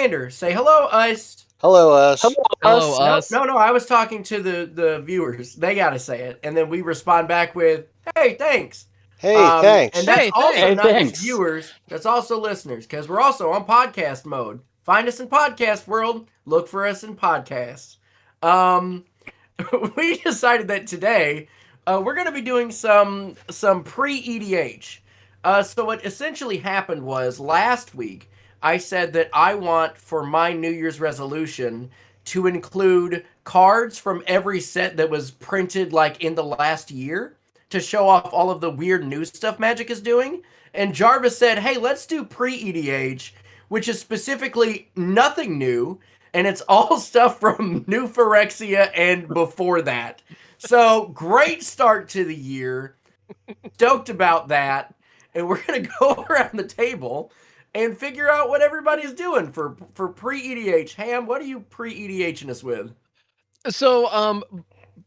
Commander. Say hello, Iced. Hello, us. Hello, No, us. no, I was talking to the viewers. They got to say it. And then we respond back with, hey, thanks. Hey, thanks. And that's Hey, also thanks. not Thanks. just viewers, that's also listeners, because we're also on podcast mode. Find us in podcast world. Look for us in podcasts. Um, we decided that today we're going to be doing some pre-EDH. So what essentially happened was last week I said that I want for my New Year's resolution to include cards from every set that was printed like in the last year to show off all of the weird new stuff Magic is doing. And Jarvis said, hey, let's do pre-EDH, which is specifically nothing new, and it's all stuff from New Phyrexia and before that. So, great start to the year. Stoked about that. And we're going to go around the table and figure out what everybody's doing for pre-EDH. Ham, what are you pre-EDHing us with? So,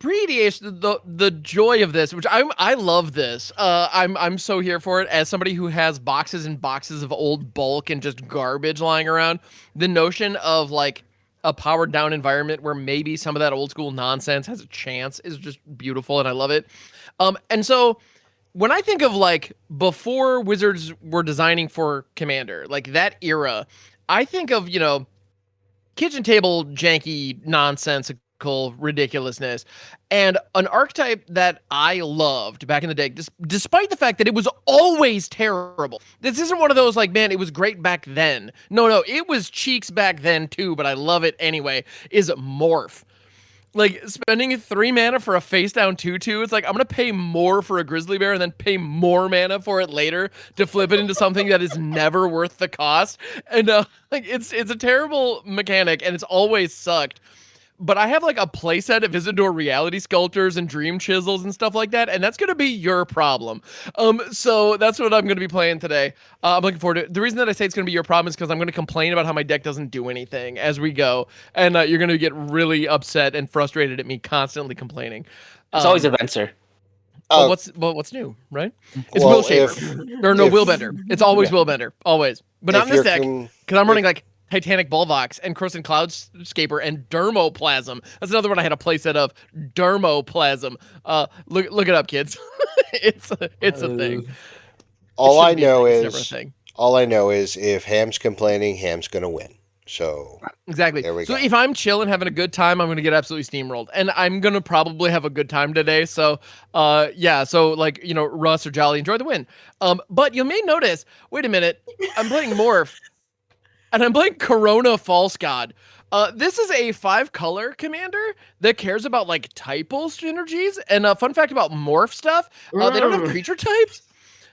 pre-EDH, the joy of this, which I love this. I'm so here for it as somebody who has boxes and boxes of old bulk and just garbage lying around. The notion of like a powered down environment where maybe some of that old school nonsense has a chance is just beautiful, and I love it. And so when I think of like before Wizards were designing for Commander, like that era, I think of, kitchen table janky nonsensical ridiculousness, and an archetype that I loved back in the day, despite the fact that it was always terrible. This isn't one of those like, man, it was great back then. No, it was cheeks back then too, but I love it anyway, is Morph. Like, spending 3 mana for a face-down 2/2, it's like, I'm going to pay more for a Grizzly Bear and then pay more mana for it later to flip it into something that is never worth the cost. And, it's a terrible mechanic, and it's always sucked. But I have, like, a playset of Isidore Reality Sculptors and Dream Chisels and stuff like that, and that's going to be your problem. So that's what I'm going to be playing today. I'm looking forward to it. The reason that I say it's going to be your problem is because I'm going to complain about how my deck doesn't do anything as we go, and you're going to get really upset and frustrated at me constantly complaining. It's always a Venser. What's new, right? It's Will Shaper. Will Bender. It's always Will Bender. Always. But not in this deck, because I'm running, like, Titanic Bullvox and Croson Cloudscaper and Dermoplasm. That's another one I had a playset of. Dermoplasm. Look it up, kids. It's a thing. All I know is if Ham's complaining, Ham's gonna win. So exactly. There we go. If I'm chilling, having a good time, I'm gonna get absolutely steamrolled, and I'm gonna probably have a good time today. So, yeah. So like Russ or Jolly, enjoy the win. But you may notice. Wait a minute. I'm playing Morph. And I'm playing Karona False God. This is a 5-color commander that cares about like typal synergies. And a fun fact about Morph stuff, they don't have creature types.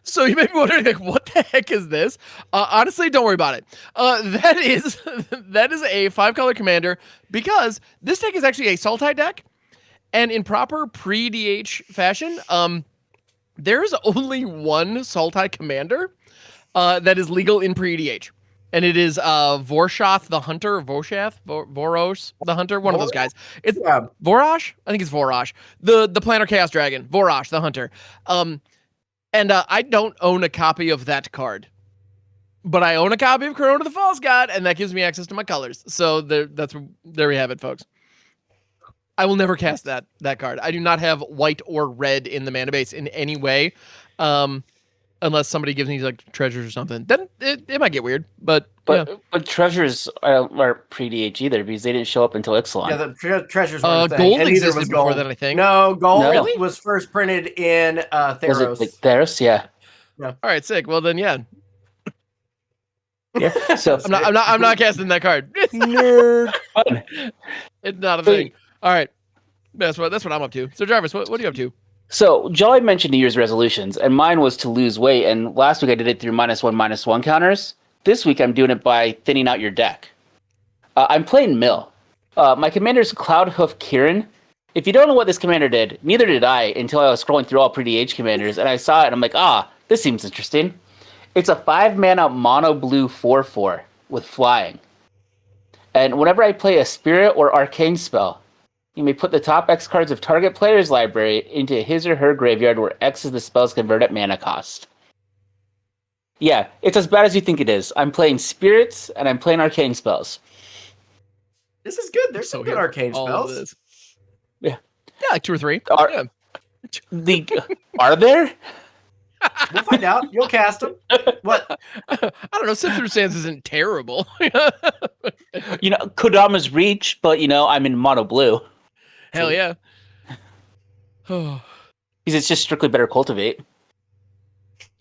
So you may be wondering, like, what the heck is this? Honestly, don't worry about it. That is a 5-color commander because this deck is actually a Sultai deck. And in proper pre-DH fashion, there's only one Sultai commander that is legal in pre-DH. And it is Vorshath the Hunter, Voros the Hunter, one of those guys. It's Vorosh? I think it's Vorosh. The Planar Chaos Dragon, Vorosh the Hunter. And I don't own a copy of that card. But I own a copy of Karona the False God, and that gives me access to my colors. So there we have it, folks. I will never cast that card. I do not have white or red in the mana base in any way. Unless somebody gives me like treasures or something, then it might get weird. But treasures aren't pre-DH either because they didn't show up until Ixalan. Yeah, the treasures weren't a thing. Gold and existed was before gold. that, I think. No, gold Really? was first printed in Theros. Was it like Theros? Yeah. All right, sick. Well then, yeah. Yeah. So I'm not casting that card. Nerd. It's not a thing. All right, that's what I'm up to. So Jarvis, what are you up to? So, Jolly mentioned New Year's resolutions, and mine was to lose weight, and last week I did it through -1/-1 counters. This week I'm doing it by thinning out your deck. I'm playing Mill. My commander's Cloudhoof Kirin. If you don't know what this commander did, neither did I until I was scrolling through all pre-DH commanders, and I saw it, and I'm like, this seems interesting. It's a 5-mana mono-blue 4/4 with flying. And whenever I play a Spirit or Arcane spell, you may put the top X cards of target player's library into his or her graveyard where X is the spell's converted mana cost. Yeah, it's as bad as you think it is. I'm playing spirits and I'm playing arcane spells. This is good. There's some good arcane spells. This. Yeah, like 2 or 3. Are there? We'll find out. You'll cast them. What? I don't know. Sifter Sands isn't terrible. Kodama's Reach, but I'm in mono blue. Hell yeah. Because it's just strictly better Cultivate.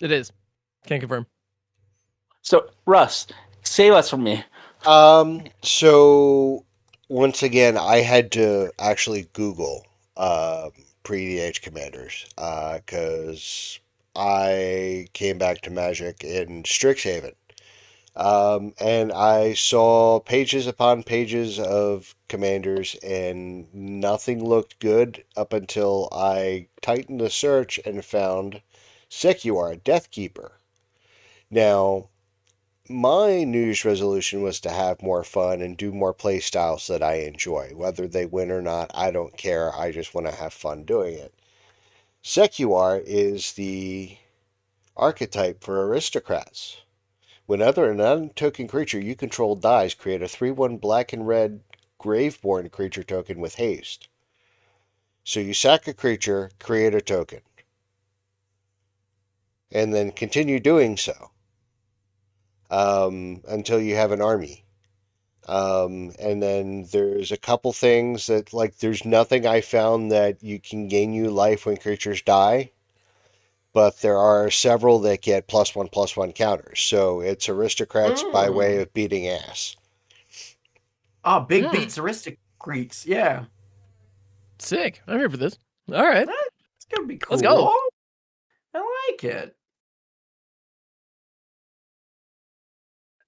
It is. Can't confirm. So, Russ, save us from me. So once again, I had to actually Google PreEDH commanders because I came back to Magic in Strixhaven. And I saw pages upon pages of commanders, and nothing looked good up until I tightened the search and found Sek Kuar, Deathkeeper. Now, my New Year's resolution was to have more fun and do more play styles that I enjoy. Whether they win or not, I don't care. I just want to have fun doing it. Sek Kuar is the archetype for aristocrats. Whenever an untoken creature you control dies, create a 3/1 black and red Graveborn creature token with haste. So you sack a creature, create a token, and then continue doing so until you have an army. And then there's a couple things that, like, there's nothing I found that you can gain you life when creatures die, but there are several that get +1/+1 counters. So it's aristocrats by way of beating ass. Oh, big beats aristocrats. Yeah. Sick. I'm here for this. All right. It's going to be cool. Let's go. I like it.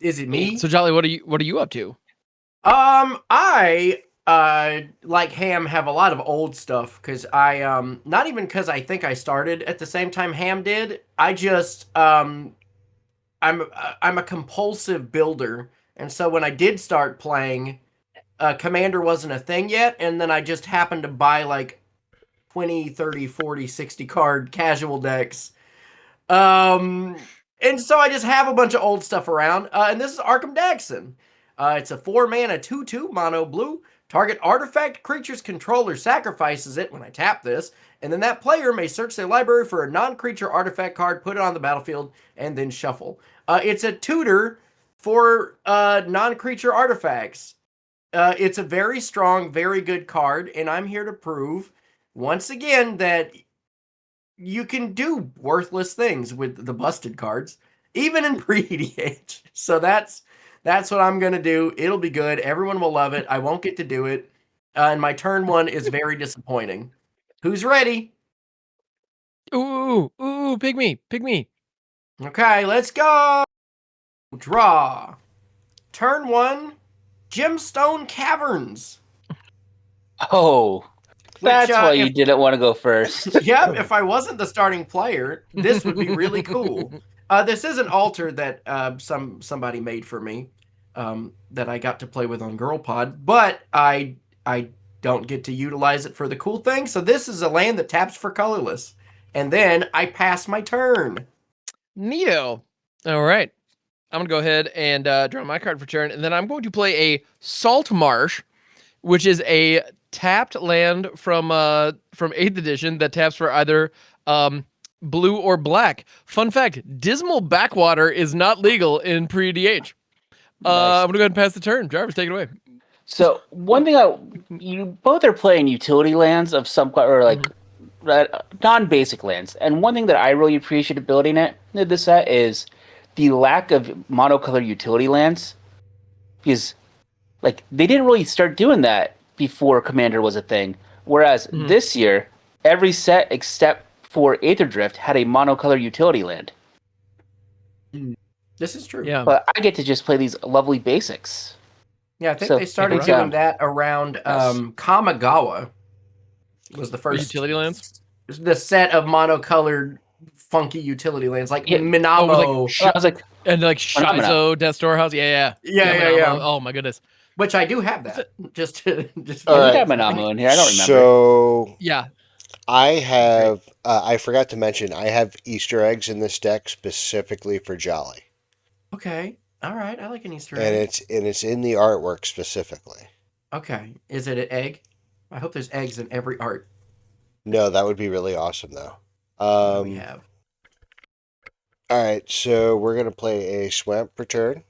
Is it me? So Jolly, what are you up to? I like Ham have a lot of old stuff because I not even because I think I started at the same time Ham did. I just I'm a compulsive builder, and so when I did start playing, Commander wasn't a thing yet, and then I just happened to buy like 20, 30, 40, 60 card casual decks. And so I just have a bunch of old stuff around. And this is Arcum Dagsson. It's a 4-mana 2/2 mono blue. Target artifact creature's controller sacrifices it when I tap this, and then that player may search their library for a non-creature artifact card, put it on the battlefield, and then shuffle. It's a tutor for non-creature artifacts. It's a very strong, very good card, and I'm here to prove, once again, that you can do worthless things with the busted cards, even in PreEDH. So that's what I'm going to do. It'll be good. Everyone will love it. I won't get to do it. And my turn 1 is very disappointing. Who's ready? Ooh, pick me. Okay, let's go. Draw. Turn 1, Gemstone Caverns. Oh, that's why you didn't want to go first. Yeah, if I wasn't the starting player, this would be really cool. This is an altar that somebody made for me that I got to play with on GirlPod, but I don't get to utilize it for the cool thing. So this is a land that taps for colorless, and then I pass my turn. Neato. All right. I'm going to go ahead and draw my card for turn, and then I'm going to play a Salt Marsh, which is a tapped land from 8th edition that taps for either blue or black. Fun fact, Dismal Backwater is not legal in PreEDH. Nice. I'm going to go ahead and pass the turn. Jarvis, take it away. So one thing, you both are playing utility lands of some or like non-basic lands, and one thing that I really appreciated building this set is the lack of monocolor utility lands, because like they didn't really start doing that before Commander was a thing. Whereas this year, every set except for Aetherdrift had a monocolor utility land. This is true. Yeah. But I get to just play these lovely basics. Yeah, I think they started doing that around Kamigawa. Was the first utility lands? The set of monocolored funky utility lands like Minamo. And like Shizo, Death Storehouse. Yeah. Oh my goodness. Which I do have that. Just right. We got Minamo in here. I don't remember. So yeah, I have. I forgot to mention. I have Easter eggs in this deck specifically for Jolly, Okay. All right. I like an Easter and egg. it's in the artwork specifically. Okay. Is it an egg? I hope there's eggs in every art. No, that would be really awesome though. What do we have? All right, so we're gonna play a swamp return.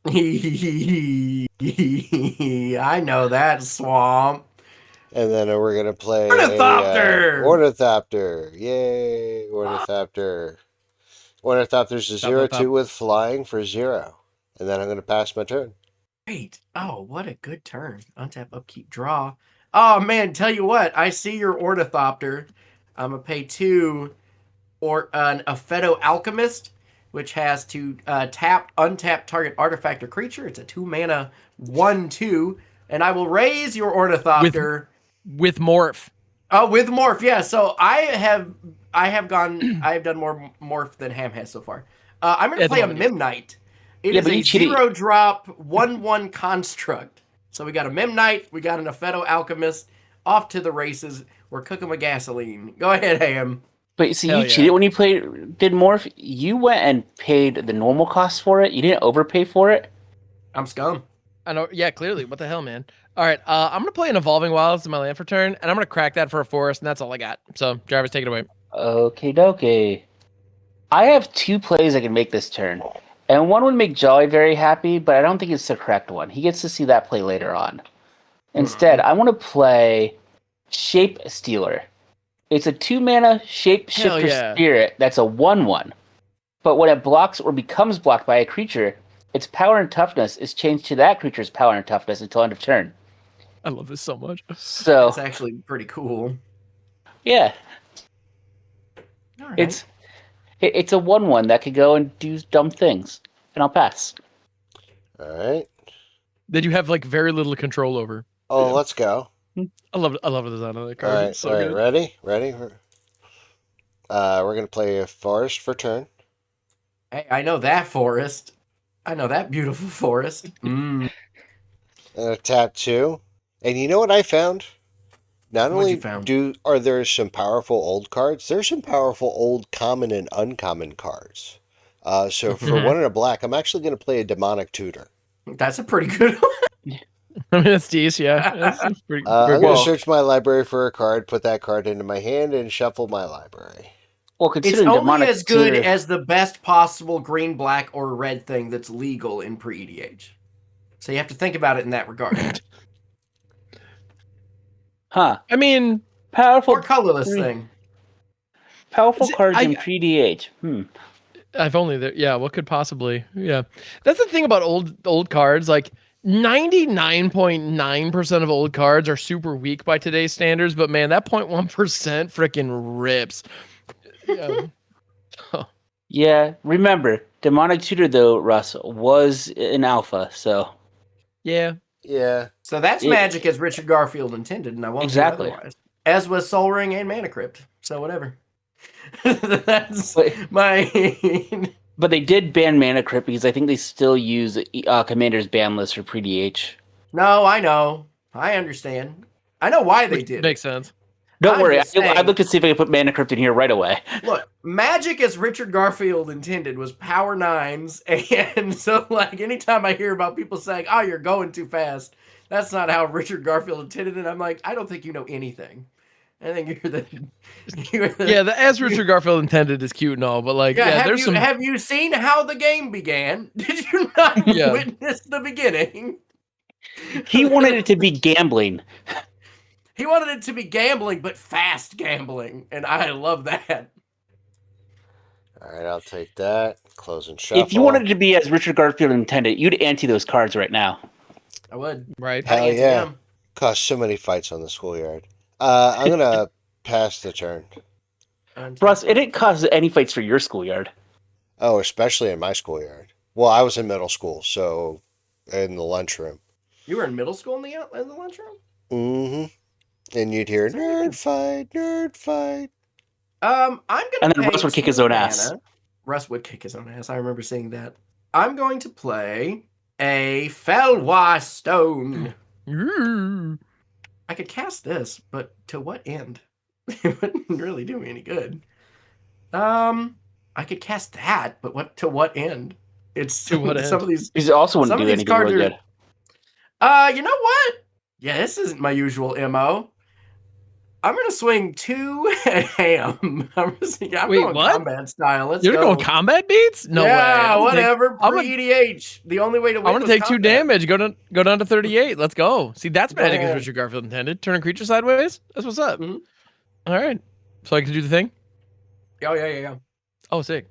I know that swamp. And then we're going to play Ornithopter! Ornithopter. Yay, Ornithopter. Ornithopter's a Top. 0/2 with flying for 0. And then I'm going to pass my turn. Wait. Oh, what a good turn. Untap, upkeep, draw. Oh, man, tell you what. I see your Ornithopter. I'm going to pay 2 or an Epheto Alchemist, which has to untap target artifact or creature. It's a 2-mana 1/2. And I will raise your Ornithopter. With morph. Oh, with morph, yeah. So I have done more morph than Ham has so far. I'm gonna play a Memnite. It is a 0-drop 1/1 construct. So we got a Memnite, we got an Epheto Alchemist. Off to the races. We're cooking with gasoline. Go ahead, Ham. But see, you cheated when you did morph. You went and paid the normal cost for it. You didn't overpay for it. I'm scum. I know. Yeah, clearly. What the hell, man? All right. I'm gonna play an Evolving Wilds in my land for turn, and I'm gonna crack that for a forest, and that's all I got. So, Jarvis, take it away. Okay, dokie. I have 2 plays I can make this turn, and one would make Jolly very happy, but I don't think it's the correct one. He gets to see that play later on. Instead, I want to play Shape Stealer. It's a 2-mana Shapeshifter Spirit that's a 1/1. But when it blocks or becomes blocked by a creature, its power and toughness is changed to that creature's power and toughness until end of turn. I love this so much. So it's actually pretty cool. Yeah. All right. It's a 1/1 that could go and do dumb things. And I'll pass. All right. That you have like very little control over. Oh, let's go. I love the design of that card. All right, It's so good. ready? We're going to play a forest for turn. Hey, I know that forest. I know that beautiful forest. And a tap 2. And you know what I found? Not only are there some powerful old cards, there's some powerful old common and uncommon cards. So for 1 and a black, I'm actually going to play a Demonic Tutor. That's a pretty good one. I mean, that's decent, yeah. That's pretty I'm going to search my library for a card, put that card into my hand, and shuffle my library. Well, it's only as good as the best possible green, black, or red thing that's legal in PreEDH. So you have to think about it in that regard. Huh. I mean, powerful or colorless thing. Powerful cards in PreEDH. I've only there. Yeah, what could possibly? Yeah, that's the thing about old cards. Like 99.9% of old cards are super weak by today's standards, but man, that 0.1% freaking rips. Yeah. Yeah. Remember, Demonic Tutor though, Russ, was an alpha. So. Yeah. Yeah. So that's magic as Richard Garfield intended, and I won't say otherwise. As was Sol Ring and Mana Crypt. So whatever. That's my. But they did ban Mana Crypt because I think they still use Commander's ban list for PreEDH. No, I know. I understand. I know why they did. Makes sense. Don't worry. I looked to see if I could put Mana Crypt in here right away. Look, magic as Richard Garfield intended was power 9s, and so like anytime I hear about people saying, "Oh, you're going too fast," that's not how Richard Garfield intended it. I'm like, I don't think you know anything. I think you're the the as Richard Garfield intended is cute and all, but like have you seen how the game began? Did you not witness the beginning? He wanted it to be gambling. He wanted it to be gambling, but fast gambling, and I love that. All right, I'll take that. Close and shuffle. If you wanted it to be as Richard Garfield intended, you'd ante those cards right now. I would. Right. Hell yeah. Caused so many fights on the schoolyard. I'm going to pass the turn. Russ, it didn't cause any fights for your schoolyard. Oh, especially in my schoolyard. Well, I was in middle school, so in the lunchroom. You were in middle school in the lunchroom? Mm-hmm. And you'd hear, nerd fight. I'm going to And then Russ would kick his own ass. Russ would kick his own ass. I remember seeing that. I'm going to play a Felwa Stone. I could cast this, but to what end? It wouldn't really do me any good. I could cast that, but to what end? It's To what some end? of these. It also wouldn't Some of do these anything cards really are. good. You know what? Yeah, this isn't my usual MO. I'm gonna swing 2 at ham. I'm Wait, going what? combat style. Let's You're go. going combat beats? No yeah, way. whatever. I'm gonna- Pre-EDH. The only way to win I'm gonna was take 2 combat. damage. Go down to 38. Let's go. See, that's Go magic as ahead. Richard Garfield intended. Turn a creature sideways. That's what's up. Mhm. All right. So I can do the thing. Oh yeah. Oh, sick.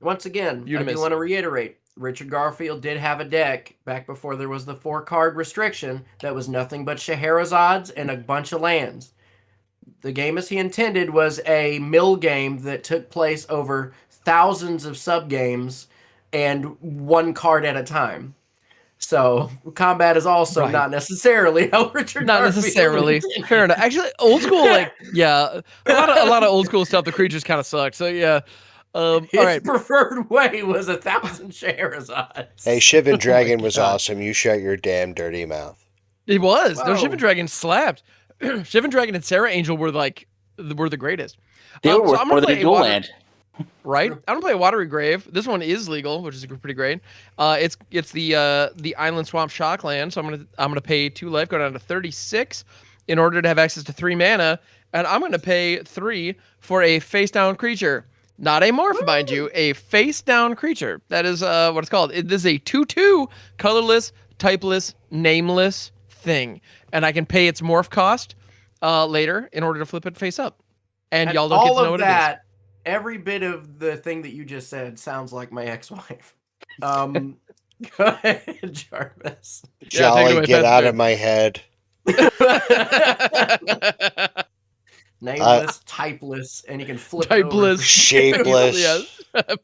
Once again, I Unimus. do want to reiterate, Richard Garfield did have a deck back before there was the 4-card restriction that was nothing but Shahrazad's and a bunch of lands. The game as he intended was a mill game that took place over thousands of sub-games and 1 card at a time. So combat is also Right. not necessarily how Richard Not Garfield necessarily. intended. Fair enough. Actually, old school, like, yeah, a lot of old school stuff. The creatures kind of suck. So yeah. All His right. preferred way was 1,000 Shahrazads. Hey, Shivan Dragon was God. awesome. You shut your damn dirty mouth. It was. No, Whoa. Shivan Dragon slapped. Shivan Dragon and Sarah Angel were the greatest. They were So worth I'm more gonna than play a dual water- land. Right? I'm gonna play Watery Grave. This one is legal, which is pretty great. It's the Island Swamp Shockland. So I'm gonna pay 2 life, go down to 36 in order to have access to 3 mana, and I'm gonna pay 3 for a face down creature. Not a morph, mind you, a face down creature. That is what it's called. It is a 2/2 colorless, typeless, nameless thing, and I can pay its morph cost later in order to flip it face up. And y'all don't get to know what it is. Every bit of the thing that you just said sounds like my ex-wife. Go ahead, Jarvis. Yeah, take it Jolly, away, get Pat out Smith. of my head. Nameless, typeless, and you can flip it over Typeless. for- Shapeless. Yes.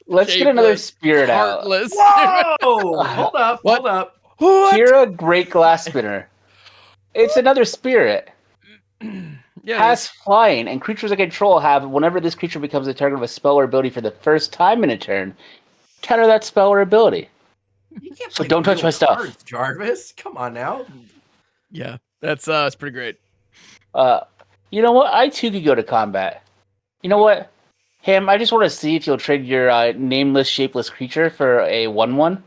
Let's get another Shapeless, spirit out. Heartless. Whoa! Hold up, What? hold up. What? Kira, Great Glass Spinner. It's another spirit. Yeah, Has flying, and creatures I control have, whenever this creature becomes a target of a spell or ability for the first time in a turn, counter that spell or ability. You can't So play don't touch real my stuff. cards, Jarvis. Come on now. yeah, that's it's pretty great. You know what? I too could go to combat. You know what? Ham, I just want to see if you'll trade your nameless, shapeless creature for a 1/1.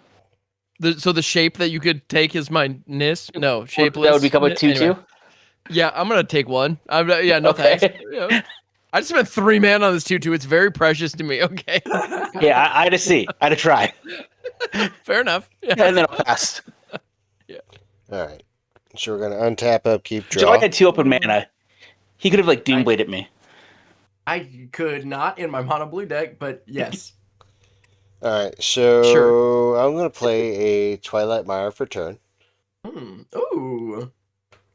So the shape that you could take is my nis? No, shapeless. That would become a 2/2. Anyway. Yeah, I'm gonna take 1. Yeah, no Okay. thanks. Yeah. I just spent 3 mana on this 2/2. It's very precious to me. Okay, Yeah, I had to see. I had to try. fair enough. Yeah. And then I'll pass. All right. So we're going to untap, upkeep, Joe draw. had 2 open mana. He could have, like, Doombladed me. I could not in my mono blue deck, but yes. All right. So Sure. I'm going to play a Twilight Mire for turn. Ooh.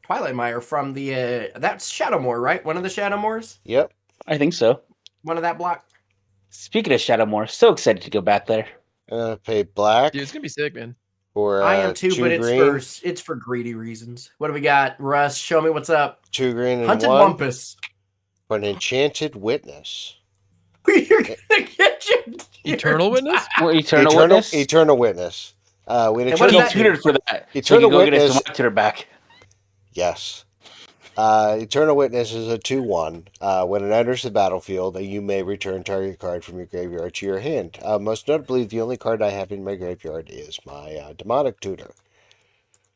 Twilight Mire from the that's Shadowmoor, right? One of the Shadowmoors? Yep. I think so. One of that block. Speaking of Shadowmoor, so excited to go back there. I'm going to pay black Dude, it's gonna be sick, man. for I am too, 2 but green, it's for greedy reasons. What do we got? Russ, show me what's up. 2 green, and Hunted 1 Wumpus. for an Enchanted Witness. You're gonna get your Eternal Witness? Well, Eternal Witness? Eternal Witness. When And what He does Eternal, that tutored for that. So he Eternal could go get his Witness. tutor back. Yes. Eternal Witness is a 2/1. When it enters the battlefield, you may return target card from your graveyard to your hand. Most notably, the only card I have in my graveyard is my Demonic Tutor.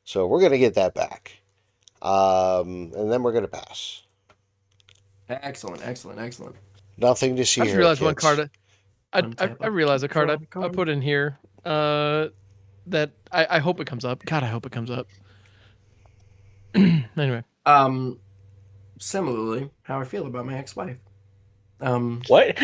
So we're going to get that back. And then we're going to pass. Excellent. Nothing to see I just here, realized one kids. card. Untap I realized a card upkeep, draw I a put in here. That I hope it comes up. God, I hope it comes up. Anyway. Similarly, how I feel about my ex-wife. What?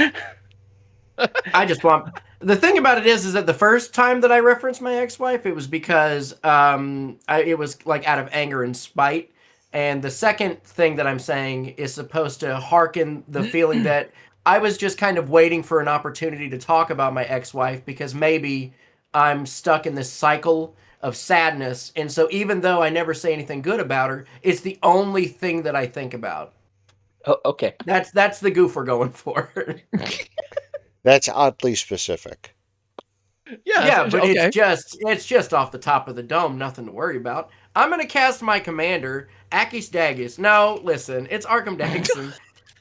I just want the thing about it is that the first time that I referenced my ex-wife, it was because it was like out of anger and spite. And the second thing that I'm saying is supposed to hearken the feeling that I was just kind of waiting for an opportunity to talk about my ex-wife because maybe I'm stuck in this cycle of sadness. And so even though I never say anything good about her, it's the only thing that I think about. Oh, okay. That's the goof we're going for. That's oddly specific. Yeah, but okay. it's just off the top of the dome, nothing to worry about. I'm gonna cast my commander, Akis Daggis. No, listen, it's Arcum Dagsson.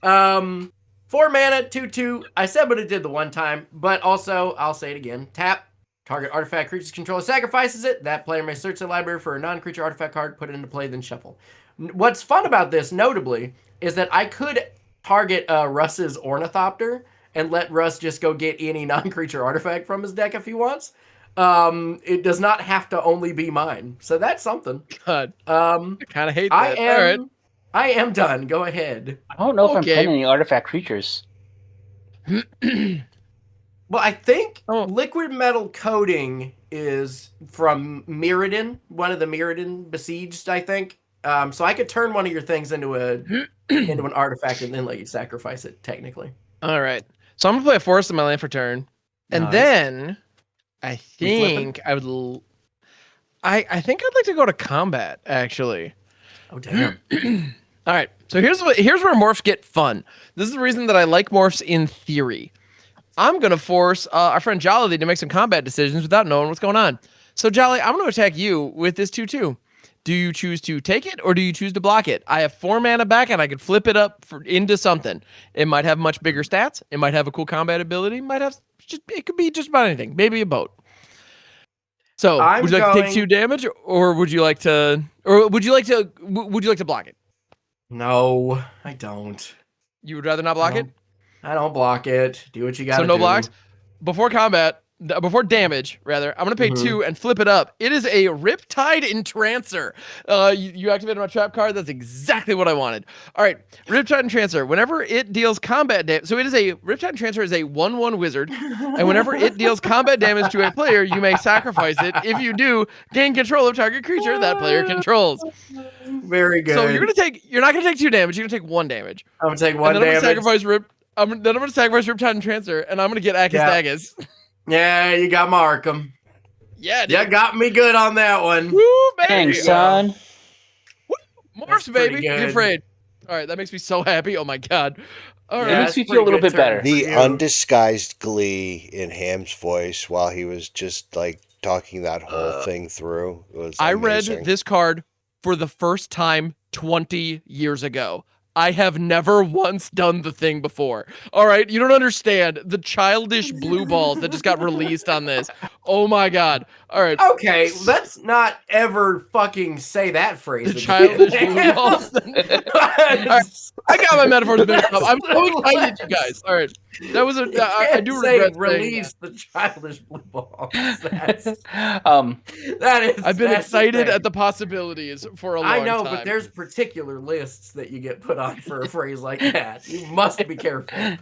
4 mana, 2/2. I said what it did the one time, but also I'll say it again. Tap. Target artifact creature's controller sacrifices it. That player may search the library for a non-creature artifact card, put it into play, then shuffle. What's fun about this, notably, is that I could target Russ's Ornithopter and let Russ just go get any non-creature artifact from his deck if he wants. It does not have to only be mine. So that's something. God, I kind of hate I that. All right. am done. Go ahead. I don't know if I'm Okay. playing any artifact creatures. Well, I think Oh. liquid metal coating is from Mirrodin, one of the Mirrodin besieged, I think. So I could turn one of your things into into an artifact and then let you sacrifice it, technically. All right. So I'm gonna play a forest in my land for turn, and Nice. then I You flipping? think I would. I think I'd like to go to combat actually. Oh, damn. All right. So here's where morphs get fun. This is the reason that I like morphs in theory. I'm gonna force our friend Jolly to make some combat decisions without knowing what's going on. So Jolly, I'm gonna attack you with this 2/2. Do you choose to take it or do you choose to block it? I have 4 mana back and I could flip it up into something. It might have much bigger stats. It might have a cool combat ability. It could be just about anything. Maybe a boat. So I'm would you like to take going- 2 damage or would you like to block it? No, I don't. You would rather not block it? I don't block it. Do what you got to So do. no blocks. Before damage, rather, I'm gonna pay 2 and flip it up. It is a Riptide Entrancer. You activated my trap card. That's exactly what I wanted. All right, Riptide Entrancer. Whenever it deals combat damage, so it is a Riptide Entrancer is a 1/1 wizard, and whenever it deals combat damage to a player, you may sacrifice it. If you do, gain control of target creature that player controls. Very good. So you're not gonna take 2 damage. You're gonna take 1 damage. I'm going to take 1 And then damage. I'm gonna sacrifice Riptide Entrancer, and I'm gonna get Akis Yeah. Daggis. Yeah, you got my Arcum. Yeah, dude. You got me good on that one. Woo, baby. Thanks, son. Morphs, That's pretty baby. Be good. afraid. All right, that makes me so happy. Oh my god. All It right. Yeah, makes that's me feel a pretty little good bit better. turn. The For you. undisguised glee in Ham's voice while he was just like talking that whole thing through was I read amazing. this card for the first time 20 years ago. I have never once done the thing before. All right, you don't understand the childish blue balls that just got released on this. Oh my god. All right. Okay, let's not ever fucking say that phrase. The again. childish blue balls. I got my metaphors mixed up. I'm so excited, you guys. All right. That was You I can't do say regret saying release the childish blue balls. That's, I've been that's excited the at the possibilities for a long I time. know, but there's particular lists that you get put on for a phrase like that. You must be careful.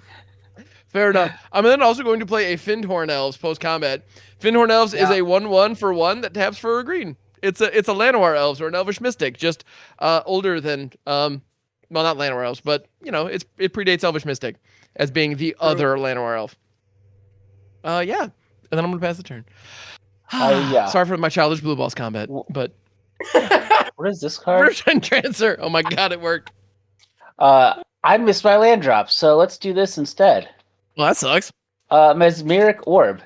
Fair enough. I'm then also going to play a Findhorn Elves post-combat. Findhorn Elves is a 1/1 for 1 that taps for a green. It's a Llanowar Elves or an Elvish Mystic, just older than well, not Llanowar Elves, but you know, it predates Elvish Mystic as being the other Llanowar Elf. Yeah. And then I'm gonna pass the turn. Yeah. Sorry for my childish blue balls combat, but What is this card? Riptide Transfer. Oh my god, it worked. I missed my land drop, so let's do this instead. Well, that sucks. Mesmeric Orb.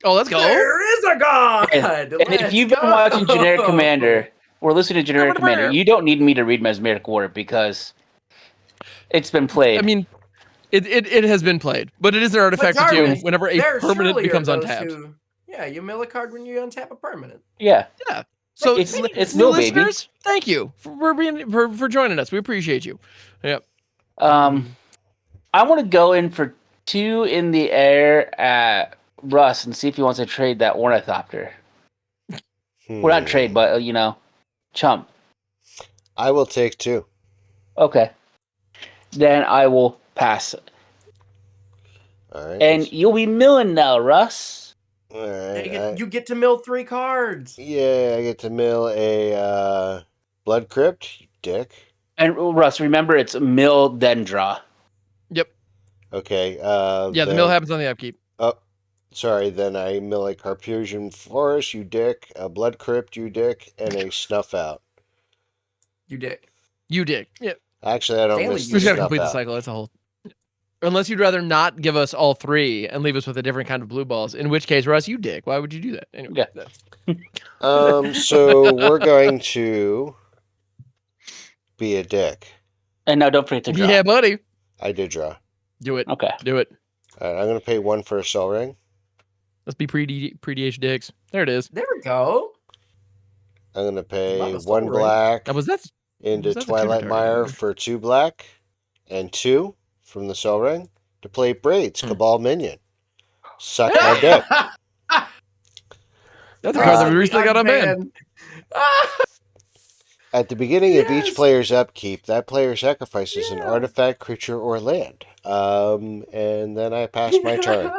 Oh, let's go. There is a god. And if Let's you've been go. watching Generic Commander or listening to Generic Commander, you don't need me to read Mesmeric Orb because it's been played. I mean, it has been played, but it is an artifact to do Jarvis, whenever a there permanent surely are becomes those untapped. Yeah, you mill a card when you untap a permanent. yeah. Yeah. So It's new Mill, baby. listeners, thank you for joining us. We appreciate you. Yep. I want to go in for 2 in the air at Russ and see if he wants to trade that Ornithopter. Well, not trade, but chump. I will take 2. Okay. Then I will pass. All right. And you'll be milling now, Russ. all right. You get to mill 3 cards. Yeah, I get to mill a Blood Crypt, you dick. And Russ, remember it's mill then draw. Yep. Okay. Yeah, the mill happens on the upkeep. Oh, sorry. Then I mill a Carpusian Forest, you dick. A Blood Crypt, you dick, and a Snuff Out. You dick. You dig. Yeah. Actually, I don't Daily miss We the just gotta Snuff complete the Out. cycle. That's a whole. Unless you'd rather not give us all 3 and leave us with a different kind of blue balls, in which case, Russ, you dick. Why would you do that? Anyway. Yeah. that's- So we're going to be a dick. And now don't forget to draw. Yeah, buddy. I did draw. Do it. Okay. Do it. All right, I'm going to pay 1 for a Soul Ring. Let's be PreEDH dicks. There it is. There we go. I'm going to pay Love a Soul 1 Ring. black Was that into was that the Twilight Tunic Mire already? for 2 black and 2 from the Soul Ring to play Braids, Cabal Minion. Suck my dick. That's a card that we Uh, recently got on ban. unbanned. Ah, At the beginning of Yes. each player's upkeep, that player sacrifices an Yeah. artifact, creature, or land. And then I pass my turn.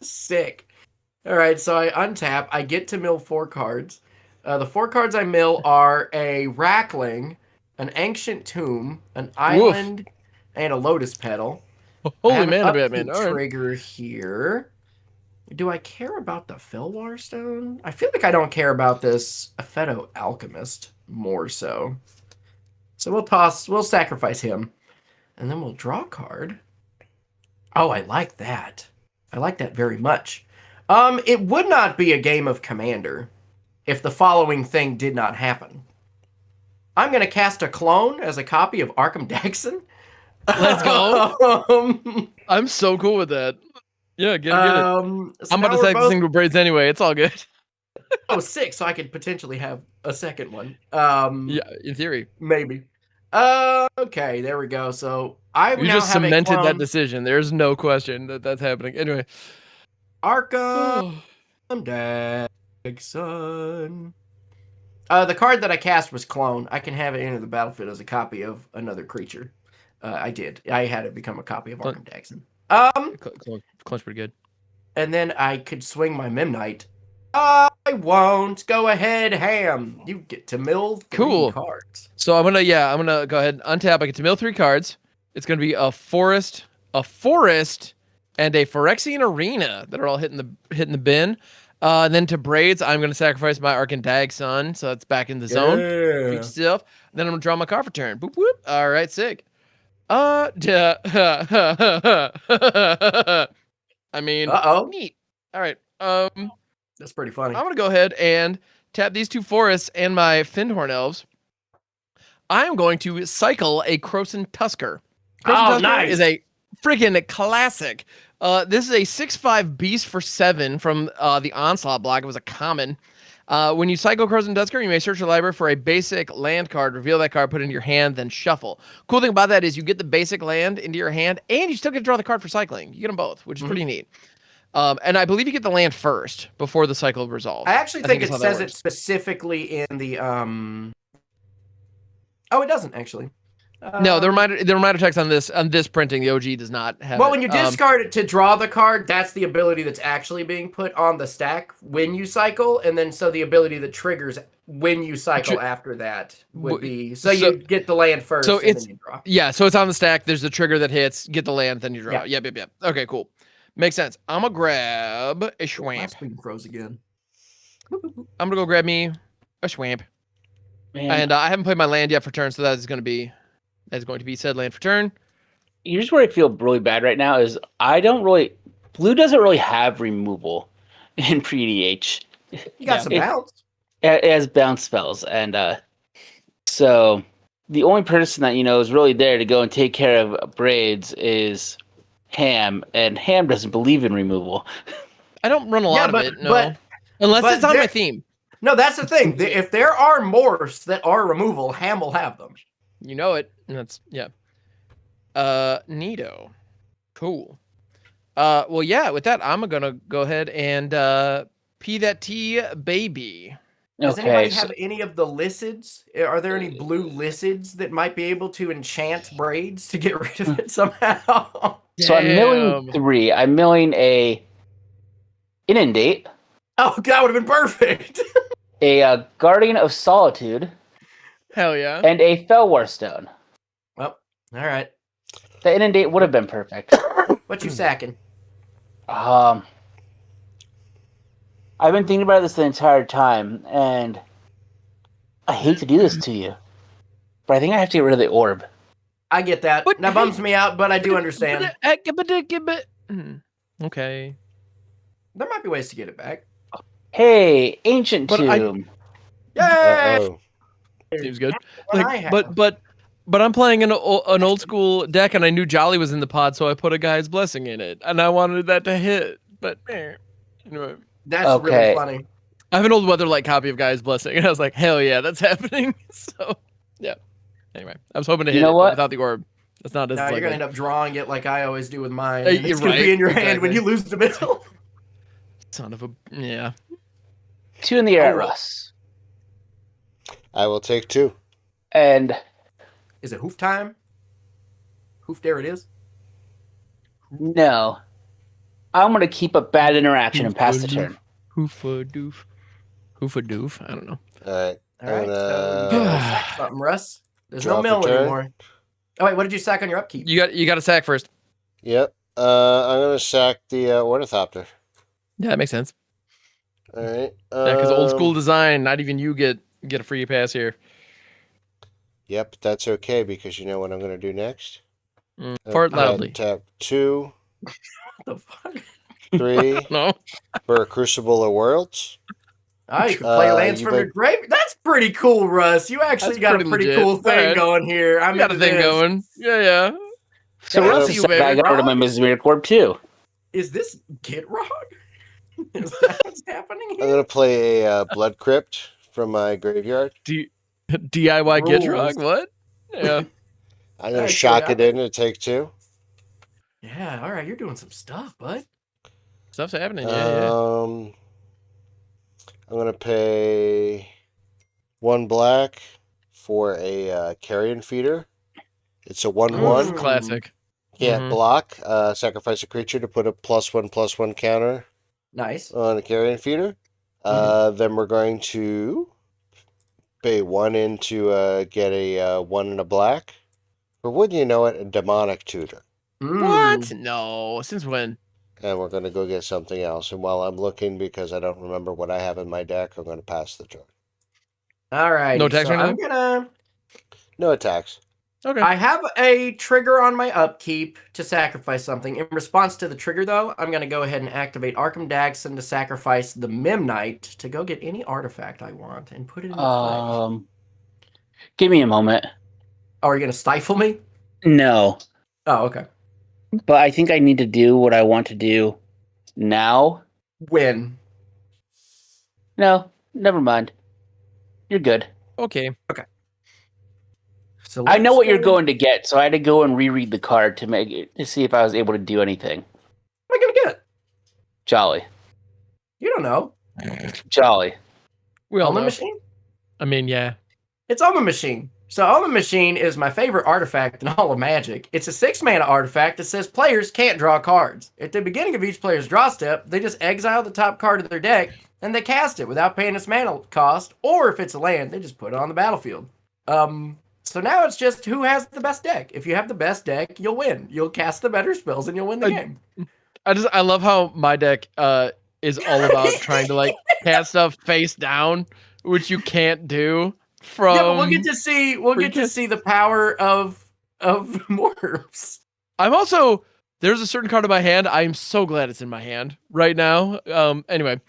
Sick. All right, so I untap. I get to mill 4 cards. The 4 cards I mill are a Rackling, an Ancient Tomb, an Island, and a Lotus Petal. I Holy have an man, upkeep Batman. All right. trigger here. Do I care about the Felwar Stone? I feel like I don't care about this Apheto Alchemist more so. So we'll sacrifice him. And then we'll draw a card. Oh, I like that. I like that very much. It would not be a game of Commander if the following thing did not happen. I'm going to cast a clone as a copy of Arcum Dagsson. Let's go. I'm so cool with that. Yeah, get it. So I'm about now to we're say this both- thing with braids anyway. It's all good. Oh, 6, so I could potentially have a second one. Yeah, in theory. Maybe. Okay, there we go. So I We now just have a cemented that clone, decision. There's no question that that's happening. Anyway. Arcum Dagsson. The card that I cast was Clone. I can have it enter the battlefield as a copy of another creature. I did. I had it become a copy of Arcum Dagsson. Clone's pretty good. And then I could swing my Memnite. I won't. Go ahead, Ham. You get to mill 3 Cool. cards. So I'm gonna go ahead and untap. I get to mill 3 cards. It's gonna be a forest, and a Phyrexian Arena that are all hitting the bin. Then to braids, I'm gonna sacrifice my Arcum Dagsson, so that's back in the zone. Beat yourself. Then I'm gonna draw my card for turn. Boop whoop. All right, sick. I mean, Uh-oh. neat. All right. That's pretty funny. I'm gonna go ahead and tap these 2 forests and my Findhorn Elves. I am going to cycle a Croson Tusker. Croson Tusker nice. is a freaking classic. This is a 6/5 beast for 7 from the Onslaught block. It was a common. When you cycle Croson Tusker, you may search your library for a basic land card, reveal that card, put it into your hand, then shuffle. Cool thing about that is you get the basic land into your hand, and you still get to draw the card for cycling. You get them both, which is pretty neat. And I believe you get the land first before the cycle resolves. I actually think that's it how that says it works. specifically in the Oh, it doesn't actually. No, the reminder text on this printing, the OG does not have. Well, it. when you discard it to draw the card, that's the ability that's actually being put on the stack when you cycle, and then so the ability that triggers when you cycle after that would be so you get the land first. So and it's then you draw. yeah, so it's on the stack. There's the trigger that hits, get the land, then you draw. Yeah. Yep. Okay, cool. Makes sense. I'm gonna grab a My Schwamp. screen froze again. I'm gonna go grab me a Schwamp. Man, And I haven't played my land yet for turn, so that is going to be said land for turn. here's where I feel really bad right now is Blue doesn't really have removal in PreEDH. You got some bounce. It has bounce spells, and so the only person that is really there to go and take care of braids is Ham, and Ham doesn't believe in removal. I don't run a lot of it, no. but Unless it's on my there- theme. No, that's the thing. If there are morphs that are removal, Ham will have them. You know it. That's yeah. Neato. Cool. Well, yeah, with that, I'm gonna go ahead and pee that tea, baby. Does anybody so- have any of the Lycids? Are there any blue Lycids that might be able to enchant braids to get rid of it somehow? So I'm milling Damn. 3. I'm milling a Inundate, Oh, that would have been perfect. a Guardian of Solitude, Hell yeah. and a Felwar Stone. Well, all right. The Inundate would have been perfect. What you sacking? I've been thinking about this the entire time, and I hate to do this to you, but I think I have to get rid of the orb. I get that. But That bums me out, but I do understand. Okay. There might be ways to get it back. Hey, Ancient But Tomb. Yay! Uh-oh. Seems good. What I have. But But I'm playing an old school deck, and I knew Jolly was in the pod, so I put a Guy's Blessing in it, and I wanted that to hit. But anyway, That's really funny. I have an old Weatherlight copy of Guy's Blessing, and I was like, hell yeah, that's happening. So yeah. Anyway, I was hoping to hit it without the orb. That's not as. Now you're gonna end up drawing it like I always do with mine. And it's gonna right, be in your hand when you lose the middle. Son of a yeah. 2 in the air, Russ. I will take 2. And is it hoof time? Hoof, there it is. No. I'm going to keep a bad interaction and pass the turn. Hoofa doof. Hoofa doof. I don't know. All right. All right. So you gotta sack something, Russ. There's no mill anymore. Oh, wait. What did you sack on your upkeep? You got to sack first. Yep. I'm going to sack the Ornithopter. Yeah, that makes sense. All right. Yeah, because old school design, not even you get a free pass here. Yep, that's okay because you know what I'm going to do next? Fart loudly. Tap 2. What the fuck? 3. No. For a Crucible of Worlds. Oh, you can play lands from your grave. That's pretty cool, Russ. You actually got a pretty cool thing going here. I got a thing going. Yeah. So Russ is back over to my Misdemeanor Corp too. Is this Gitrog? Is that what's happening here? I'm going to play a Blood Crypt from my graveyard. DIY Gitrog? What? Yeah. I'm going to shock it in and take 2. Yeah, all right. You're doing some stuff, bud. Stuff's happening. Yeah. I'm going to pay 1 black for a Carrion Feeder. It's a 1/1. Classic. Can't block. Sacrifice a creature to put a +1/+1 counter. Nice. On a Carrion Feeder. Then we're going to pay 1 in to get a 1 and a black. Or wouldn't you know it, a Demonic Tutor. What? No. Since when? And we're going to go get something else. And while I'm looking, because I don't remember what I have in my deck, I'm going to pass the turn. All right. No attacks so right now? No attacks. Okay. I have a trigger on my upkeep to sacrifice something. In response to the trigger, though, I'm going to go ahead and activate Arcum Dagsson to sacrifice the Memnite to go get any artifact I want and put it in play. Give me a moment. Oh, are you going to stifle me? No. Oh, okay. But I think I need to do what I want to do now. When? No, never mind. You're good. Okay. So I know what you're going to get, so I had to go and reread the card to see if I was able to do anything. What am I going to get? Jolly. You don't know. Jolly. We all Alma know. Machine? I mean, yeah. It's Alma Machine. So Alma Machine is my favorite artifact in all of Magic. It's a 6-mana artifact that says players can't draw cards. At the beginning of each player's draw step, they just exile the top card of their deck, and they cast it without paying its mana cost, or if it's a land, they just put it on the battlefield. So now it's just who has the best deck. If you have the best deck, you'll win. You'll cast the better spells, and you'll win the game. I love how my deck is all about trying to cast stuff face down, which you can't do. Yeah, but we'll get to see the power of morphs. There's a certain card in my hand. I'm so glad it's in my hand right now. Anyway.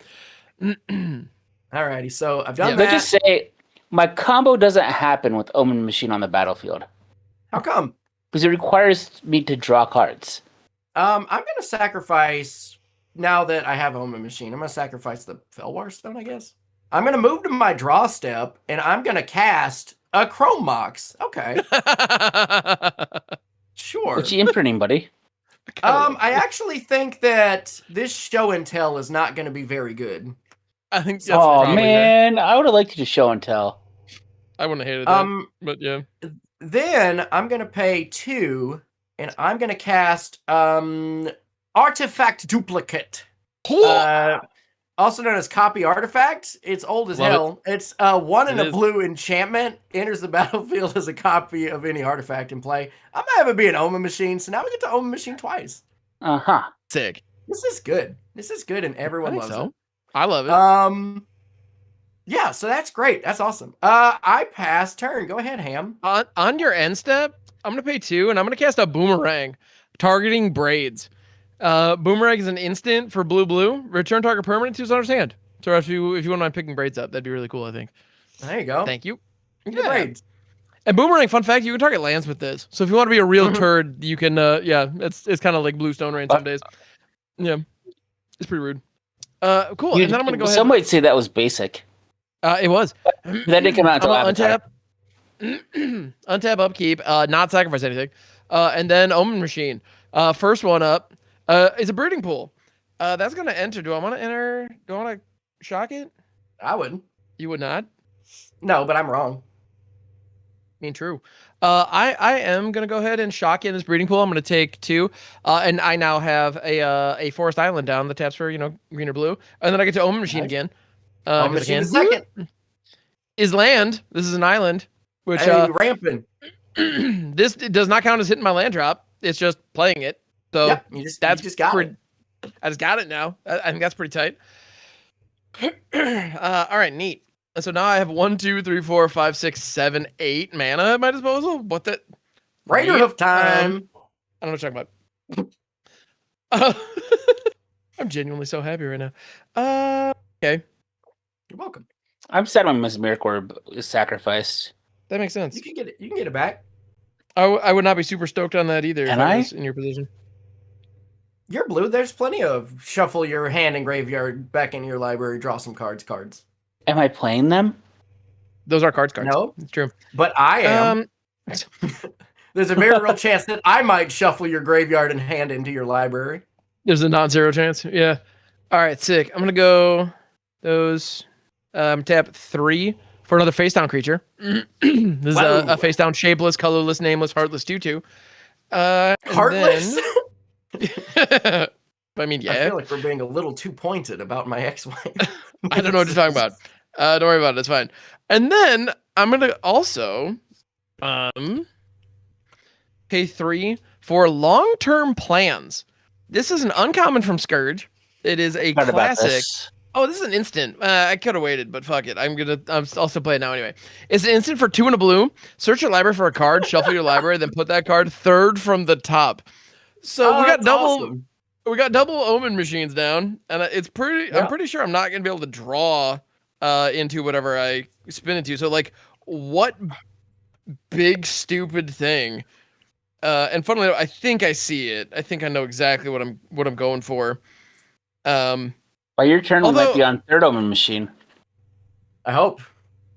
Alrighty, so I've done that. Let's just say my combo doesn't happen with Omen Machine on the battlefield. How come? Because it requires me to draw cards. I'm gonna sacrifice now that I have Omen Machine. I'm gonna sacrifice the Felwar Stone, I guess. I'm going to move to my draw step, and I'm going to cast a Chrome Mox. Okay. Sure. What's you imprinting, buddy? I actually think that this show and tell is not going to be very good. I think that's man. I would have liked you to show and tell. I wouldn't have hated that, but yeah. Then I'm going to pay 2, and I'm going to cast Artifact Duplicate. Also known as Copy Artifact. It's old as hell. It's 1 and a blue enchantment. Enters the battlefield as a copy of any artifact in play. I might have it be an Omen Machine, so now we get to Omen Machine twice. Sick. This is good. And everyone loves it. I love it. Yeah, so that's great. That's awesome. I pass turn. Go ahead, Ham. On your end step, I'm going to pay 2, and I'm going to cast a Boomerang, targeting Braids. Boomerang is an instant for blue. Return target permanent to his owner's hand. So if you wouldn't mind picking Braids up, that'd be really cool, I think. There you go. Thank you. Braids. And Boomerang, fun fact, you can target lands with this. So if you want to be a real turd, you can, it's kind of like Blue Stone Rain some days. Yeah, it's pretty rude. Cool, and then I'm going to go ahead. Some might say that was basic. It was. That didn't come out until Avatar. Untap, upkeep, not sacrifice anything. And then Omen Machine. First one up is a breeding pool. That's going to enter. Do I want to enter? Do I want to shock it? I wouldn't. You would not? No, but I'm wrong. I mean, true. I am going to go ahead and shock in this breeding pool. I'm going to take 2. And I now have a Forest Island down that taps for, green or blue. And then I get to Omen Machine again. Omen Machine is second. Is land. This is an island. Which ramping. This does not count as hitting my land drop. It's just playing it. So yep, you just got it. I just got it now. I think that's pretty tight. All right, neat. And so now I have 1, 2, 3, 4, 5, 6, 7, 8 mana at my disposal. What the? Raider Hoof time. I don't know what you're talking about. I'm genuinely so happy right now. Okay. You're welcome. I'm sad when Miss Miracle is sacrificed. That makes sense. You can get it. You can get it back. I would not be super stoked on that either. And if I was in your position. You're blue. There's plenty of shuffle your hand and graveyard back into your library. Draw some cards. Am I playing them? Those are cards. No, it's true. But I am. There's a very real chance that I might shuffle your graveyard and hand into your library. There's a non-zero chance. Yeah. All right, sick. I'm gonna go those. Tap 3 for another face down creature. This is a face down, shapeless, colorless, nameless, heartless 2/2. Heartless. I mean, yeah. I feel like we're being a little too pointed about my ex-wife. I don't know what you're talking about. Don't worry about it. It's fine. And then I'm gonna also pay 3 for long-term plans. This is an uncommon from Scourge. It is a classic. Oh, this is an instant. I could have waited, but fuck it. I'm also playing now anyway. It's an instant for 2 and a blue. Search your library for a card, shuffle your library, then put that card third from the top. So we got double. Awesome. We got double Omen Machines down, and it's pretty. Yeah. I'm pretty sure I'm not gonna be able to draw into whatever I spin into. So like, what big stupid thing? And funnily enough, I think I see it. I think I know exactly what I'm going for. By your turn, we might be on third Omen Machine. I hope.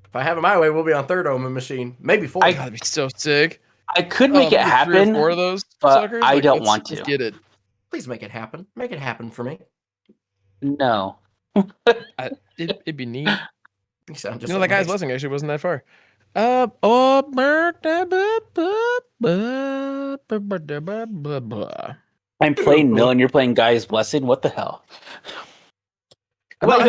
If I have it my way, we'll be on third Omen Machine. Maybe 4. That'd be so sick. I could make it happen. 3 or 4 of those but suckers? I don't want to. Let's get it. Please make it happen. Make it happen for me. No. It'd be neat. You sound just that guy's blessing actually wasn't that far. I'm playing Mill and you're playing Guy's Blessing? What the hell? Well,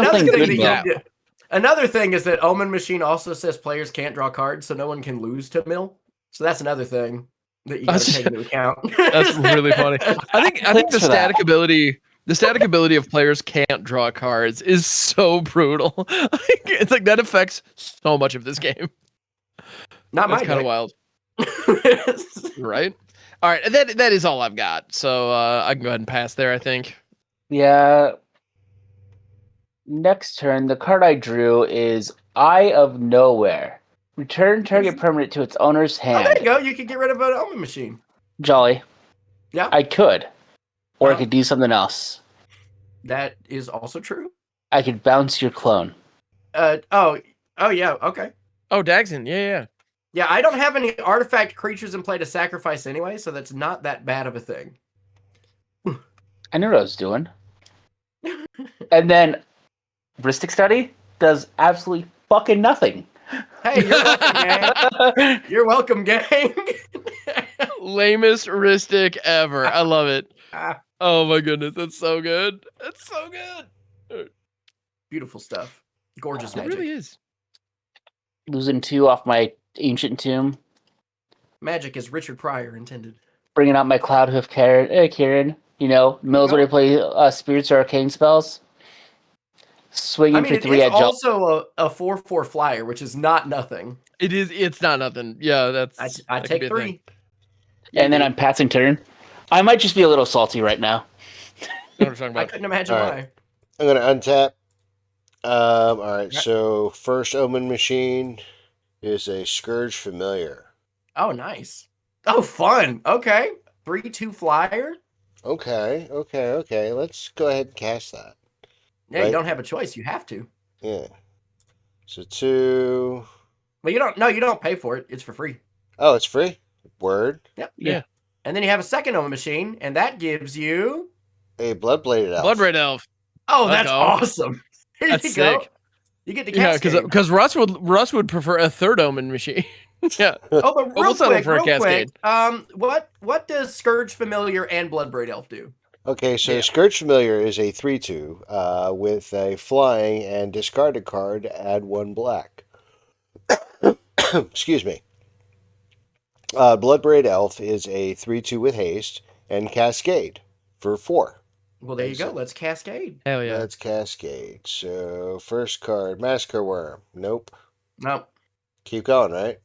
another thing is that Omen Machine also says players can't draw cards, so no one can lose to Mill. So that's another thing that you got to take into account. That's really funny. I think the static ability of players can't draw cards is so brutal. It's like that affects so much of this game. That's kind of wild. Right? All right, that is all I've got. So I can go ahead and pass there, I think. Yeah. Next turn, the card I drew is Eye of Nowhere. Return target permanent to its owner's hand. Oh, there you go. You could get rid of an Omen Machine. Jolly. Yeah. I could. Or I could do something else. That is also true. I could bounce your clone. Oh yeah, okay. Oh, Dagsson, yeah. Yeah, I don't have any artifact creatures in play to sacrifice anyway, so that's not that bad of a thing. I knew what I was doing. And then Ballistic Study does absolutely fucking nothing. Hey, you're welcome, gang. You're welcome, gang. Lamest Ristic ever. I love it. Oh my goodness, that's so good. That's so good. Beautiful stuff. Gorgeous magic. It really is. Losing 2 off my Ancient Tomb. Magic as Richard Pryor intended. Bringing out my Cloudhoof Kirin. You know, Mill's where you play Spirits or Arcane spells. Swinging for 3 at jump. It's also a 4/4 flyer, which is not nothing. It is. It's not nothing. Yeah, that's. I take 3. And then I'm passing turn. I might just be a little salty right now. I couldn't imagine why. I'm gonna untap. All right. So first Omen Machine is a Scourge Familiar. Oh, nice. Oh, fun. Okay. 3/2 flyer. Okay. Let's go ahead and cast that. Yeah, Right. you don't have a choice. You have to. Yeah. So 2. But you don't. No, you don't pay for it. It's for free. Oh, it's free? Word. Yep. Yeah. And then you have a second Omen machine, and that gives you A Blood-Bladed Elf. Blood Red Elf. Oh, that's go. awesome. There That's you go. sick. You get the Yeah, cascade. because Russ would prefer a third Omen machine. Yeah. Oh, but we'll real settle quick, for a cascade. what does Scourge Familiar and Bloodbraid Elf do? Okay, so Yeah. Scourge Familiar is a 3/2 with a flying and discarded card, add 1 black. Excuse me. Bloodbraid Elf is a 3/2 with haste and cascade for 4. Well, there you go. Let's cascade. Hell yeah. Let's cascade. So first card, Massacre Worm. Nope. No. Keep going, right?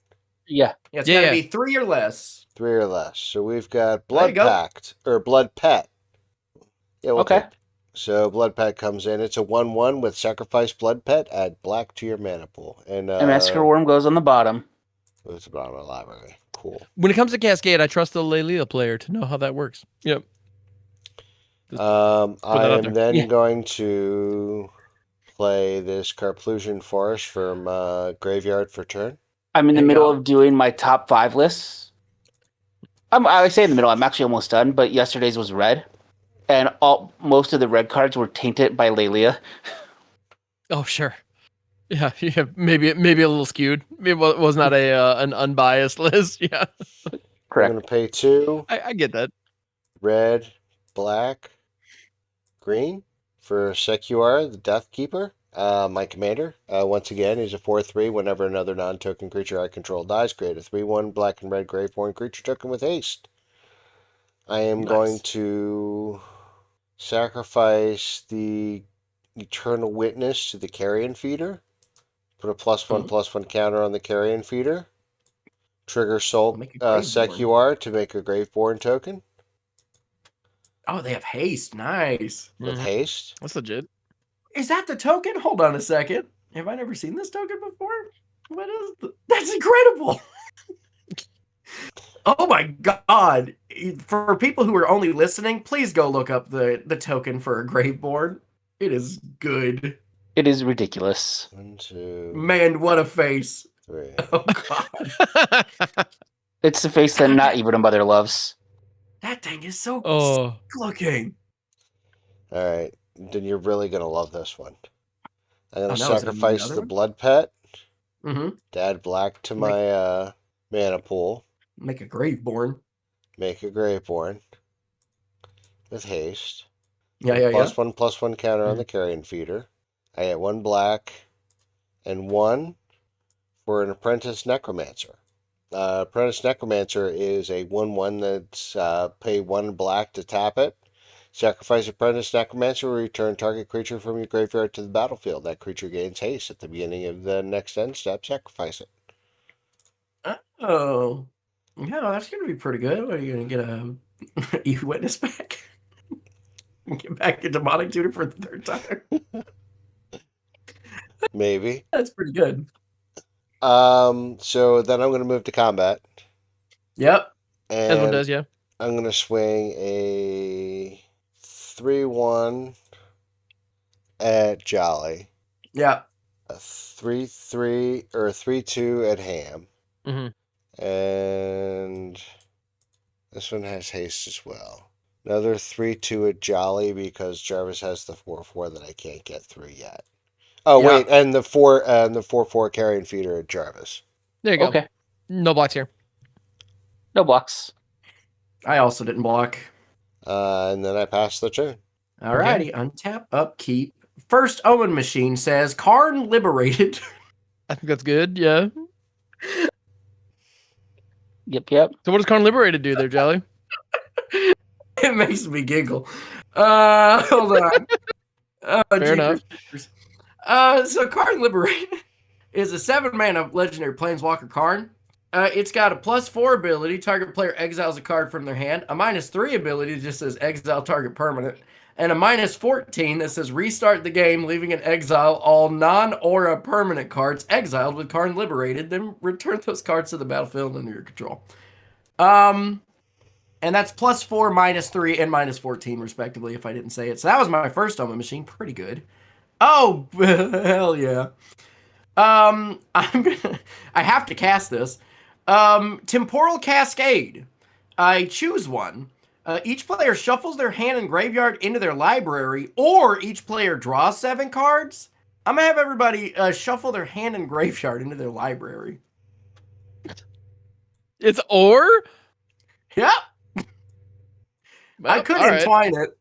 Yeah. Yeah, it's Yeah, got to yeah. be 3 or less. 3 or less. So we've got There you Blood go. Pact or Blood Pet. Yeah, Okay. So Blood Pet comes in. It's a 1/1 with Sacrifice Blood Pet. Add black to your mana pool. And And Massacre Worm goes on the bottom. it's the bottom of the library. Cool. When it comes to Cascade, I trust the Lelia player to know how that works. Yep. I that out am there. then going to play this Carplusion Forest from Graveyard for turn. I'm in the There you middle go. of doing my top 5 lists. I say in the middle. I'm actually almost done, but yesterday's was red, and most of the red cards were tainted by Lelia. Oh sure. Yeah. Maybe a little skewed. Maybe it was not an unbiased list. Yeah. I'm Correct. going to pay 2 I get that. red, black, green for Sek Kuar, the Death Keeper. My commander, once again, is a 4/3. Whenever another non-token creature I control dies, create a 3/1 black and red Graveborn creature token with haste. I am Nice. going to sacrifice the Eternal Witness to the Carrion Feeder. Put a +1/+1 counter on the Carrion Feeder. Trigger Soul Make a Sek Graveborn. Kuar to make a Graveborn token Oh, they have haste. Nice. with Mhm. haste. That's legit. Is that the token? Hold on a second. Have I never seen this token before? What is that's incredible. Oh my god. For people who are only listening, please go look up the token for a Graveborn. It is good. It is ridiculous. 1, 2, Man, what a face. 3. Oh god. It's the face that not even a mother loves. That thing is so Oh. sick looking. All right, then you're really gonna love this one. I'm gonna Oh, no, is it sacrifice another the one? Blood Pet Mm-hmm. to add black to my mana pool. Make a Graveborn. Make a Graveborn with haste. Yeah, yeah, yeah. +1/+1 counter on the Carrion Feeder. I get 1 black and 1 for an Apprentice Necromancer. Apprentice Necromancer is a 1/1 that's pay 1 black to tap it. Sacrifice Apprentice Necromancer, return target creature from your graveyard to the battlefield. That creature gains haste at the beginning of the next end step. Sacrifice it. Oh. Yeah, that's gonna be pretty good. What, are you gonna get a E-Witness back? Get back a Demonic Tutor for the 3rd time? Maybe. That's pretty good. So then I'm going to move to combat. Yep. As one And does, yeah. I'm going to swing a 3/1 at Jolly. Yeah. A 3/3 or a 3/2 at Ham. Mhm. And this one has haste as well. Another 3/2 at Jolly because Jarvis has the 4/4 that I can't get through yet. Oh Yeah. wait, and the 4/4 Carrion Feeder at Jarvis. There you go. Okay. No blocks here. No blocks. I also didn't block. And then I pass the turn. Alrighty. Untap, upkeep. First Owen machine says Karn liberated. I think that's good, yeah. Yep. So what does Karn Liberated do there, Jolly? It makes me giggle. Hold on. Fair enough. So Karn Liberated is a 7-mana legendary planeswalker Karn. It's got a +4 ability. Target player exiles a card from their hand. A -3 ability that just says exile target permanent. And a -14 that says restart the game, leaving in exile all non-aura permanent cards exiled with card liberated. Then return those cards to the battlefield under your control. And that's +4, -3, and -14 respectively, if I didn't say it. So that was my first Omen machine. Pretty good. Oh, hell yeah. I have to cast this. Temporal Cascade. I choose one. Each player shuffles their hand and graveyard into their library, or each player draws 7 cards. I'm gonna have everybody shuffle their hand and graveyard into their library. It's or? Yep. Well, I could all right. entwine it.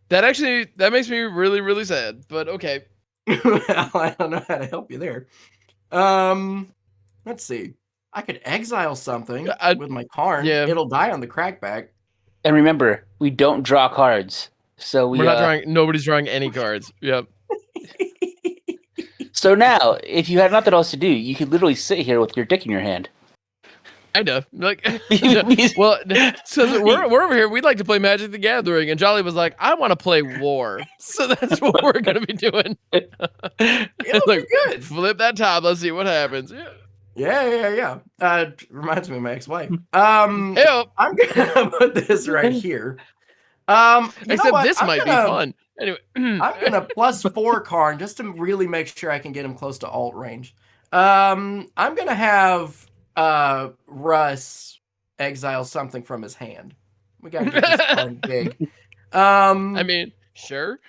That makes me really, really sad, but okay. Well, I don't know how to help you there. Let's see. I could exile something with my Karn. Yeah. It'll die on the crackback. And remember, we don't draw cards. So We're not drawing. Nobody's drawing any cards. Yep. So now, if you had nothing else to do, you could literally sit here with your dick in your hand. Kinda. Like, well, so we're over here. We'd like to play Magic the Gathering, and Jolly was like, "I want to play War," so that's what we're gonna be doing. It'll Like, be good. flip that top. Let's see what happens. Yeah. Reminds me of my ex-wife. Help. I'm gonna put this right here. You know Except what? this might be fun. Anyway, I'm gonna +4 Karn just to really make sure I can get him close to alt range. I'm gonna have Russ exile something from his hand. We gotta get this Karn big. I mean, sure.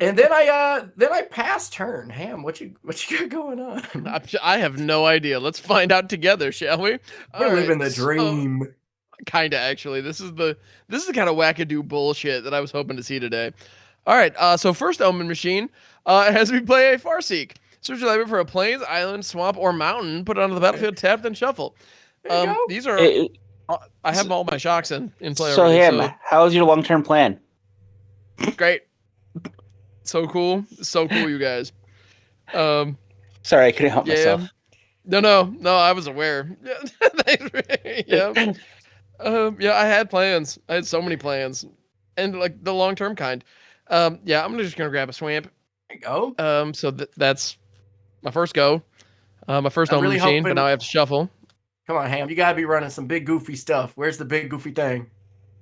And then I pass turn. Ham, what you got going on? I have no idea. Let's find out together, shall we? We're living the dream. Kinda, actually. This is the kind of wackadoo bullshit that I was hoping to see today. All right. So first Omen machine has me play a Farseek. Search your library for a plains, island, swamp, or mountain. Put it onto the battlefield, tap, then shuffle. These are. I have all my shocks in play. So already, Ham, how's your long-term plan? Great. So cool, you guys. Sorry, I couldn't help myself. No, I was aware. Yeah. I had plans. I had so many plans, and like the long-term kind. I'm just gonna grab a swamp. There you go. So that's my first go. My first Omen really machine, hoping- but now I have to shuffle. Come on, Ham. You gotta be running some big goofy stuff. Where's the big goofy thing?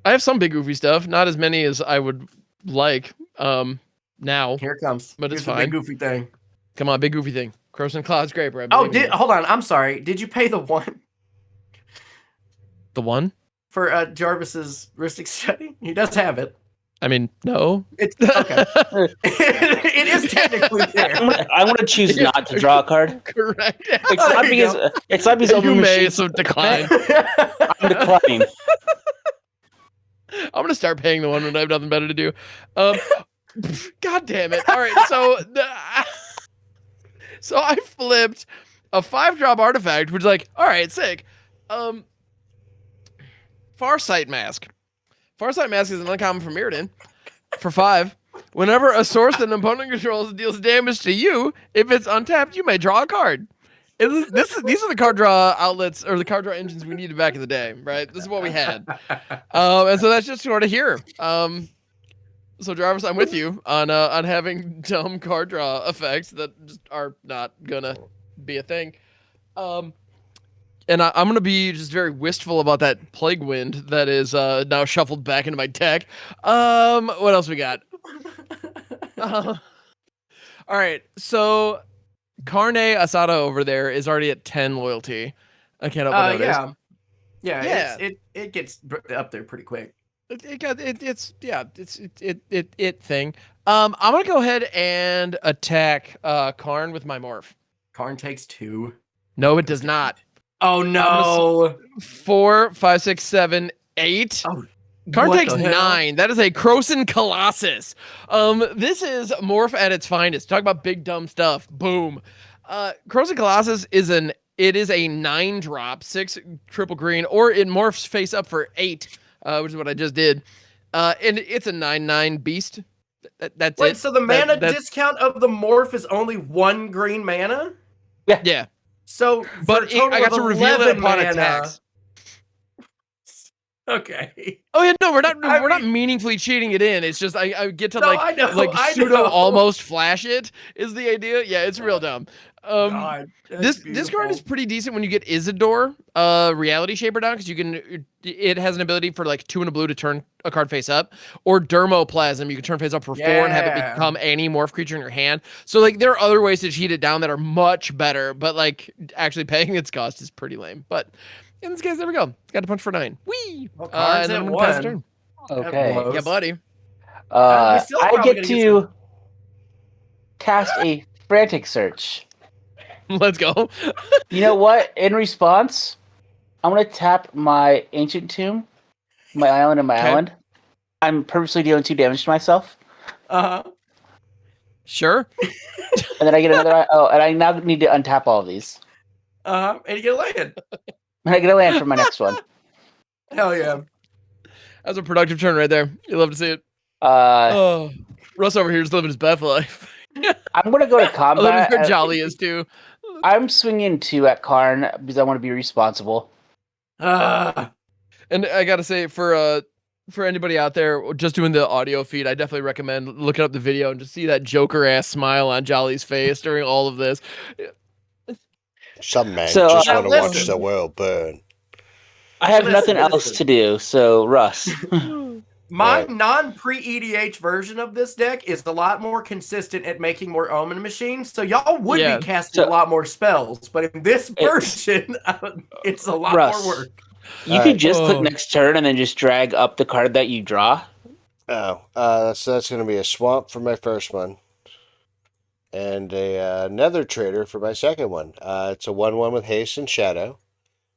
I have some big goofy stuff, not as many as I would like. Now, Here it comes. But it's Here's the fine. big goofy thing. Come on, big goofy thing. Crows and Clouds Graper. I Oh, believe in you. hold on. I'm sorry. Did you pay the one The one? for Jarvis's Ristic Study? He does have it. I mean, no. It's okay. It is technically there. I'm gonna choose not to draw a card. Correct. It's not because You Omen may, machine. so decline. I'm declining. I'm gonna start paying the one when I have nothing better to do. God damn it! All right, so I flipped a 5-drop artifact, which is like, all right, sick. Farsight Mask. Farsight Mask is an uncommon from Mirrodin. For 5, whenever a source that an opponent controls deals damage to you, if it's untapped, you may draw a card. These are the card draw outlets or the card draw engines we needed back in the day, right? This is what we had, and so that's just sort of here. So Jarvis, I'm with you on having dumb card draw effects that just are not gonna be a thing. And I'm gonna be just very wistful about that Plague Wind that is now shuffled back into my deck. What else we got? All right, so Carne Asada over there is already at 10 loyalty. I can't help but notice. Yeah. It gets up there pretty quick. It's thing. I'm gonna go ahead and attack Karn with my morph. Karn takes 2. No, it does not. Oh no! 4, 5, 6, 7, 8. Oh, Karn what takes the hell? 9. That is a Croson Colossus. This is morph at its finest. Talk about big dumb stuff. Boom. Croson Colossus is a 9-drop, 6 triple green, or it morphs face up for 8, which is what I just did. And it's a 9/9 beast. That's it. Wait, so the mana discount of the morph is only 1 green mana? Yeah. So, But I got to reveal it upon attacks. Okay. Oh yeah, no, we're not I mean- meaningfully cheating it in. It's just I get to No, I know, I pseudo know. almost flash it is the idea. Yeah, it's real dumb. God, This card is pretty decent when you get Isidore, Reality Shaper down, because it has an ability for like 2 and a blue to turn a card face up, or Dermoplasm, you can turn face up for 4 and have it become any morph creature in your hand. So like there are other ways to cheat it down that are much better, but like actually paying its cost is pretty lame. But in this case, there we go. Got to punch for 9. Whee! Well, cards and then at I'm gonna pass the 1. turn. Okay. Yeah, buddy. We still I probably get gonna to cast a frantic search. Let's go. You know what? In response, I'm gonna tap my ancient tomb, my island, and my Okay. island. I'm purposely dealing 2 damage to myself, Sure. and then I get another. And I now need to untap all of these, And you get a land. and I get a land for my next one. Hell yeah. That's a productive turn right there. You love to see it. Uh, Russ over here is living his best life. I'm gonna go to Although to be combat. fair, Jolly is too. I'm swinging 2 at Karn because I want to be responsible. Ah. And I gotta say, for anybody out there just doing the audio feed, I definitely recommend looking up the video and just see that Joker ass smile on Jolly's face during all of this. Some men So, just now want to watch listen. the world burn. I have Listen, nothing else listen. to do, so Russ. My Right. non-pre-EDH version of this deck is a lot more consistent at making more Omen machines, so y'all would Yeah. be casting So- a lot more spells, but in this version, it's a lot Russ. more work. You Alright. could just click Oh. next turn and then just drag up the card that you draw. So that's going to be a swamp for my first one, and a nether trader for my second one. It's a 1/1 with haste and shadow.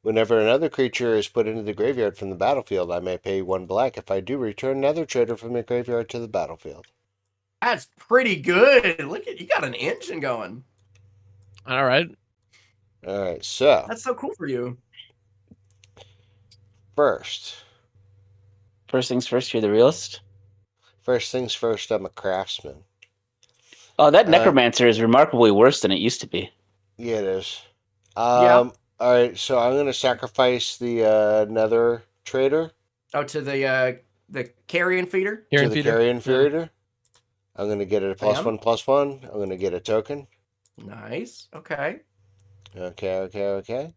Whenever another creature is put into the graveyard from the battlefield, I may pay 1 black. If I do, return nether trader from the graveyard to the battlefield. That's pretty good. Look at you got an engine going. All right. All right, so That's so cool for you. first First things first, you're the realist. things first, I'm a craftsman. Oh, that necromancer is remarkably worse than it used to be. Yeah, it is. Yeah. All right, so I'm going to sacrifice the nether trader Oh, to the carrion feeder. to the carrion feeder. I'm going to get it a Bam. +1/+1. I'm going to get a token. Nice. Okay. Okay.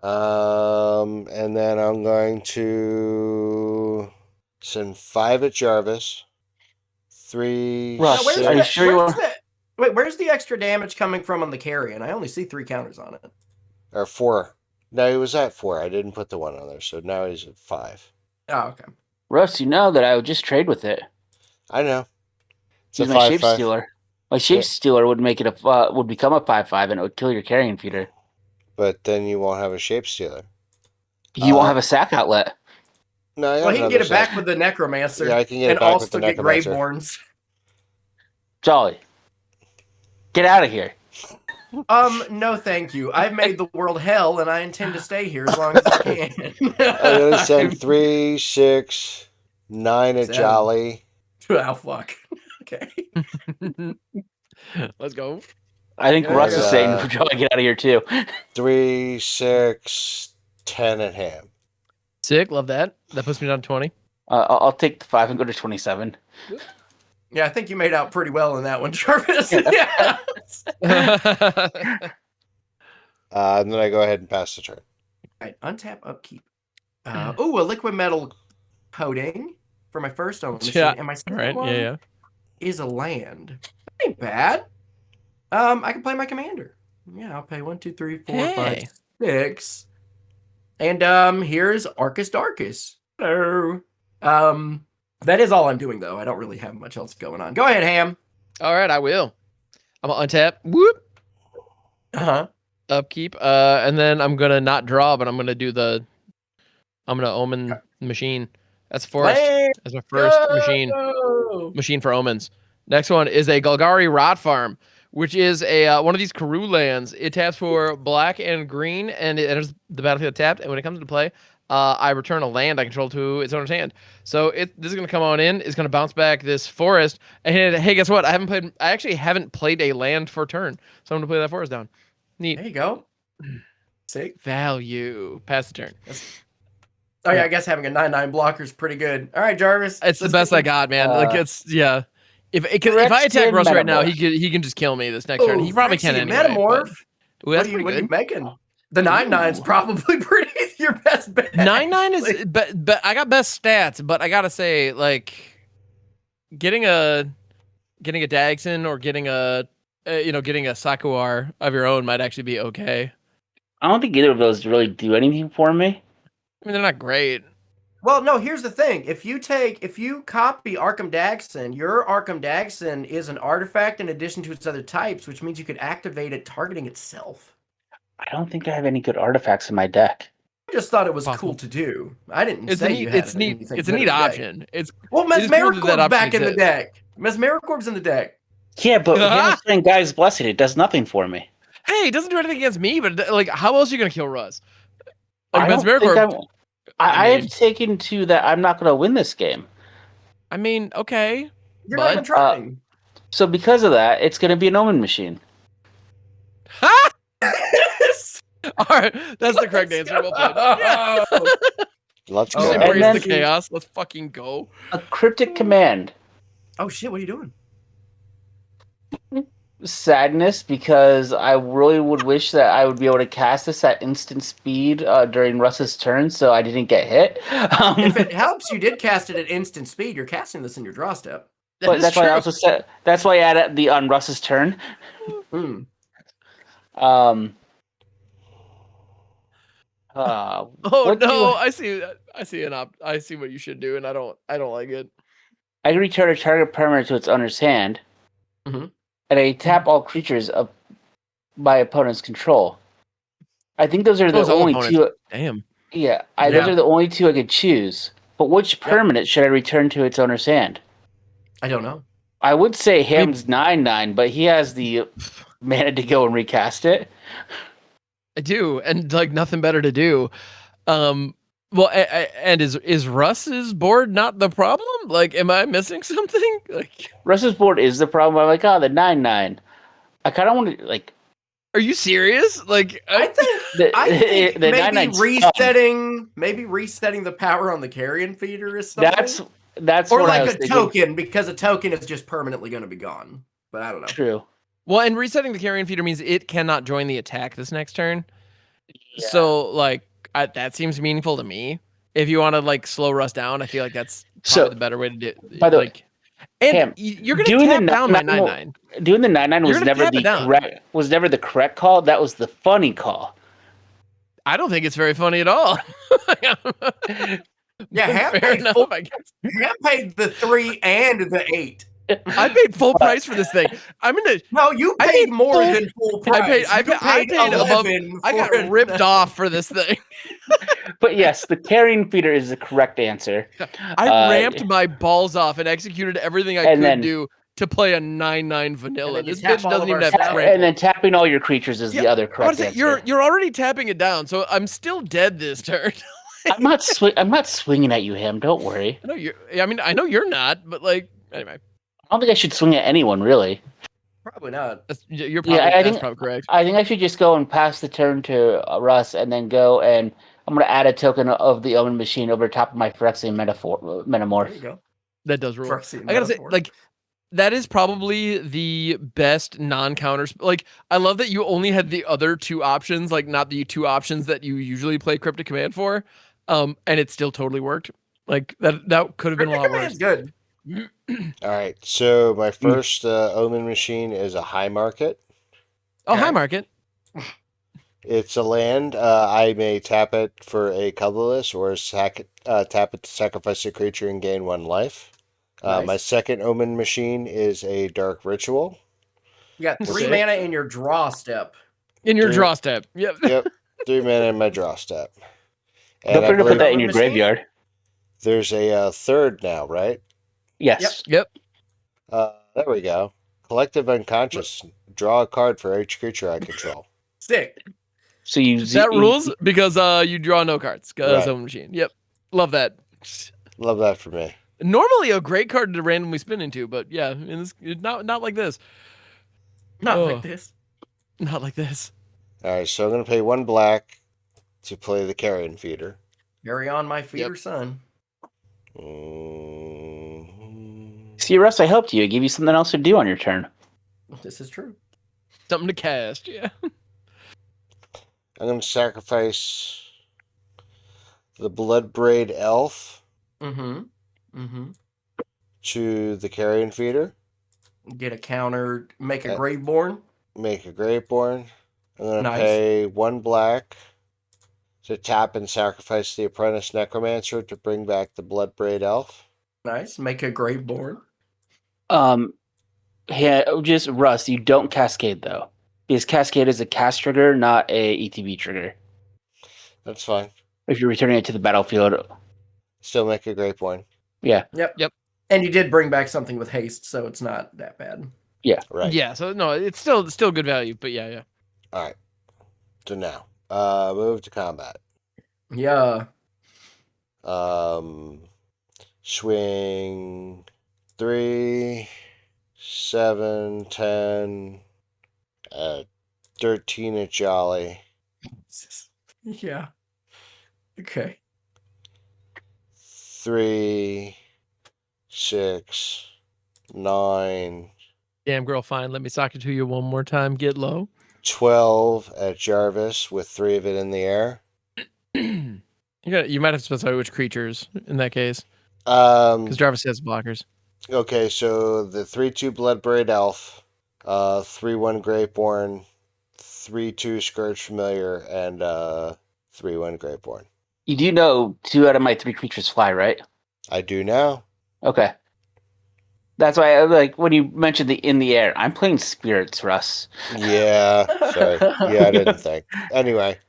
And then I'm going to send 5 at Jarvis. 3. Russ, Now, where's are you the- sure you where's want- where's the extra damage coming from on the carrion? I only see 3 counters on it. Or 4. No, he was at 4. I didn't put the 1 on there, so now he's at 5. Oh, okay. Russ, you know that I would just trade with it. I know. It's He's a my 5/5. shape stealer. My shape stealer would make it would become a 5/5 and it would kill your carrion feeder. But then you won't have a shape stealer. You won't have a sack outlet. No, I got Well, he can another get it set. back with the necromancer. Yeah, I can get it and back with also the get necromancer. Graveborns. Jolly, get out of here. No, thank you. I've made the world hell, and I intend to stay here as long as I can. I'm gonna send 3, 6, 9 at 7. Jolly. Oh, fuck. Okay. Let's go. I think Yeah, Russ is yeah. saying for Jolly, get out of here too. 3, 6, 10 at Ham. Sick. Love that. That puts me down to 20. I'll take the 5 and go to 27. Yeah, I think you made out pretty well in that one, Jarvis. Yeah. And then I go ahead and pass the turn. Right, untap upkeep. A liquid metal coating for my first own machine. Yeah. And my All second right. one Yeah. is a land. That ain't bad. I can play my commander. Yeah, I'll pay 1, 2, 3, 4, Hey. 5, 6. And here's Arcus Darkus. Hello. That is all I'm doing though. I don't really have much else going on. Go ahead, Ham. All right. I will. I'm gonna untap. Whoop. Uh-huh. Upkeep. And then I'm gonna not draw, but I'm gonna do I'm gonna omen machine. That's forest. Land. That's my first machine for omens. Next one is a Golgari Rot Farm, which is a one of these Karoo lands. It taps for black and green, and it enters the battlefield tapped. And when it comes into play, I return a land I control to its owner's hand. So this is gonna come on in. It's gonna bounce back this forest. And hey, guess what? I actually haven't played a land for turn, so I'm gonna play that forest down. Neat. There you go. Sick. Value. Pass the turn. Oh yeah, I guess having a 9/9 blocker is pretty good. All right, Jarvis. It's the let's best get I got, man. Like it's yeah. If I Direct attack Skin Russ right now, Metamorph. he can just kill me this next turn. He Ooh, probably can Phyrexian anyway. Metamorph. Ooh, that's What are you pretty good. making? The 9/9's probably pretty your best bet. 9/9 actually. is but I got best stats, but I gotta say, like getting a Dagsson or getting a Sek Kuar of your own might actually be okay. I don't think either of those really do anything for me. I mean, they're not great. Well, no, here's the thing. If you copy Arcum Dagsson, your Arcum Dagsson is an artifact in addition to its other types, which means you could activate it targeting itself. I don't think I have any good artifacts in my deck. I just thought it was Possible. cool to do. I didn't It's say neat. you had It's neat. anything It's a good neat in the deck. option. It's Well, it is cool that Mesmericorp's option back in the exists. deck. Mesmericorp's in the deck. Yeah, but when I was playing Guy's Blessing, it does nothing for me. Hey, it doesn't do anything against me, but like, how else are you gonna kill Russ? Like I don't think Mesmericorp. I mean- have taken to that I'm not going to win this game. I mean, okay. You're not even trying. So because of that, it's going to be an Omen Machine. Ha! All right, that's the correct answer. Well played. Yeah. Let's Oh, go. and Embrace then- the chaos. Let's fucking go. A Cryptic Command. Oh shit! What are you doing? Sadness, because I really would wish that I would be able to cast this at instant speed during Russ's turn, so I didn't get hit. If it helps, you did cast it at instant speed. You're casting this in your draw step. But is that's why I true. also said that's why I added the on Russ's turn. Hmm. Um. Oh what do no, I- I see what you should do, and I don't like it. I can return a target permanent to its owner's hand, Mhm. and I tap all creatures of my opponent's control. I think those are the Those all only opponents. two. Damn. Yeah, Yeah. those are the only two I could choose. But which permanent should I return to its owner's hand? I don't know. I would say Ham's 9/9, but he has the mana to go and recast it. I do, and like nothing better to do. Well, and is Russ's board not the problem? Like, am I missing something? Like, Russ's board is the problem. I'm like, oh, the 9/9. I kind of want to like. are you serious? Like, I think The maybe 9/9 resetting the power on the carrion feeder is something. That's or what I like was a thinking. token, because a token is just permanently going to be gone. But I don't know. True. well, and resetting the carrion feeder means it cannot join the attack this next turn. Yeah. So, like, that seems meaningful to me. If you want to like slow Russ down, I feel like that's probably So, the better way to do it. by the way, like, and Cam, you're gonna doing the tap down my 9/9 9/9. Doing the 9/9 You're was gonna never tap it down. never the correct call. That was the funny call. I don't think it's very funny at all. Yeah, Ham fair paid, enough. full, I guess. Ham paid the 3 and the 8. I paid full price for this thing. I'm gonna. No, you I paid paid more full- than full I price. paid. You I paid above. 11 I got for it. ripped off for this thing. But yes, the carrying feeder is the correct answer. I ramped my balls off and executed everything I and could then- do to play a 9/9 vanilla. And then you This tap bitch all doesn't of even our have stuff. trample. And then tapping all your creatures is the Yeah, other I wanna correct say, answer. you're already tapping it down, so I'm still dead this turn. I'm not swinging at you, Ham. Don't worry. I know you're. I mean, I know you're not, but like, anyway, I don't think I should swing at anyone, really. Probably not. you're probably, I that's think- probably correct. I think I should just go and pass the turn to Russ, and then go and I'm going to add a token of the Omen Machine over top of my Phyrexian Metamorph. There you go. That does rule. Phyrexian I gotta say, metaphor. like, that is probably the best non-counters. Like, I love that you only had the other two options, like not the two options that you usually play Cryptic Command for, and it still totally worked. Like that could have been a lot Command's worse. good. All right. So my first Omen Machine is a high market. Oh, Okay. hi, Market. It's a land. I may tap it for a colorless or tap it to sacrifice a creature and gain 1 life. Nice. My second Omen Machine is a Dark Ritual. You got 3 Sick. mana in your draw step. In your Dude. draw step. Yep. Yep. 3 mana in my draw step. Don't I forget to put believe that in your Machine? graveyard. there's a third now, right? Yes. Yep. There we go. Collective Unconscious. Draw a card for each creature I control. Sick. So you That rules because you draw no cards. Right. Omen Machine. Yep. Love that. Love that for me. Normally a great card to randomly spin into, but yeah, not like this. Not Oh. like this. Not like this. Alright, so I'm going to pay 1 black to play the carrion feeder. Carry on, my feeder son. See, Russ, I helped you. I gave you something else to do on your turn. This is true. Something to cast, yeah. I'm going to sacrifice the Bloodbraid Elf to the carrion feeder. Get a counter, make a Uh, Graveborn. Make a Graveborn. I'm going to Nice. pay 1 black to tap and sacrifice the Apprentice Necromancer to bring back the Bloodbraid Elf. Nice. Make a Graveborn. Yeah, just Russ, you don't cascade though. Because cascade is a cast trigger, not a ETB trigger. That's fine. If you're returning it to the battlefield. Still make a Graveborn. Yeah. Yep. And you did bring back something with haste, so it's not that bad. Yeah. Right. Yeah, so no, it's still good value, but yeah. Alright. So now, move to combat. Yeah. Swing 3, 7, 10, 13 at Jolly. Yeah. Okay. 3, 6, 9, Damn girl, fine. Let me sock it to you one more time. Get low. 12 at Jarvis with 3 of it in the air. You might have to specify which creatures in that case, because Jarvis has blockers. Okay, so the 3/2 Bloodbraid Elf, 3/1 Graveborn, 3/2 Scourge Familiar, and 3/1 Graveborn. You do know 2 out of my 3 creatures fly, right? I do now. Okay. That's why I like when you mentioned the in the air. I'm playing spirits, Russ. Yeah, sorry. Yeah, I didn't think. Anyway,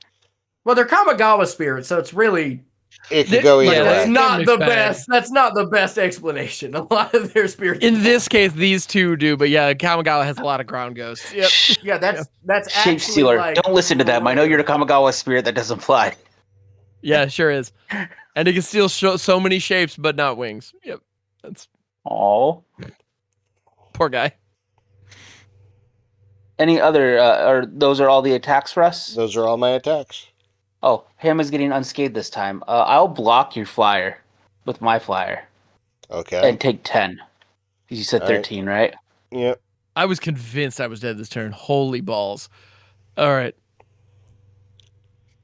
Well, they're Kamigawa spirits, so it's really it could go either Yeah, that's way. not Mixed the bag. best. That's not the best explanation. A lot of their spirits. In this case, these two do, but yeah, Kamigawa has a lot of ground ghosts. Yep. Yeah, that's Shape actually Stealer. like Don't listen to them. I know you're the Kamigawa spirit that doesn't fly. Yeah, sure is. And it can steal so many shapes, but not wings. Yep. That's Oh. poor guy. Any other or those are all the attacks, Russ? Those are all my attacks. Oh, Ham is getting unscathed this time. I'll block your flyer with my flyer Okay. and take 10. You said All right. 13, right? Yep. I was convinced I was dead this turn. Holy balls. All right.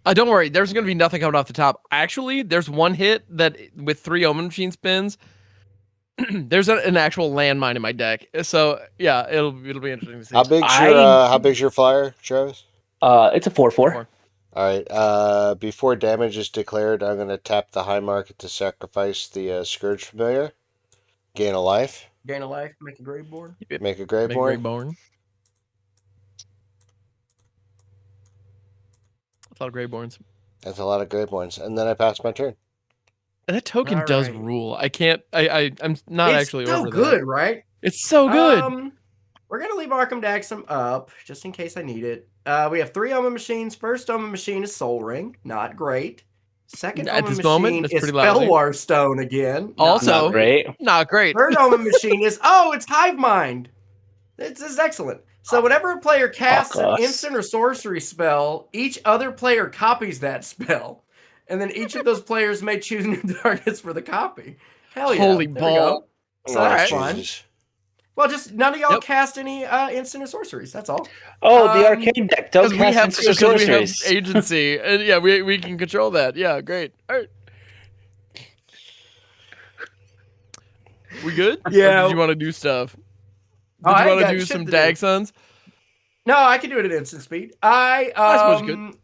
Don't worry. There's going to be nothing coming off the top. Actually, there's one hit that with 3 Omen Machine spins. There's an actual landmine in my deck. So, yeah, it'll be interesting to see. How big's your flyer, Travis? It's a 4/4. 4. All right. Before damage is declared, I'm going to tap the high market to sacrifice the Scourge Familiar. Gain a life. gain a life, make a Graveborn. Make a Big Graveborn. Graveborn. That's a lot of Graveborns. That's a lot of Graveborns. And then I pass my turn. And that token All does right. rule. I'm not It's actually so over good, that. right? It's so good. We're gonna leave Arcum Dagsson up just in case I need it. We have 3 Omen Machines. First Omen Machine is Soul Ring, not great. Second At Omen this Machine moment, it's is pretty lousy. Spellwar Stone again. Also, Not great. Not great. Third Omen Machine is it's Hive Mind. This is excellent. So whenever a player casts Fuck an us. instant or sorcery spell, each other player copies that spell, and then each of those players may choose new targets for the copy. Hell yeah! Holy There we ball. go. So that's Oh, fun. Jesus. Well, just none of y'all Yep. cast any instant or sorceries. That's all. Oh, the Um, arcade deck. Don't Because cast instant we have sorceries. agency, and yeah, we can control that. Yeah, great. All right. We good? Yeah. Or did you want to do stuff? Did Oh, I you ain't want to got do shit some to do. Dagsons? No, I can do it at instant speed. I suppose you could.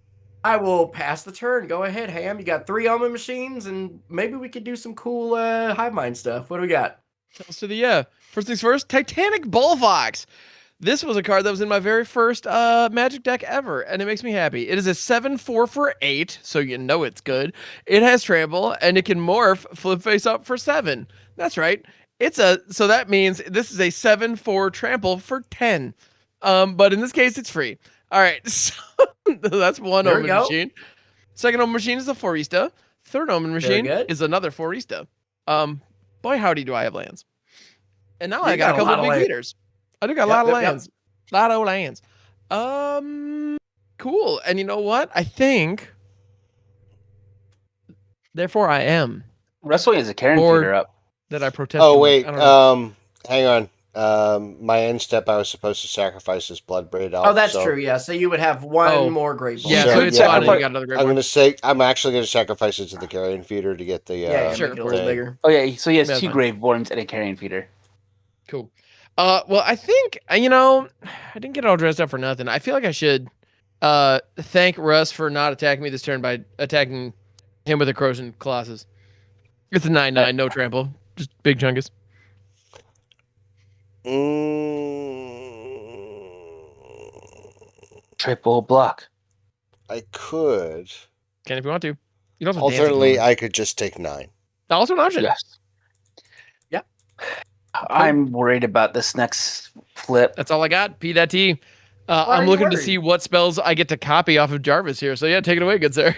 I will pass the turn. Go ahead, Ham. You got 3 Omen Machines, and maybe we could do some cool Hive Mind stuff. What do we got? Tell us to the yeah. First things first, Titanic Bullfox. This was a card that was in my very first Magic deck ever, and it makes me happy. It is a 7/4 for 8, so you know it's good. It has trample, and it can morph flip face up for 7. That's right. So that means this is a 7/4 trample for 10. But in this case, it's free. All right, so that's one There we Omen go. machine. Second Omen machine is a Forista. Third Omen machine good. is another Forista. Boy, howdy, do I have lands. And now You I got a got a couple lot of of big lands. leaders. I do got a Yep, lot of yep, yep. lands. A lot of lands. Cool. And you know what? I think. Therefore, I am. Wrestling is a Karen Or- feeder up. That I protest. Oh too much. wait, I don't know. hang on. My end step, I was supposed to sacrifice this blood braid elf. Oh, that's so, true. Yeah, so you would have one Oh. more grave. Yeah, So, so it's yeah, fine. I'm You like- got another great I'm one. gonna say I'm actually gonna sacrifice it to the carrion feeder to get the Yeah, Sure, make it a of little thing. bigger. Oh yeah, so he has Yeah, 2 fine. Graveborns and a Carrion feeder. Cool. Well, I think I didn't get all dressed up for nothing. I feel like I should thank Russ for not attacking me this turn by attacking him with a Corrosion Colossus. It's a 9/9, no trample, just big chunkus. Triple block. I could. Can if you want to. You don't have to Alternately, I could just take 9. Also an option. Yes. Yeah. I'm worried about this next flip. That's all I got. P that T. are I'm you looking to worried? see what spells I get to copy off of Jarvis here. So yeah, take it away, good sir.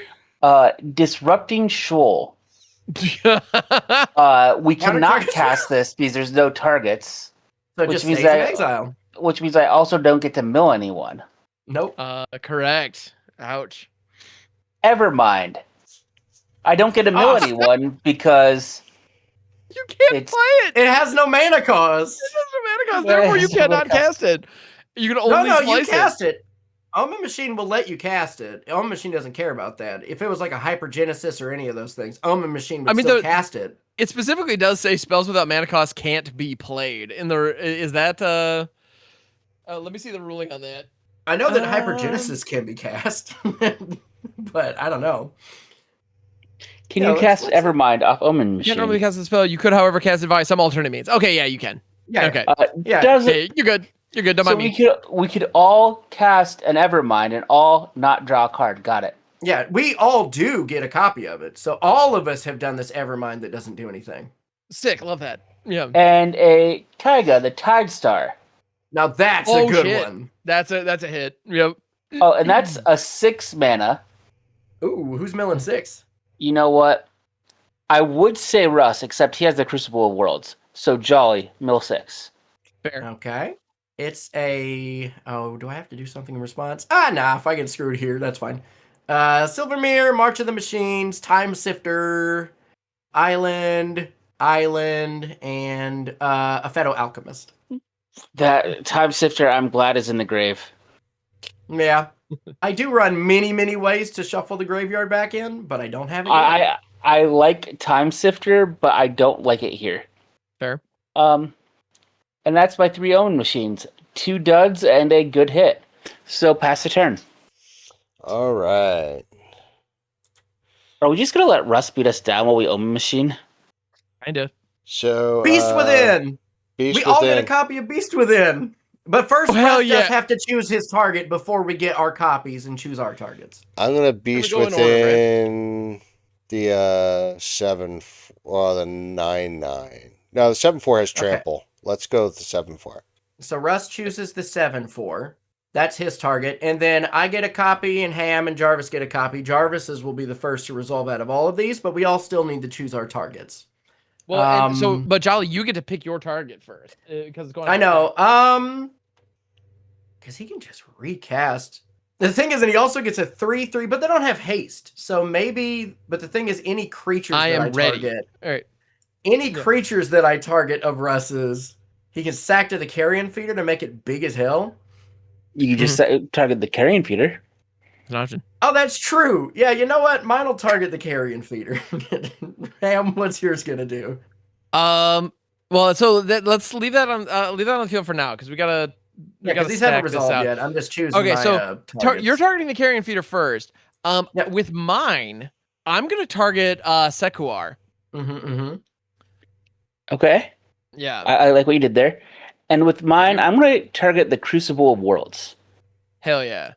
Disrupting Shoal. We Counter cannot targets? cast this because there's no targets, So it Which just means stays in that- exile. which means I also don't get to mill anyone. Nope. Correct. Ouch. Evermind. I don't get to mill Oh. anyone because You can't It's- play it. It has no mana cost. It doesn't mana cost, therefore you It has no cannot mana cost. cast it. You can No, only no, you slice it. cast it. Alma Machine will let you cast it. Alma Machine doesn't care about that. If it was like a Hypergenesis or any of those things, Alma Machine would I mean, still the- cast it. It specifically does say spells without mana cost can't be played. Is that let me see the ruling on that. I know that Um, Hypergenesis can be cast, but I don't know. can Yeah, you cast let's- Evermind off Omen You Machine? can't normally cast the spell. You could, however, cast it via some alternate means. Okay, yeah, you can. Yeah. Okay. Yeah. Does it? Okay, you're good. You're good. Don't So mind me. we could all cast an Evermind and all not draw a card. Got it. Yeah, we all do get a copy of it. So all of us have done this Evermind that doesn't do anything. Sick. Love that. Yeah. And a Taiga, the Tide Star. Now that's Oh, a good shit. one. That's a hit. Yep. Oh, and that's a 6 mana. Ooh, who's milling 6? You know what? I would say Russ, except he has the Crucible of Worlds. So Jolly, mill 6. Fair. Okay. It's a... Oh, do I have to do something in response? Nah, if I get screwed here, that's fine. Silvermere, March of the Machines, Time Sifter, Island, and a Feto Alchemist. That Time Sifter, I'm glad, is in the grave. Yeah. I do run many ways to shuffle the graveyard back in, but I don't have it yet. I like Time Sifter, but I don't like it here. Fair. And that's my 3 own machines. 2 duds and a good hit. So pass the turn. All right. Are we just gonna let Russ beat us down while we own a machine? Kinda. So Beast Within! Beast We Within. all get a copy of Beast Within! But first, Oh, hell Russ yeah. does have to choose his target before we get our copies and choose our targets. I'm gonna Beast go in order, right? Within the 9/9. No, the 7/4 has Okay. trample. Let's go with the 7/4. So Russ chooses the 7/4. That's his target. And then I get a copy, and Ham and Jarvis get a copy. Jarvis's will be the first to resolve out of all of these, but we all still need to choose our targets. Well, and so, Um, but Jolly, you get to pick your target first because it's going. I know. Because he can just recast. The thing is that he also gets a 3/3, but they don't have haste. So maybe, but the thing is, any creatures I that am I ready. target, All right. any Yeah. creatures that I target of Russ's, he can sack to the carrion feeder to make it big as hell. You can just target the Carrion Feeder. It's an option. Oh, that's true. Yeah, you know what? Mine will target the carrion feeder. Ham, what's yours gonna do? Well, so let's leave that on the field for now because we gotta. Yeah, because these haven't resolved yet. I'm just choosing. Okay, my, so targets. you're targeting the carrion feeder first. Yeah. With mine, I'm gonna target Sek Kuar. Okay. Yeah. I like what you did there. And with mine, I'm going to target the Crucible of Worlds. Hell yeah.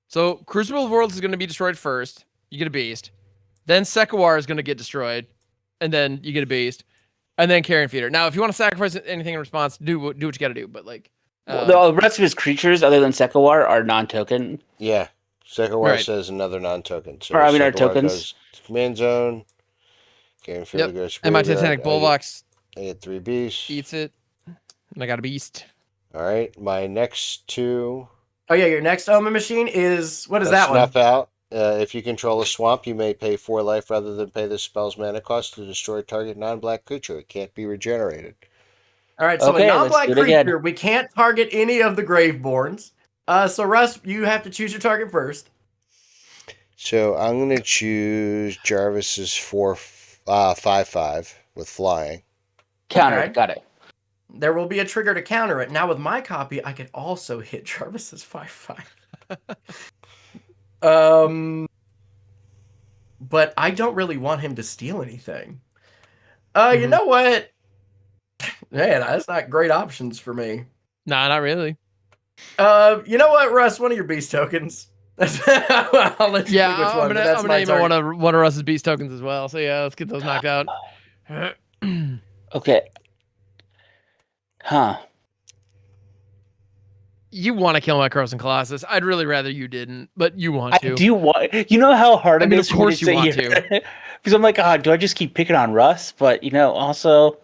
So Crucible of Worlds is gonna be destroyed first. You get a beast. Then Sek Kuar is gonna get destroyed, and then you get a beast, and then carrion feeder. Now, if you want to sacrifice anything in response, do what you gotta do. But like, The rest of his creatures, other than Sek Kuar, are non-token. Yeah. Sek Kuar Right. says another non-token. So Or, I mean, Sek our Kuar tokens. goes to command zone. Carrion Feeder Yep. goes to and my graveyard. Titanic Bullbox I get 3 beasts. eats it, and I got a beast. All right. My next 2 Oh yeah, your next Omen machine is what is A that one? Snuff out. If you control a swamp, you may pay 4 life rather than pay the spell's mana cost to destroy target non-black creature. It can't be regenerated. All right, so a Okay, let's non-black do it again. creature, we can't target any of the Graveborns. So Russ, you have to choose your target first. So I'm going to choose Jarvis's 5/5 with flying. Counter. Alright. Got it. There will be a trigger to counter it. Now with my copy, I could also hit Jarvis's 5/5. But I don't really want him to steal anything. You know what? Man, that's not great options for me. Nah, not really. You know what, Russ? One of your beast tokens. I'll let you Yeah, pick which I'm one. gonna name it one of Russ's beast tokens as well. So yeah, let's get those knocked out. Okay. Huh. You want to kill my Cross and Colossus. I'd really rather you didn't, but you want I to. do want. You know how hard I mean, it of is for me course you sit want here? to. Because I'm like, do I just keep picking on Russ? But also,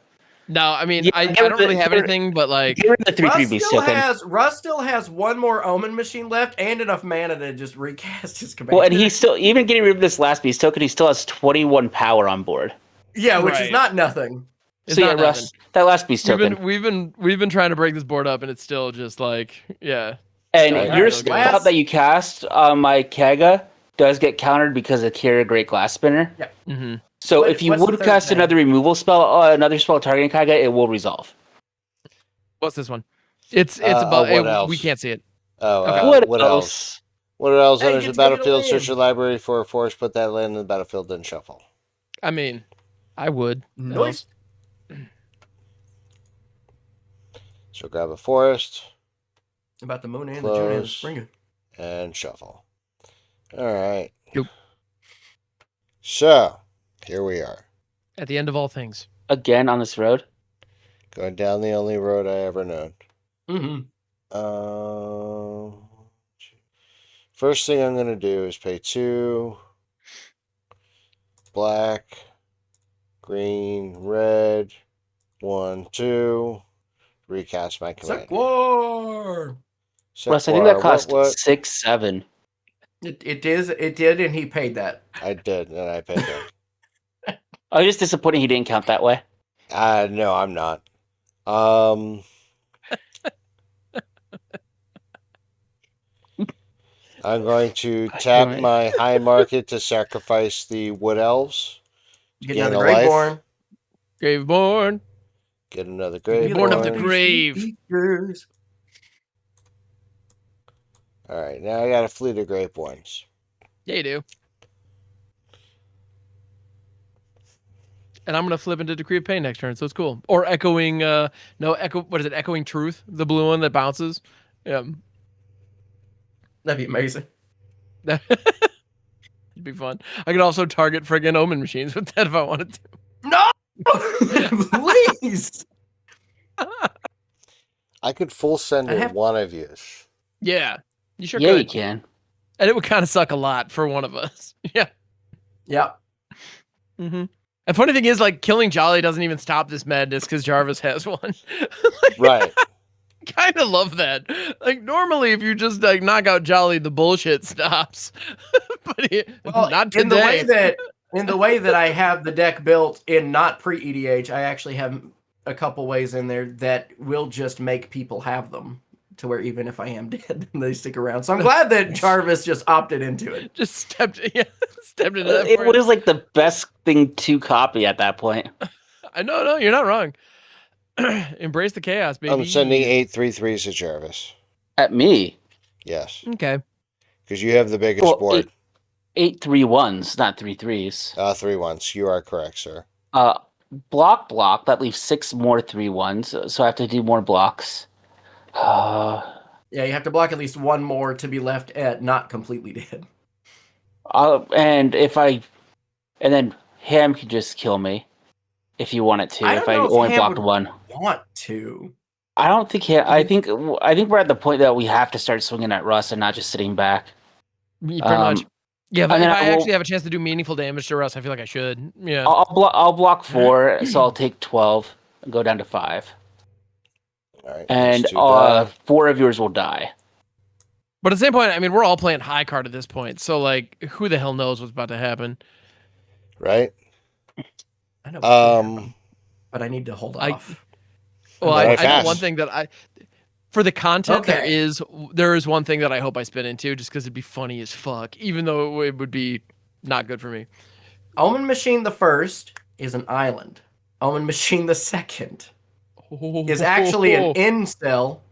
No, I mean, Yeah, I give don't it really the- have give it- anything, but like, give her the 3/3 beast token. Russ still has one more Omen machine left and enough mana to just recast his commander. Well, and he's still even getting rid of this last beast token. He still has 21 power on board. yeah, which is Right. not nothing. it's So yeah, not Russ, that last beast token. we've been trying to break this board up, and it's still just like, yeah. And Alright, your so spell last- that you cast on my Kaga does get countered because of Kira Great Glass Spinner. Yeah. Mm-hmm. So if you what's the would third cast thing? another removal spell, another spell targeting Kaga, it will resolve. What's this one? It's what about. else? We can't see it. Oh, Okay. what else? What else Hey, enters get the to go get a battlefield? Search land. your library for a forest, put that land in the battlefield, then shuffle. I mean, I would. Nice. So grab a forest About the moon and the June and the Close. spring. and shuffle. All right. Yep. So here we are, At the end of all things. Again on this road. going down the only road I ever known. Mm-hmm. First thing I'm going to do is pay 2 black, green, red, 1, 2, recast my command. Sek Kuar. Russ, I think that cost 6-7. It did, and he paid that. I did, and I paid that. Oh, just disappointing he didn't count that way. No, I'm not. I'm going to tap Alright. my high market to sacrifice the wood elves. Get Gain another a life. Graveborn. Graveborn. Get another Born of the Graveborn. grave. Eaters. All right, now I got a fleet of Graveborns. Yeah, you do. And I'm gonna flip into Decree of Pain next turn, so it's cool. Or echoing, what is it? Echoing Truth, the blue one that bounces. Yeah, That'd be amazing. it'd be fun. I could also target friggin' Omen machines with that if I wanted to. No, please. I could full send I it have- one of you. Yeah, you sure Yeah, could. you can. And it would kind of suck a lot for one of us. Yeah. Yeah. Mm-hmm. And funny thing is, like, killing Jolly doesn't even stop this madness because Jarvis has one. Right. Kind of love that. Like, normally, if you just like knock out Jolly, the bullshit stops. But Well, not today. in the way that I have the deck built in not pre-EDH, I actually have a couple ways in there that will just make people have them to where even if I am dead, they stick around. So I'm glad that Jarvis just opted into it. Just stepped into that. It for you. was like the best thing to copy at that point. I know, no, you're not wrong. Embrace the chaos, baby. I'm sending 8 3/3s to Jarvis. At me. Yes, Okay. because you have the biggest Well, board. 8 3/1s, not 3 3s. 3 1s. You are correct, sir. Block. That leaves 6 more 3/1s, so I have to do more blocks. Yeah, you have to block at least one more to be left at not completely dead. And then Ham could just kill me if you want it to. I If don't I know if only Ham blocked would- one, Want to? I don't think Ham. I think we're at the point that we have to start swinging at Russ and not just sitting back. Pretty much. Yeah, but and if then I I will- actually have a chance to do meaningful damage to Russ, I feel like I should. Yeah. I'll block 4, so I'll take 12 and go down to 5. All right. And let's do that. 4 of yours will die. But at the same point, I mean, we're all playing high card at this point, so like, who the hell knows what's about to happen? Right? I know. But I need to hold off. Well, Let I me know pass. one thing that for the content, Okay. there is one thing that I hope I spin into, just because it'd be funny as fuck, even though it would be not good for me. Omen Machine the first is an island. Omen Machine the second is actually an incel,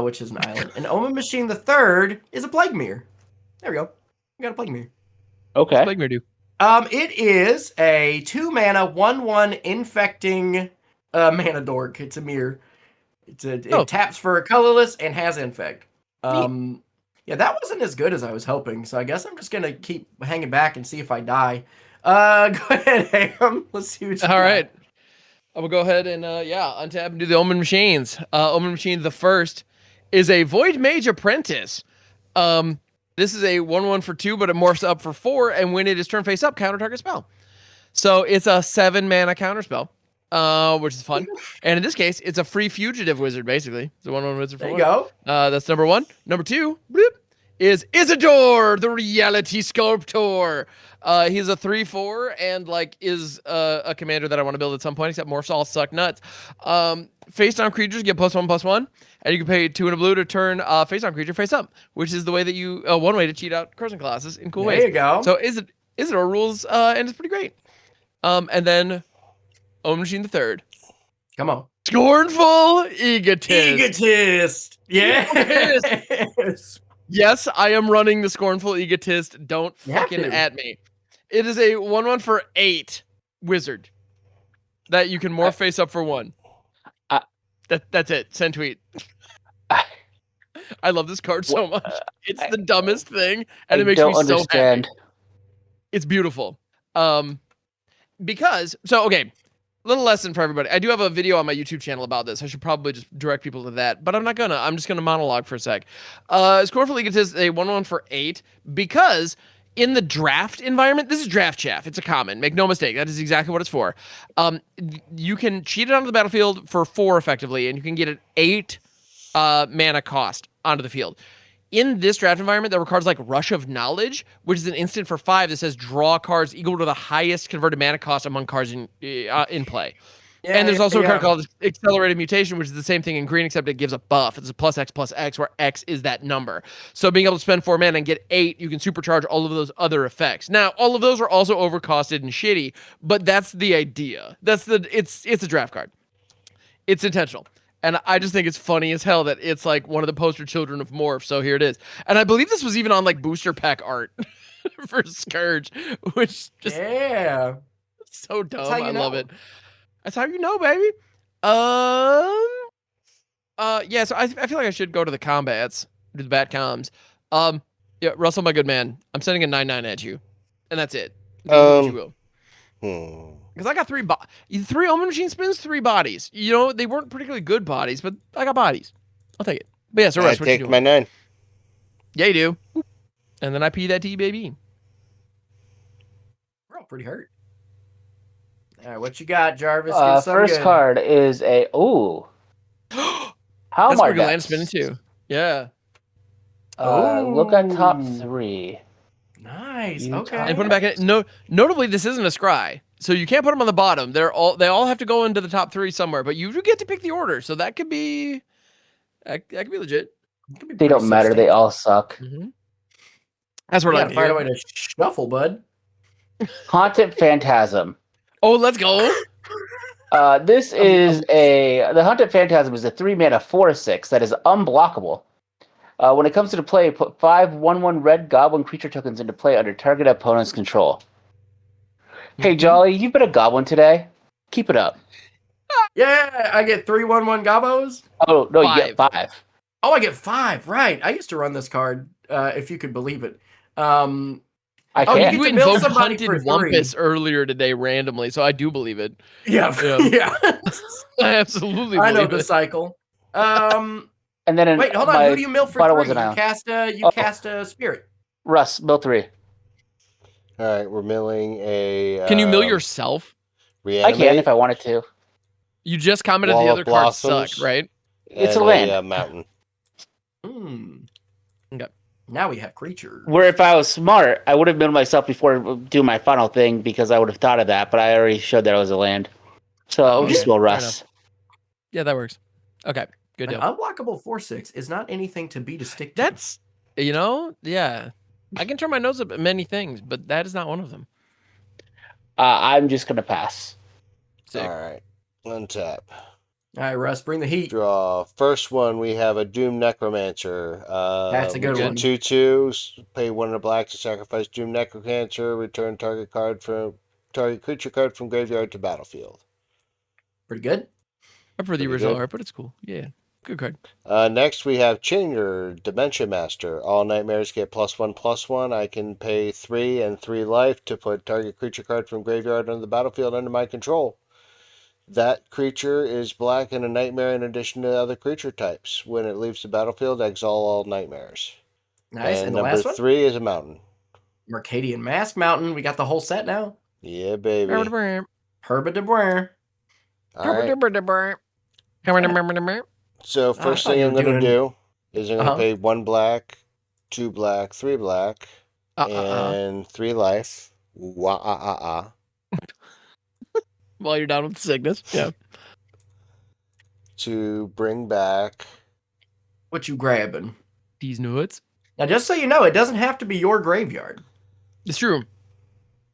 which is an island. And Omen Machine the third is a Plague Mirror. There we go. We got a Plague Mirror. Okay. What's Plague Mirror do? It is a 2-mana 1/1 infecting mana dork. It's a mirror. It taps for a colorless and has infect. Yeah, that wasn't as good as I was hoping. So I guess I'm just gonna keep hanging back and see if I die. Go ahead, Ham. Let's see what you got. All right. I will go ahead and untap and do the Omen Machines. Omen Machine the first is a Void Mage Apprentice. This is a 1/1 for 2, but it morphs up for 4, and when it is turn face up, counter target spell. So it's a 7-mana counter spell, which is fun. And in this case, it's a free fugitive wizard, basically. It's a 1/1 wizard for There you 1. go. That's number 1. Number 2, bloop, is Isidore, the Reality Sculptor. He's a 3/4 and like is a commander that I want to build at some point, except morphs all suck nuts. Face down creatures get +1/+1, and you can pay 2 and a blue to turn face down creature face up, which is the way that you one way to cheat out Corruption classes in cool ways. There you go. So Isidore rules and it's pretty great. And then Omen Machine the third. Come on. Scornful Egotist. Egotist. Yes. Yes, I am running the Scornful Egotist. Don't You have fucking to. at me. It is a 1/1 for 8 wizard that you can morph face up for 1. That's it. Send tweet. I love this card so much. It's the dumbest thing, and it makes me so happy. It's beautiful. Because okay, little lesson for everybody. I do have a video on my YouTube channel about this. I should probably just direct people to that, but I'm not gonna. I'm just gonna monologue for a sec. Scornful Egotist is a 1/1 for 8 because in the draft environment, this is draft chaff. It's a common. Make no mistake. That is exactly what it's for. You can cheat it onto the battlefield for 4 effectively, and you can get an 8 mana cost onto the field. In this draft environment, there were cards like Rush of Knowledge, which is an instant for 5 that says draw cards equal to the highest converted mana cost among cards in play. Yeah, and there's also a card called Accelerated Mutation, which is the same thing in green, except it gives a buff. It's a +X, where X is that number. So being able to spend 4 mana and get 8, you can supercharge all of those other effects. Now, all of those are also overcosted and shitty, but that's the idea. It's a draft card. It's intentional. And I just think it's funny as hell that it's like one of the poster children of Morph. So here it is. And I believe this was even on like booster pack art for Scourge, which just so dumb. I love it. That's how you know, baby. Yeah. So I feel like I should go to the combats, do the bat comms. Yeah, Russell, my good man, I'm sending a 9/9 at you, and that's it. You will. Because I got 3 Omen Machine spins, 3 bodies. You know, they weren't particularly good bodies, but I got bodies. I'll take it. But yeah, so Russ, what you doing? I take my 9. Yeah, you do. And then I pee that tea, baby. We're all pretty hurt. All right, what you got, Jarvis? First card is a How That's am I where land spinning too. Yeah. Look at top 3. Nice. You Okay. And put them back in. No, notably, this isn't a scry, so you can't put them on the bottom. They all have to go into the top 3 somewhere, but you do get to pick the order, so that could be legit. They don't matter. They all suck. Mm-hmm. That's what I I'm find a way to shuffle, bud. Haunted Phantasm. Oh, let's go. This is the Haunted Phantasm is a 3-mana 4/6 that is unblockable. When it comes to the play, put 5 1/1 red goblin creature tokens into play under target opponent's control. Hey, Jolly, you've been a goblin today. Keep it up. Yeah, I get 3 1/1 gobos. Oh no, 5. you get 5. Oh, I get 5. Right. I used to run this card, if you could believe it. I can't. You to mill invoked somebody Hunted for 3. Wumpus earlier today randomly, so I do believe it. Yeah. I absolutely I know believe the it. cycle. And then Wait, hold on. Who do you mill for final 3? was an You cast a spirit. Russ, mill 3. All right, we're milling a. Can you mill yourself? Reanimate, I can if I wanted to. You just commented Wall the of other cards suck, Blossoms. right? It's a and land. mountain. Okay. Now we have creatures. Where if I was smart, I would have built myself before doing my final thing because I would have thought of that, but I already showed that it was a land. So Oh, we'll just okay. will Fair Russ. Yeah, that works. Okay, good An deal. unblockable 4/6 is not anything to beat a stick to. That's, yeah. I can turn my nose up at many things, but that is not one of them. I'm just going to pass. Sick. All right. Untap. All right, Russ, bring the heat. Draw. First one, we have a Doom Necromancer. That's a good one. 2/2. Pay 1 and a black to sacrifice Doom Necromancer. Return target creature card from graveyard to battlefield. Pretty good. Up for the Pretty original good. art, but it's cool. Yeah, good card. Next, we have Changer, Dementia Master. All nightmares get +1/+1. I can pay 3 and 3 life to put target creature card from graveyard on the battlefield under my control. That creature is black and a nightmare in addition to other creature types. When it leaves the battlefield, exile all nightmares. Nice. And the number last one? 3 is a mountain. Mercadian Mask Mountain. We got the whole set now. Yeah, baby. Herba de Brun. All right. So first thought thing you I'm were going to doing- do is I'm going to pay 1 black, 2 black, 3 black, and 3 life. Wah-ah-ah-ah. While you're down with sickness. Yeah. To bring back... What you grabbing? These nuts. Now, just so you know, it doesn't have to be your graveyard. It's true.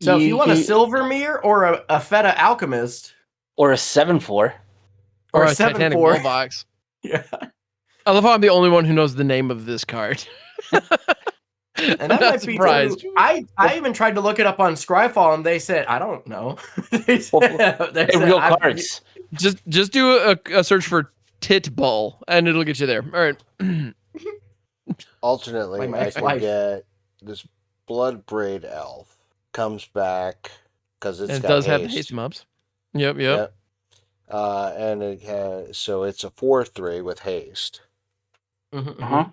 So if you want a Silvermere or a Feta Alchemist... Or a 7/4. Or a 7/4. Titanic Wallbox. Yeah. I love how I'm the only one who knows the name of this card. And I'm that not might be surprised. true. I even tried to look it up on Scryfall, and they said, I don't know. they said, Real cards. Just do a search for Tit Bull, and it'll get you there. All right. Alternately, Like my I can ex-wife. get this Blood Braid Elf. Comes back because And it's it got does have haste. the haste mobs. Yep. Yep. And it has, so it's a 4/3 with haste. Mhm, Uh-huh.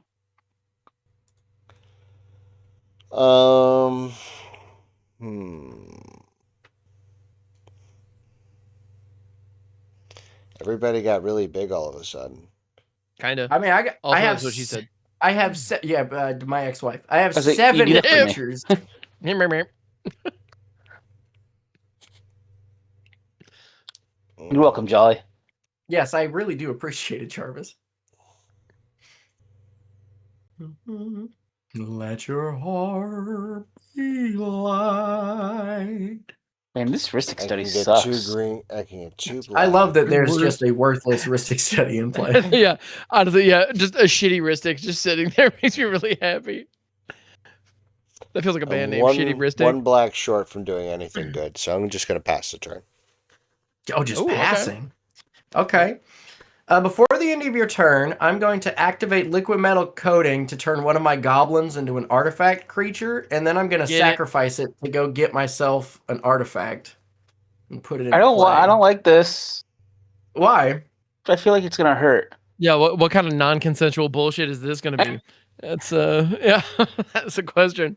Everybody got really big all of a sudden. Kind of. I mean, I Also, have that's what she said. I have my ex-wife. I have I was like, 7 you do that for me. creatures. You're welcome, Jolly. Yes, I really do appreciate it, Jarvis. Let your heart be light. Man, this Ristic I can study get sucks. 2 green. I can get 2 black. I love that there's Worst. just a worthless Ristic study in play. Yeah. Honestly, yeah. Just a shitty Ristic just sitting there makes me really happy. That feels like a band name. Shitty Ristic. 1 black short from doing anything good, so I'm just going to pass the turn. Oh, just Ooh, okay. passing. Okay. Before the end of your turn, I'm going to activate liquid metal coating to turn one of my goblins into an artifact creature, and then I'm going to Get it. sacrifice it to go get myself an artifact and put it in I don't play. like this. Why? I feel like it's gonna hurt. Yeah. What kind of non-consensual bullshit is this going to be? That's yeah. That's a question.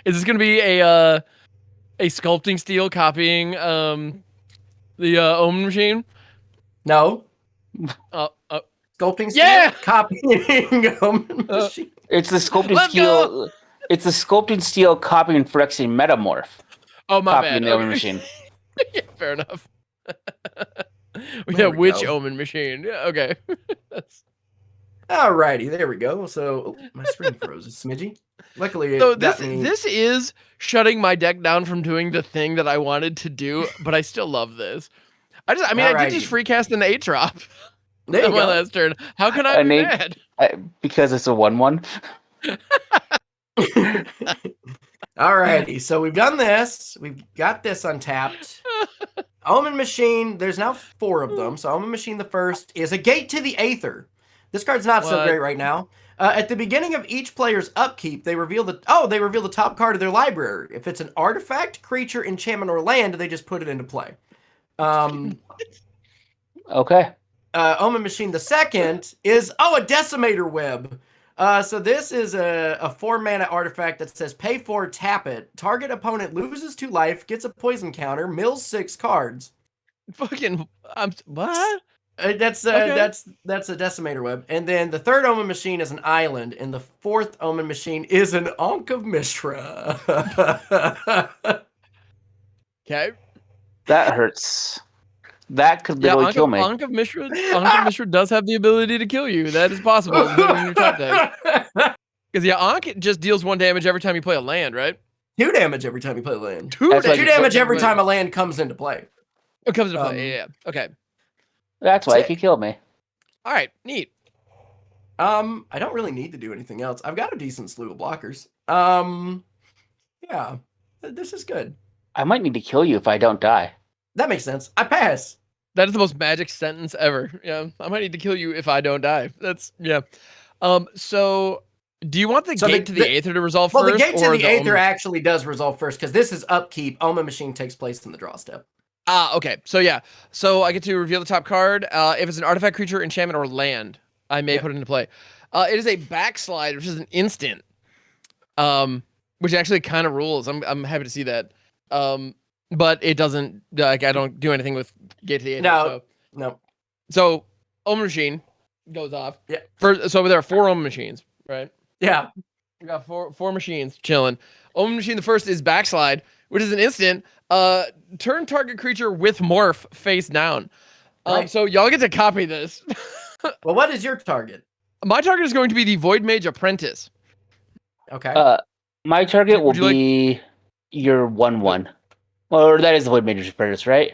Is this going to be a sculpting steel copying the Omen machine? No. Sculpting steel? Yeah! Copying machine. It's the sculpting Let's steel. It's the sculpting steel copying Phyrexian Metamorph. Oh, my Copying bad. the Omen Okay. machine. Yeah, fair enough. There Yeah, we which go. Omen machine? Yeah, okay. That's... Alrighty, there we go. So my screen froze a smidgy. Luckily, So it got this me. this is shutting my deck down from doing the thing that I wanted to do, but I still love this. I did Alrighty. just free cast an 8 drop There you on my go. last turn. How can I An be eight- mad? Because it's a 1/1. Alrighty, so we've done this. We've got this untapped. Omen Machine, there's now 4 of them. So Omen Machine, the first, is a Gate to the Aether. This card's not so What? great right now. At the beginning of each player's upkeep, they reveal the top card of their library. If it's an artifact, creature, enchantment, or land, they just put it into play. Okay. Omen Machine the second is a Decimator Web. So this is a 4-mana artifact that says pay 4, tap it. Target opponent loses 2 life, gets a poison counter, mills 6 cards. Fucking what? That's a decimator web, and then the third omen machine is an island, and the fourth omen machine is an Ankh of Mishra. Okay. That hurts. That could literally kill me. Ankh of Mishra does have the ability to kill you. That is possible. Put it in your top deck. Because Ankh just deals 1 damage every time you play a land, right? 2 damage every time you play a land. Two damage every time a land comes into play. It comes into play. Yeah. Okay. That's why he killed me. All right. Neat. I don't really need to do anything else. I've got a decent slew of blockers. Yeah, this is good. I might need to kill you if I don't die. That makes sense. I pass. That is the most magic sentence ever. Yeah. I might need to kill you if I don't die. That's yeah. So do you want the gate to the Aether to resolve first? Well, the gate to the Aether Omen? actually does resolve first because this is upkeep. Omen machine takes place in the draw step. Okay. So yeah. So I get to reveal the top card. If it's an artifact, creature, enchantment, or land, I may put it into play. It is a backslide, which is an instant. Which actually kind of rules. I'm happy to see that. But it doesn't like I don't do anything with gate to the Aether. No. So Omen machine goes off. Yeah. So there are 4 Omen machines, right? Yeah. We got four machines chilling. Omen machine, the first is backslide, which is an instant. Turn target creature with morph face down. Right. So y'all get to copy this. Well, what is your target? My target is going to be the Void Mage Apprentice. Okay. My target will be your 1/1. Or that is the Void Mage Apprentice, right?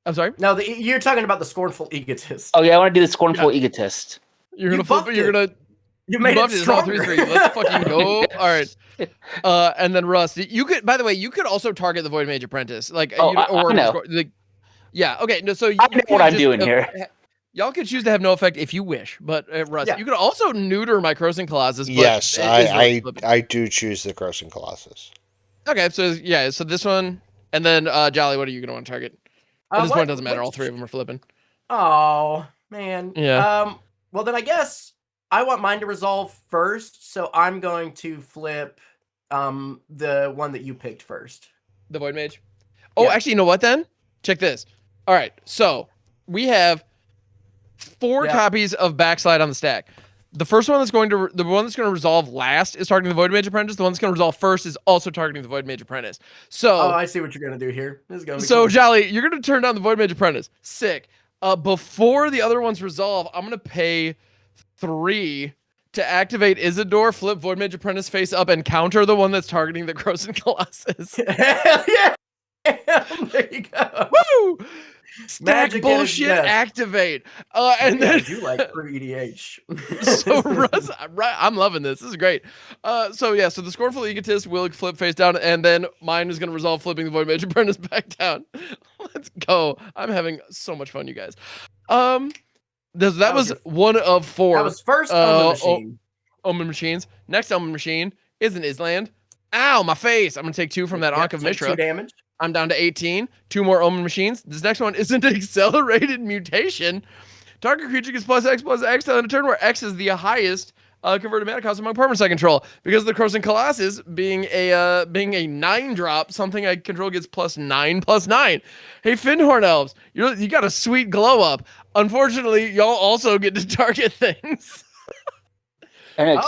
I'm sorry? No, you're talking about the Scornful Egotist. Oh yeah, I want to do the Scornful Egotist. You're gonna flip it. You made it stronger. 3/3. Let's fucking go. All right. And then Russ, you could. By the way, you could also target the Void Mage Apprentice. Like, I know. Yeah. Okay. No. So I know what I'm doing here. Y'all could choose to have no effect if you wish, but Russ, you could also neuter my Crossing Colossus. But yes, I do choose the Crossing Colossus. Okay. So yeah. So this one, and then Jolly, what are you gonna want to target? At this point, it doesn't matter. All 3 of them are flipping. Oh man. Yeah. Well, then I guess I want mine to resolve first, so I'm going to flip the one that you picked first. The Void Mage. Oh, actually, you know what then? Check this. All right. So we have 4 copies of Backslide on the stack. The one that's going to resolve last is targeting the Void Mage Apprentice. The one that's going to resolve first is also targeting the Void Mage Apprentice. So, I see what you're going to do here. This is going to be cool. cool. Jolly, you're going to turn down the Void Mage Apprentice. Sick. Before the other ones resolve, I'm going to pay 3 to activate Isidore, flip Void Mage Apprentice face up, and counter the one that's targeting the Crossing Colossus. Hell yeah! There you go. Woo! Stack Magic bullshit, activate. And then you like PreEDH. So Russ, I'm loving this. This is great. So the Scornful Egotist will flip face down, and then mine is going to resolve flipping the Void Mage Apprentice back down. Let's go. I'm having so much fun, you guys. That was one of 4. That was first Omen machine. Omen machines. Next Omen machine is an Island. Ow, my face. I'm going to take 2 from that Ankh of Mishra. 2 damage. I'm down to 18. 2 more Omen machines. This next one is an accelerated mutation. Target creature gets +X on a turn where X is the highest converted mana cost among permanents I control. Because of the Crossing Colossus being a 9-drop, something I control gets +9/+9. Hey, Finhorn Elves, you got a sweet glow up. Unfortunately, y'all also get to target things. I'm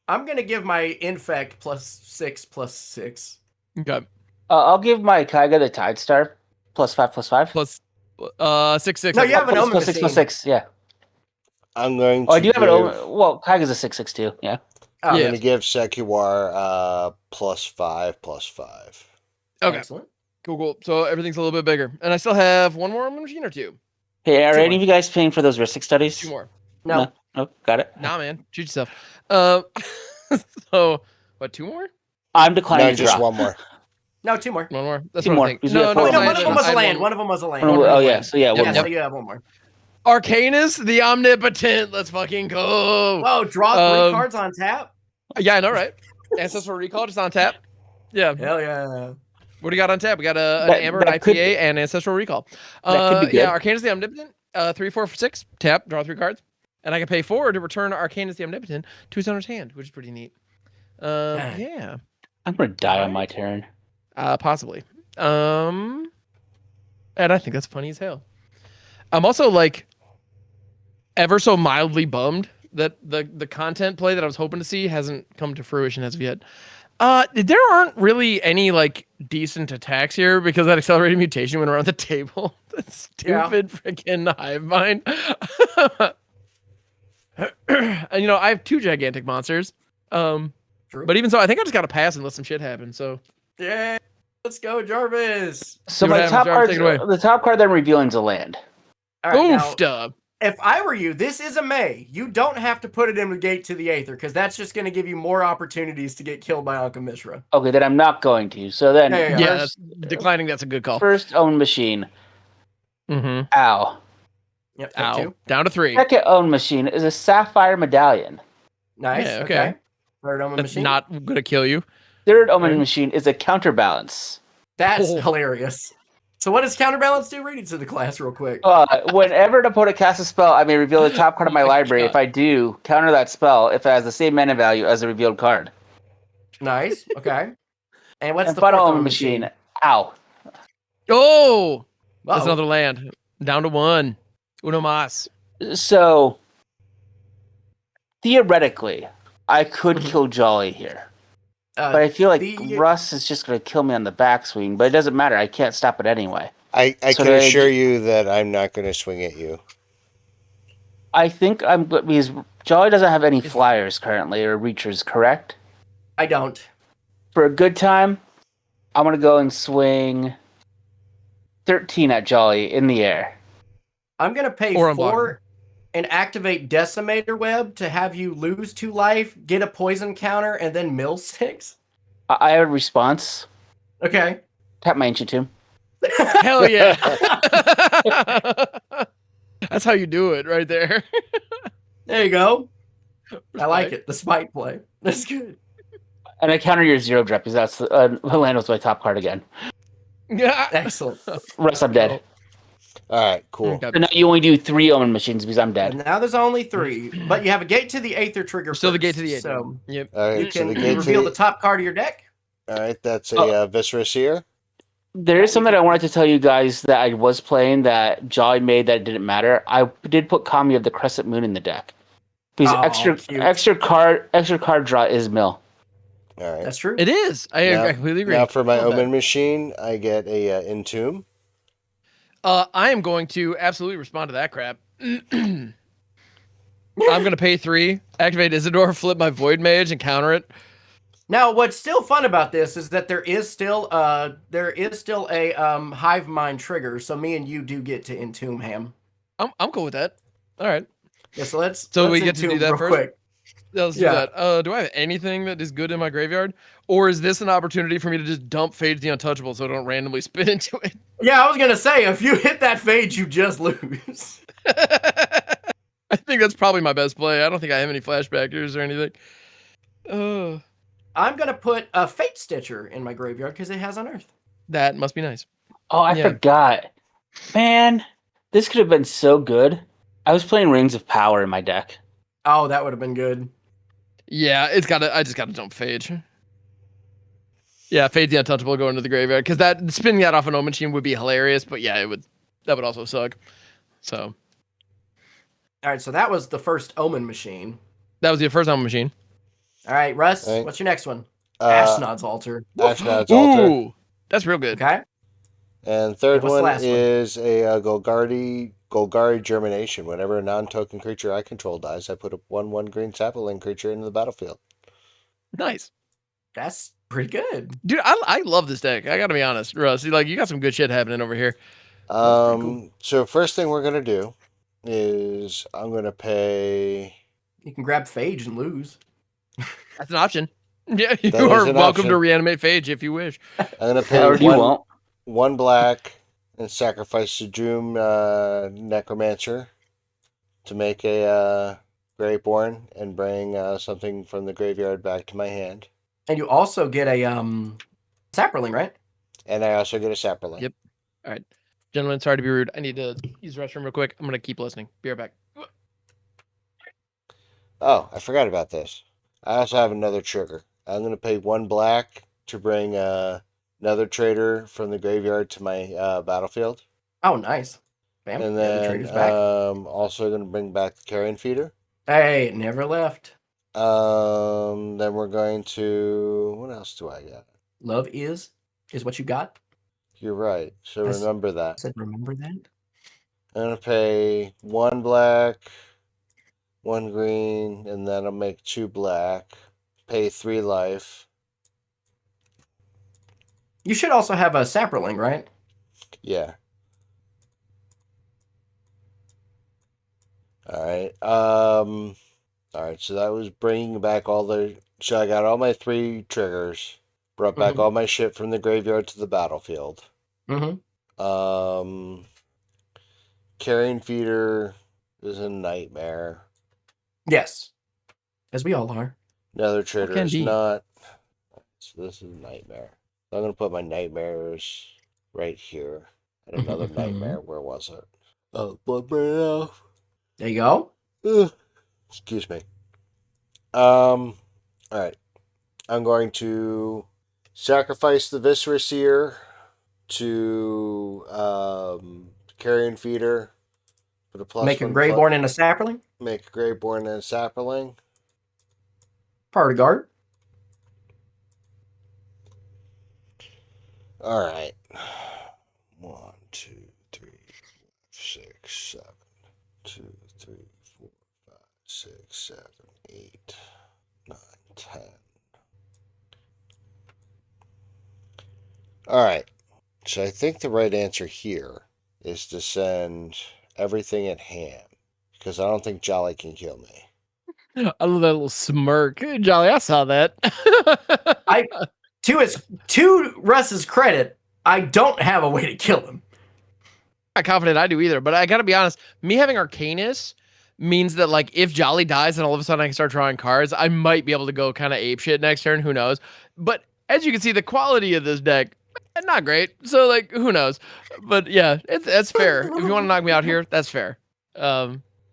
gonna give my infect +6/+6. Okay. I'll give my Kaiga the Tide Star +5/+5. Plus 6/6. No, you have an Omen machine. +6/+6. Yeah. I'm going to. I do have an Omen. Well, Kaiga's a 6/6 too. Yeah. I'm going to give Sek Kuar +5/+5. Okay. Excellent. Cool. So everything's a little bit bigger, and I still have 1 more Omen machine or 2. Hey, are any of you guys paying for those Ristic studies? 2 more. No. Got it. Nah, man. Shoot yourself. So, what, 2 more? I'm declining. No, just 1 more. No, 2 more. 1 more. That's 2 what more. I think. No, one of them was a land. One of them was a land. Oh yeah. So yeah. Yeah, 1 so more. you have 1 more. Arcanus, the Omnipotent. Let's fucking go. Whoa, draw 3 cards on tap? Yeah, I know, right? Ancestral Recall just on tap. Yeah. Hell yeah. What do you got on tap? We got an Amber, an IPA, and Ancestral Recall. That could be good. Yeah, Arcanus the Omnipotent. 3, 4, 6. Tap, draw 3 cards. And I can pay 4 to return Arcanus the Omnipotent to his owner's hand, which is pretty neat. Yeah. I'm gonna die on my turn. Possibly. And I think that's funny as hell. I'm also like ever so mildly bummed that the content play that I was hoping to see hasn't come to fruition as of yet. There aren't really any like decent attacks here because that accelerated mutation went around the table. That stupid freaking hive mind. And I have 2 gigantic monsters. True. But even so, I think I just gotta pass and let some shit happen. So Yeah, let's go, Jarvis. So See what my happens, top Jarvis, card, take it away. the top card that I'm revealing is a land. All right, now, Oofda. if I were you, this is a May. You don't have to put it in the gate to the Aether because that's just going to give you more opportunities to get killed by Anka Mishra. Okay, then I'm not going to. So then, Yeah, that's declining. That's a good call. first own machine. Mm-hmm. Ow. Yep, take Ow. 2. Down to 3. Second own machine is a sapphire medallion. Nice. Yeah, okay. okay. Third Omen That's machine. not gonna kill you. Third omen Right. machine is a counterbalance. That's Oh. hilarious. So what does counterbalance do? Read it to the class real quick. Whenever an opponent casts a spell, I may reveal the top card of my my library. God. If I do, counter that spell if it has the same mana value as the revealed card. Nice. Okay. And what's And the final fourth omen Omen machine. Ow. Oh, that's Uh-oh. another land. Down to 1. Uno mas. So, theoretically, I could Mhm. kill Jolly here. Uh, But I feel like the- Russ is just going to kill me on the backswing, but it doesn't matter. I can't stop it anyway. I So can do I assure ju- you that I'm not going to swing at you. I think I'm good because Jolly doesn't have any flyers currently or reachers, correct? I don't. For a good time, I'm going to go and swing 13 at Jolly in the air. I'm gonna pay Or 4 and activate Decimator Web to have you lose 2 life, get a poison counter, and then mill 6. I have a response. Okay. Tap my Ancient Tomb. Hell yeah. That's how you do it right there. There you go. I like it. The spite play. That's good. And I counter your 0 drop because that's Milan my top card again. Yeah. Excellent. Russ, I'm dead. All right, cool. Okay. So now you only do 3 Omen machines because I'm dead. And now there's only 3, but you have a gate to the Aether trigger. Still the gate first, to the Aether. So Yep. All you right, so can the gate reveal to the top card of your deck. All right, that's a Viscera Seer. There is something I wanted to tell you guys that I was playing that Jolly made that didn't matter. I did put Kami of the Crescent Moon in the deck. Because Oh, cute. extra card draw is mill. All right. That's true. It is. I completely agree. Now for my Love that. Omen machine, I get a Entomb. I am going to absolutely respond to that crap. I'm going to pay 3, activate Isidore, flip my Void Mage, and counter it. Now, what's still fun about this is that there is still a hive mind trigger, so me and you do get to entomb him. I'm cool with that. All right. Yeah, so let's We get to do entomb that real first? quick. Let's Yeah. do that. Do I have anything that is good in my graveyard? Or is this an opportunity for me to just dump Fade the Untouchable so I don't randomly spin into it? Yeah, I was gonna say if you hit that fade, you just lose. I think that's probably my best play. I don't think I have any flashbackers or anything. I'm gonna put a Fate Stitcher in my graveyard because it has Unearth. That must be nice. Oh, I Yeah. forgot. Man, this could have been so good. I was playing Rings of Power in my deck. Oh, that would have been good. Yeah, I just gotta dump Phage. Yeah, Fade the Untouchable going to the graveyard. Because spinning that off an Omen Machine would be hilarious, but yeah, that would also suck. So All right, so that was the first Omen machine. that was the first Omen Machine. All right, Russ, All right. what's your next one? Ashnod's Altar. Ashnod's Altar. Ooh, that's real good. Okay. And third What's the one last one? is a Golgari Germination. Whenever a non-token creature I control dies, I put a 1/1 green sapling creature into the battlefield. Nice. That's pretty good. Dude, I love this deck. I gotta be honest, Russ. You got some good shit happening over here. That's pretty cool. So first thing we're gonna do is I'm gonna pay. You can grab Phage and lose. That's an option. Yeah, you That is are an welcome option. to reanimate Phage if you wish. I'm gonna pay Or you won't. one black and sacrifice the Doom Necromancer to make a Greyborn and bring something from the graveyard back to my hand. And you also get a Sapperling, right? And I also get a Sapperling. Yep. All right. Gentlemen, sorry to be rude. I need to use the restroom real quick. I'm gonna keep listening. Be right back. Oh, I forgot about this. I also have another trigger. I'm going to pay one black to bring another trader from the graveyard to my battlefield. Oh, nice. Bam. And the other then trader's back. also going to bring back the carrion feeder. Hey, it never left. Then we're going to... What else do I got? Love is what you got. You're right. So That's- remember I that. said, remember that? I'm going to pay 1 black, 1 green, and then I'll make 2 black. Pay 3 life. You should also have a sapperling, right? Yeah. Alright. Alright, so that was bringing back all the... So I got all my 3 triggers. Brought back all my shit from the graveyard to the battlefield. Mm-hmm. Carrion feeder is a nightmare. Yes. As we all are. Nether trader is indeed. not. So this is a nightmare. I'm going to put my nightmares right here. And another nightmare. Where was it? Oh, Bloodbraid Elf. There you go. Excuse me. Alright. I'm going to sacrifice the Viscera Seer to Carrion Feeder. Put a plus Make a 1 Greyborn and a sapperling. Make a Greyborn and a Sapperling. Priority guard. Alright. 1, 2, 3, 6, 7. 2, 3, 4, 5, 6, 7, 8, 9, 10. Alright. So I think the right answer here is to send everything at hand. Because I don't think Jolly can kill me. I love that little smirk. Jolly, I saw that. To Russ's credit, I don't have a way to kill him. Not confident I do either, but I gotta be honest, me having Arcanus means that like if Jolly dies and all of a sudden I can start drawing cards, I might be able to go kind of apeshit next turn, who knows. But as you can see, the quality of this deck, not great. So like who knows? But yeah, that's fair. If you want to knock me out here, that's fair.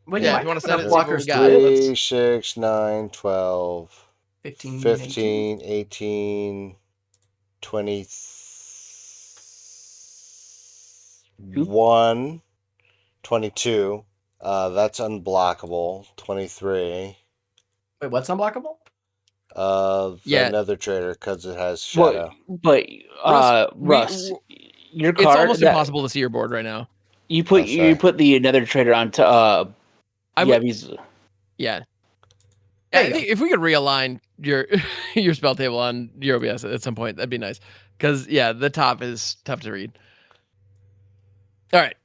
When Yeah, you if you wanna want to send send it, see what we blockers got. 3, 6, 9, 12, 15, 15, 18, 21, 22. That's unblockable. 23. Wait, what's unblockable? The Yeah. Nether trader because it has shadow. But Russ, your It's card almost that impossible to see your board right now. you put sorry. the Nether trader onto Yeah. There I you think if we could realign your your spell table on your OBS at some point, that'd be nice. Because yeah, the top is tough to read. All right.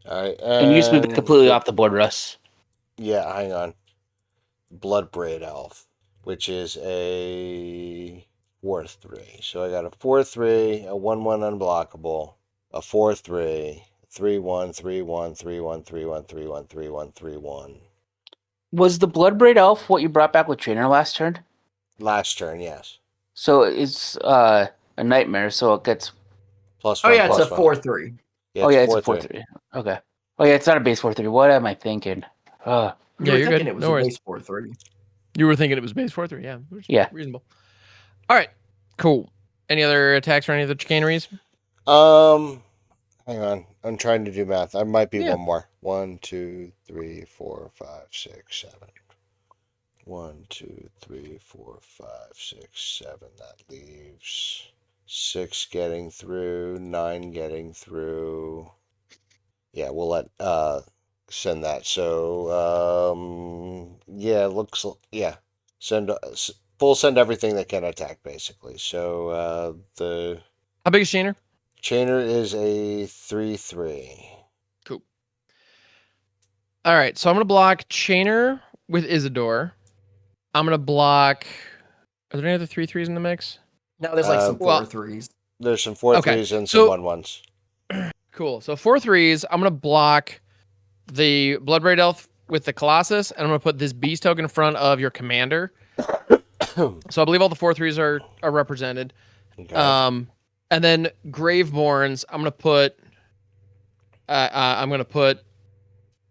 All right, and you just moved it completely off the board, Russ. Yeah, hang on. Bloodbraid Elf, which is a 4/3. So I got a 4/3, a 1/1 unblockable, a 4/3, 3/1, 3/1, 3/1, 3/1, 3/1, 3/1, 3/1. Was the Bloodbraid Elf what you brought back with Trainer last turn? Last turn, yes. So it's a nightmare. So it gets. Plus Oh one. yeah, it's a plus one. 4/3. Yeah, It's a 4/3. Okay. Oh yeah, it's not a base 4/3. What am I thinking? You Yeah, were you're thinking good. it was No a worries. base 4/3. You were thinking it was base 4/3. Yeah. Which is Yeah. Reasonable. All right. Cool. Any other attacks or any other chicaneries? Hang on. I'm trying to do math. I might be Yeah. one more. 1, 2, 3, 4, 5, 6, 7. 1, 2, 3, 4, 5, 6, 7. That leaves 6 getting through, 9 getting through. Yeah, we'll let send that. So yeah, send full send everything that can attack basically. So the How big is Chainer? Chainer is a 3/3. Cool. All right. So I'm going to block Chainer with Isidore. I'm going to block. Are there any other 3/3s in the mix? No, there's like some well- 4/3s. There's some 4/3s and some so- 1/1s. Cool. So 4/3s. I'm going to block the Bloodbraid Elf with the Colossus, and I'm going to put this Beast token in front of your commander. So I believe all the 4/3s are represented. Okay. And then Graveborns, I'm gonna put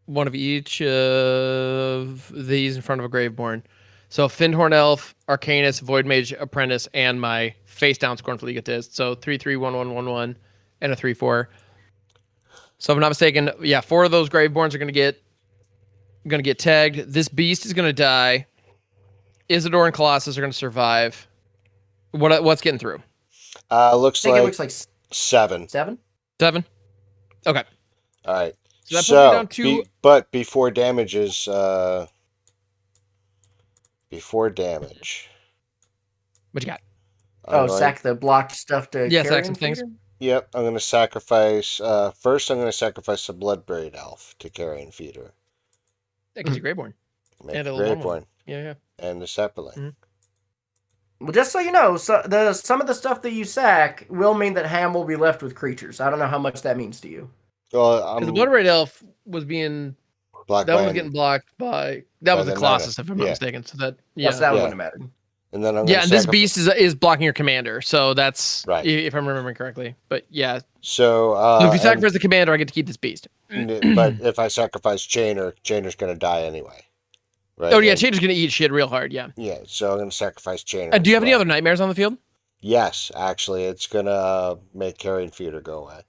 one of each of these in front of a Graveborn. So Findhorn Elf, Arcanus, Void Mage, Apprentice, and my face down Scornful Egotist. So 3/3, 1/1, 1/1, and a 3/4. So if I'm not mistaken, yeah, 4 of those Graveborns are gonna get tagged. This beast is gonna die. Isidore and Colossus are gonna survive. What's getting through? Looks I think like it looks like 7. 7. 7. Okay. All right. So that puts me down to but before damage is before damage. what you got? I'm going- Sack the blocked stuff to Yeah, carry sack some things. Yep, I'm going to sacrifice. First, I'm going to sacrifice the Bloodbraid Elf to Carrion Feeder. That gives you Graveborn. Make And a a Great Longborn. one. Yeah. And the Sapperling. Mhm. Well, just so you know, some of the stuff that you sack will mean that Ham will be left with creatures. I don't know how much that means to you. Well, Because the Blood Red Elf was being blocked that by one was an- getting blocked by by was the the Colossus, mana. if I'm not Yeah. mistaken. So that Yes, that one wouldn't have mattered. And then I'm yeah, gonna and this sacrifice- beast is blocking your commander, so that's Right. if I'm remembering correctly. But yeah, So, so if you and- sacrifice the commander, I get to keep this beast. but if I sacrifice Chainer's going to die anyway. Right? Oh yeah, And- Changer's gonna eat shit real hard. Yeah. Yeah, so I'm going to sacrifice Chainer. Do you have as any well. other nightmares on the field? Yes, actually, it's going to make Carrion Feeder go away.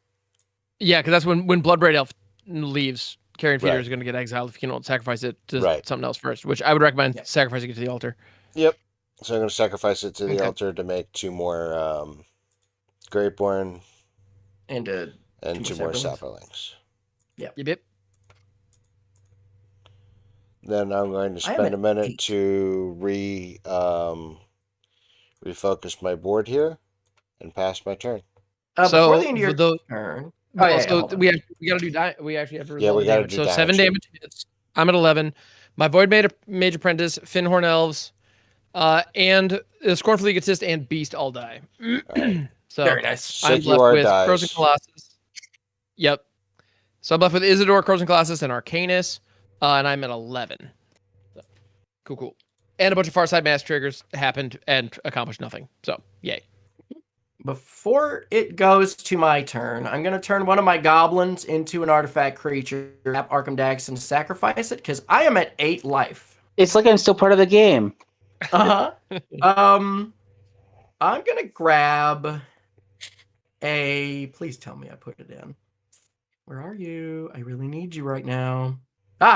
Yeah, because that's when Bloodbraid Elf leaves, Carrion Feeder Right. is going to get exiled if you can sacrifice it to Right. something else first, which I would recommend Yeah. sacrificing it to the altar. Yep. So I'm going to sacrifice it to the Okay. altar to make 2 more Greatborn And and 2 2 more Sapperlings. Sapperlings. Yep. Then I'm going to I am spend at a minute 8. to refocus my board here and pass my turn. Before the end of your the turn. well, yeah, so hold on. we got to do we actually have to Yeah, resolve we the gotta damage. do So damage. 7 damage hits. I'm at 11. My Void Mage Apprentice, Finhorn Elves, and Scornful Egotist and Beast all die. Right. So Very nice. I'm Sek left Kuar with dies. Crows and Colossus. Yep. So I'm left with Isidore, Crows and Colossus, and Arcanus, and I'm at 11. So, cool. And a bunch of Farside Mass triggers happened and accomplished nothing. So, yay. Before it goes to my turn, I'm going to turn one of my goblins into an artifact creature, tap Arcum Dagsson, sacrifice it, because I am at 8 life. It's like I'm still part of the game. Uh-huh. I'm going to grab a... Please tell me I put it in. Where are you? I really need you right now.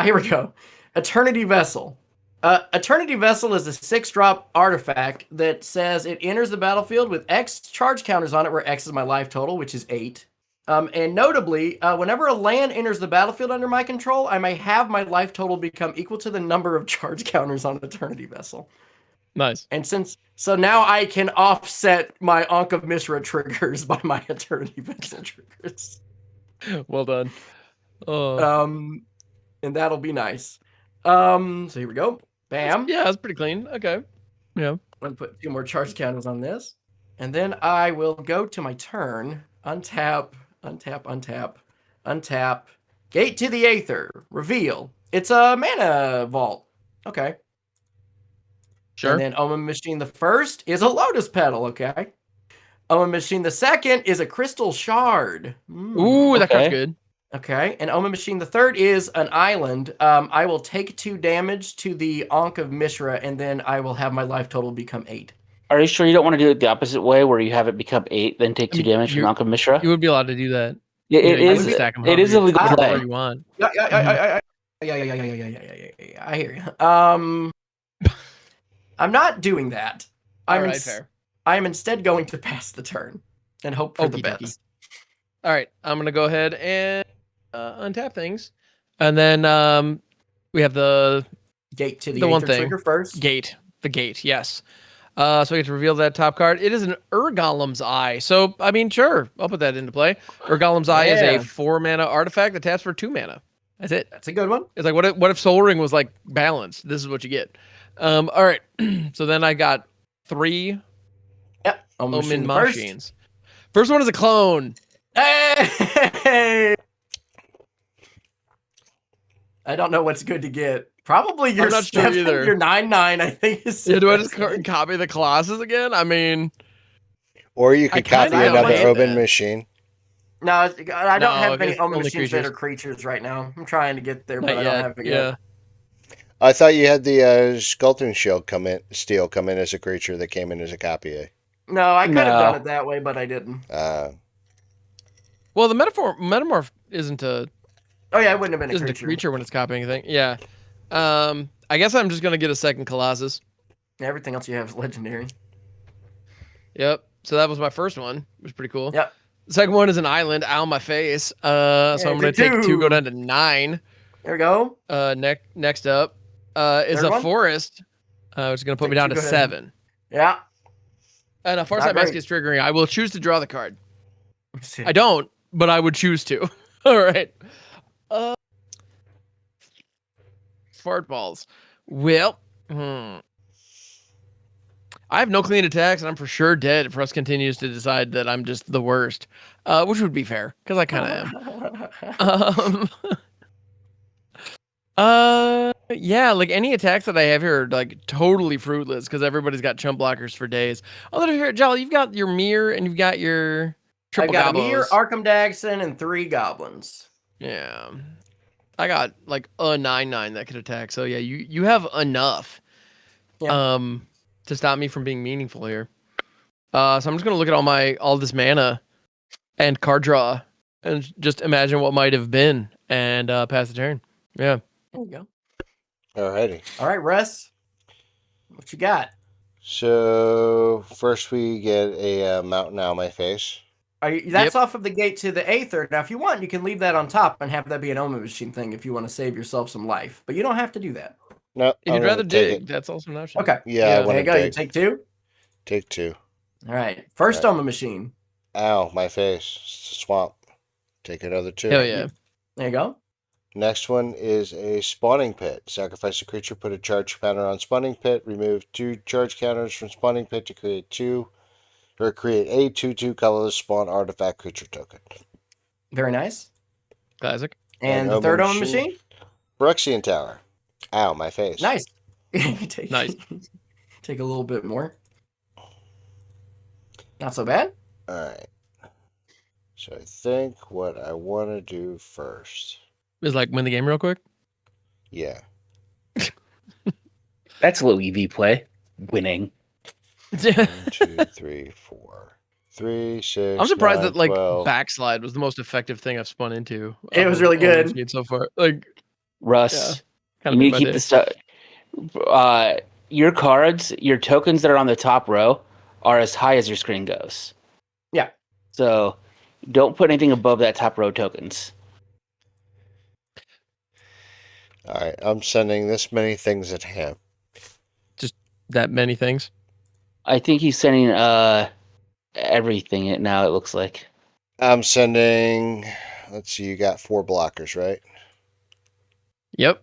Here we go. Eternity Vessel. Eternity Vessel is a 6-drop artifact that says it enters the battlefield with X charge counters on it, where X is my life total, which is 8. And notably, whenever a land enters the battlefield under my control, I may have my life total become equal to the number of charge counters on Eternity Vessel. Nice. And so now I can offset my Ankh of Mishra triggers by my Eternity Vessel triggers. Well done. And that'll be nice. So here we go. Bam. Yeah, that's pretty clean. Okay. Yeah. I'm going to put 2 more charge counters on this. And then I will go to my turn. Untap, untap, untap, untap. Gate to the Aether. Reveal. It's a mana vault. Okay. Sure. And then Omen Machine the first is a Lotus Petal. Okay. Omen Machine the second is a Crystal Shard. Ooh, that card's okay. good. Okay, and Omen Machine the third is an island. I will take 2 damage to the Ankh of Mishra, and then I will have my life total become 8. Are you sure you don't want to do it the opposite way, where you have it become 8, then take 2 damage from Uncle Mishra? You would be allowed to do that. Yeah, it You is. would stack 'em It is a however legal however play. you want. Yeah. I hear you. I'm not doing that. All right, fair. I am instead going to pass the turn and hope for the Okey dokey. best. All right, I'm gonna go ahead and untap things, and then we have the Gate to the The one Aether thing. trigger first. gate. The gate, yes. So we get to reveal that top card. It is an Urgolem's Eye. So I mean, sure, I'll put that into play. Urgolem's Eye is Yeah. a 4-mana artifact that taps for 2 mana. That's it. That's a good one. It's like what if Soul Ring was like balanced? This is what you get. All right. So then I got 3 Yep. Omen Machine Omen the first. Machines. First one is a clone. Hey! I don't know what's good to get. Probably your not sure Stefan, either. your 9/9, I think is. Yeah, do I just copy the Colossus again? I mean, Or you I could copy kinda another like Omen that. machine. No, I don't No, have any it's Omen only machines that creatures. are creatures right now. I'm trying to get there, but not I don't yet. have it Yeah. yet. I thought you had the Sculpting Shield Steel come in as a creature that came in as a copy. No, I could have No. done it that way, but I didn't. Well, the metamorph isn't a Oh yeah, it wouldn't have been a isn't creature. a creature when it's copying a thing. Yeah. I guess I'm just gonna get a second Colossus. Everything else you have is legendary. Yep. So that was my first one. It was pretty cool. Yep. The second one is an island. Ow, my face. So I'm gonna take 2, go down to 9. There we go. Next up, is Third a one? forest. Which is gonna put Take me down 2, to go ahead. 7. Yeah. And a forest Not type great. gets triggering. I will choose to draw the card. Let's see. I don't, but I would choose to. All right. Fart balls. Well, I have no clean attacks, and I'm for sure dead if Russ continues to decide that I'm just the worst, which would be fair because I kind of am. Yeah, like any attacks that I have here are like totally fruitless because everybody's got chump blockers for days. Although here, Jolly, you've got your mirror and you've got your I've triple got gobos. a Mir, Arcum Dagsson, and 3 goblins. Yeah. I got like a 9/9 that could attack. So yeah, you have enough to stop me from being meaningful here. So I'm just gonna look at all this mana and card draw and just imagine what might have been and pass the turn. Yeah. There you go. Alrighty. All right, Russ. What you got? So first we get a mountain out of my face. That's off of the gate to the Aether. Now, if you want, you can leave that on top and have that be an Omen Machine thing if you want to save yourself some life. But you don't have to do that. No, If you'd rather dig, that's also an option. Okay. Yeah, I There want you to go. You dig. take 2. Take 2. All right. First All Omen Machine. Ow, my face. It's a swamp. Take another 2. Hell yeah. There you go. Next one is a spawning pit. Sacrifice a creature, put a charge counter on spawning pit, remove 2 charge counters from spawning pit to create a 2/2 colorless spawn artifact creature token. Very nice. Classic. And the third Omen Machine? Phyrexian Tower. Ow, my face. Nice. Nice. Take a little bit more. Not so bad. Alright. So I think what I want to do first. Is like win the game real quick. Yeah. That's a little EV play. Winning. 1, 2, 3, 4. 3, 6. I'm surprised 9, that like 12. backslide was the most effective thing I've spun into. It was really good. So far, like Russ, kind you need to keep the stuff. Your cards, your tokens that are on the top row are as high as your screen goes. Yeah. So don't put anything above that top row tokens. Alright, I'm sending this many things at him. Just that many things. I think he's sending everything it now, it looks like. I'm sending. Let's see, you got 4 blockers, right? Yep.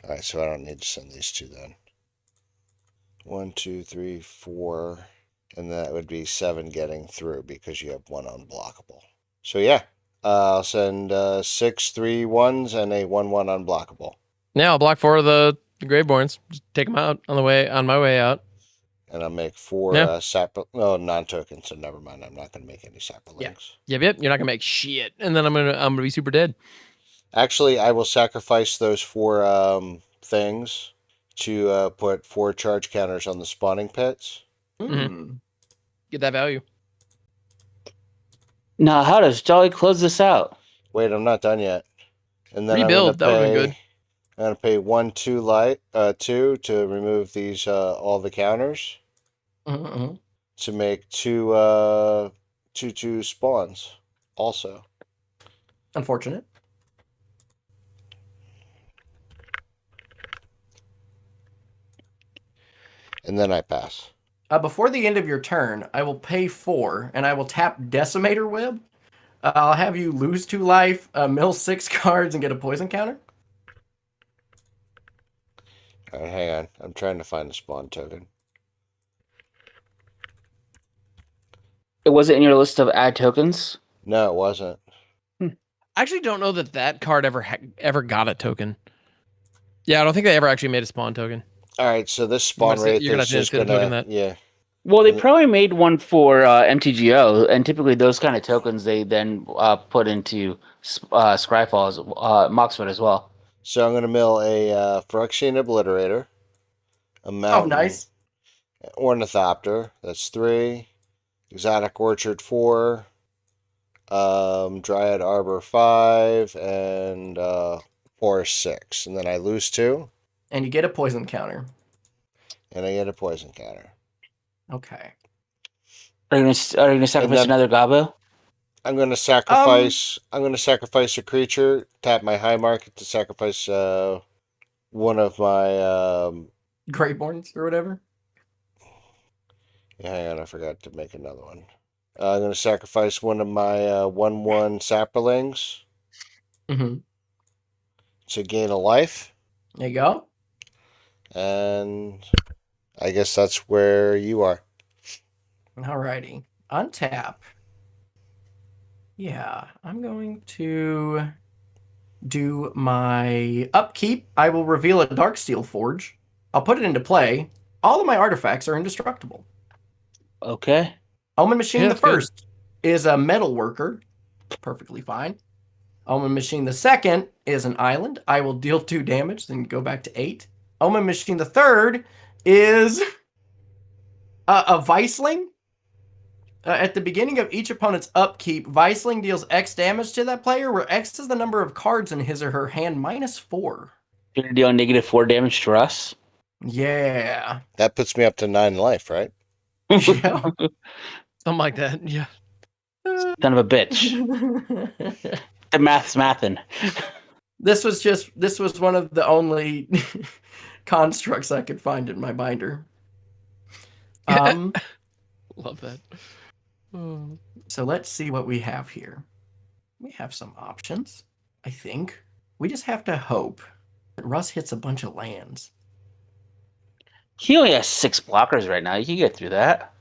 Alright, so I don't need to send these 2 then. 1, 2, 3, 4. And that would be 7 getting through because you have 1 unblockable. So yeah, I'll send 6 3/1s and a 1/1 unblockable. Yeah, I'll block 4 of the Graveborns. Just take them out on my way out. And I'll make 4 non-tokens, so never mind. I'm not going to make any saplings. Yep. You're not gonna make shit, and then I'm gonna be super dead. Actually, I will sacrifice those 4 things to put 4 charge counters on the spawning pits. Get that value. Now, how does Jolly close this out? Wait, I'm not done yet. And then Rebuild, that would've been good. I'm going to pay 1 2 to remove these all the counters to make 2 2/2 spawns also. Unfortunate. And then I pass. Before the end of your turn, I will pay 4, and I will tap Decimator Web. I'll have you lose 2 life, mill 6 cards, and get a poison counter. All right, hang on. I'm trying to find the spawn token. It wasn't in your list of add tokens? No, it wasn't. I actually don't know that card ever got a token. Yeah, I don't think they ever actually made a spawn token. All right, so this spawn rate is just token gonna that. yeah. Well, they probably made one for MTGO, and typically those kind of tokens they then put into Scryfall's Moxfoot as well. So I'm gonna mill a Phyrexian Obliterator, a Mountain, nice. Ornithopter. That's 3. Exotic Orchard 4. Dryad Arbor 5, and Forest 6. And then I lose 2, And you get a poison counter. and I get a poison counter. Okay. Are you gonna sacrifice then- another Gabo? I'm going to sacrifice. I'm going to sacrifice a creature. Tap my high market to sacrifice one of my. Greyborns or whatever. Yeah, hang on, I forgot to make another one. I'm going to sacrifice one of my 1/1 saplings Mm-hmm. to gain a life, There you go. and I guess that's where you are. Alrighty. Untap. Yeah, I'm going to do my upkeep. I will reveal a Darksteel Forge. I'll put it into play. All of my artifacts are indestructible. Okay. Omen Machine Yeah, the that's good. first is a metal worker. Perfectly fine. Omen Machine the second is an island. I will deal 2 damage, then go back to 8. Omen Machine the third is a Viceling. At the beginning of each opponent's upkeep, Viceling deals X damage to that player, where X is the number of cards in his or her hand minus 4. You're gonna deal -4 damage to us. Yeah. That puts me up to 9 life, right? Yeah. Something like that. Yeah. Son of a bitch. The math's mathin'. This was one of the only constructs I could find in my binder. Love that. Oh. So let's see what we have here. We have some options, I think. We just have to hope that Russ hits a bunch of lands. He only has 6 blockers right now. You can get through that.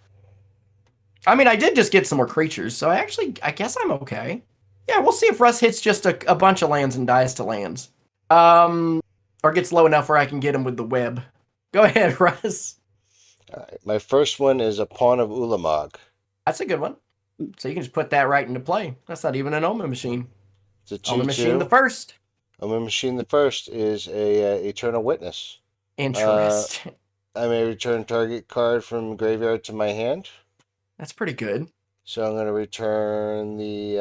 I mean, I did just get some more creatures, so I guess I'm okay. Yeah, we'll see if Russ hits just a bunch of lands and dies to lands. Or gets low enough where I can get him with the web. Go ahead, Russ. All right. My first one is a Pawn of Ulamog. That's a good one. So you can just put that right into play. That's not even an Omen Machine. It's a 2/2. Omen Machine the first. Omen Machine the first is a Eternal Witness. Interesting. I may return target card from graveyard to my hand. That's pretty good. So I'm going to return the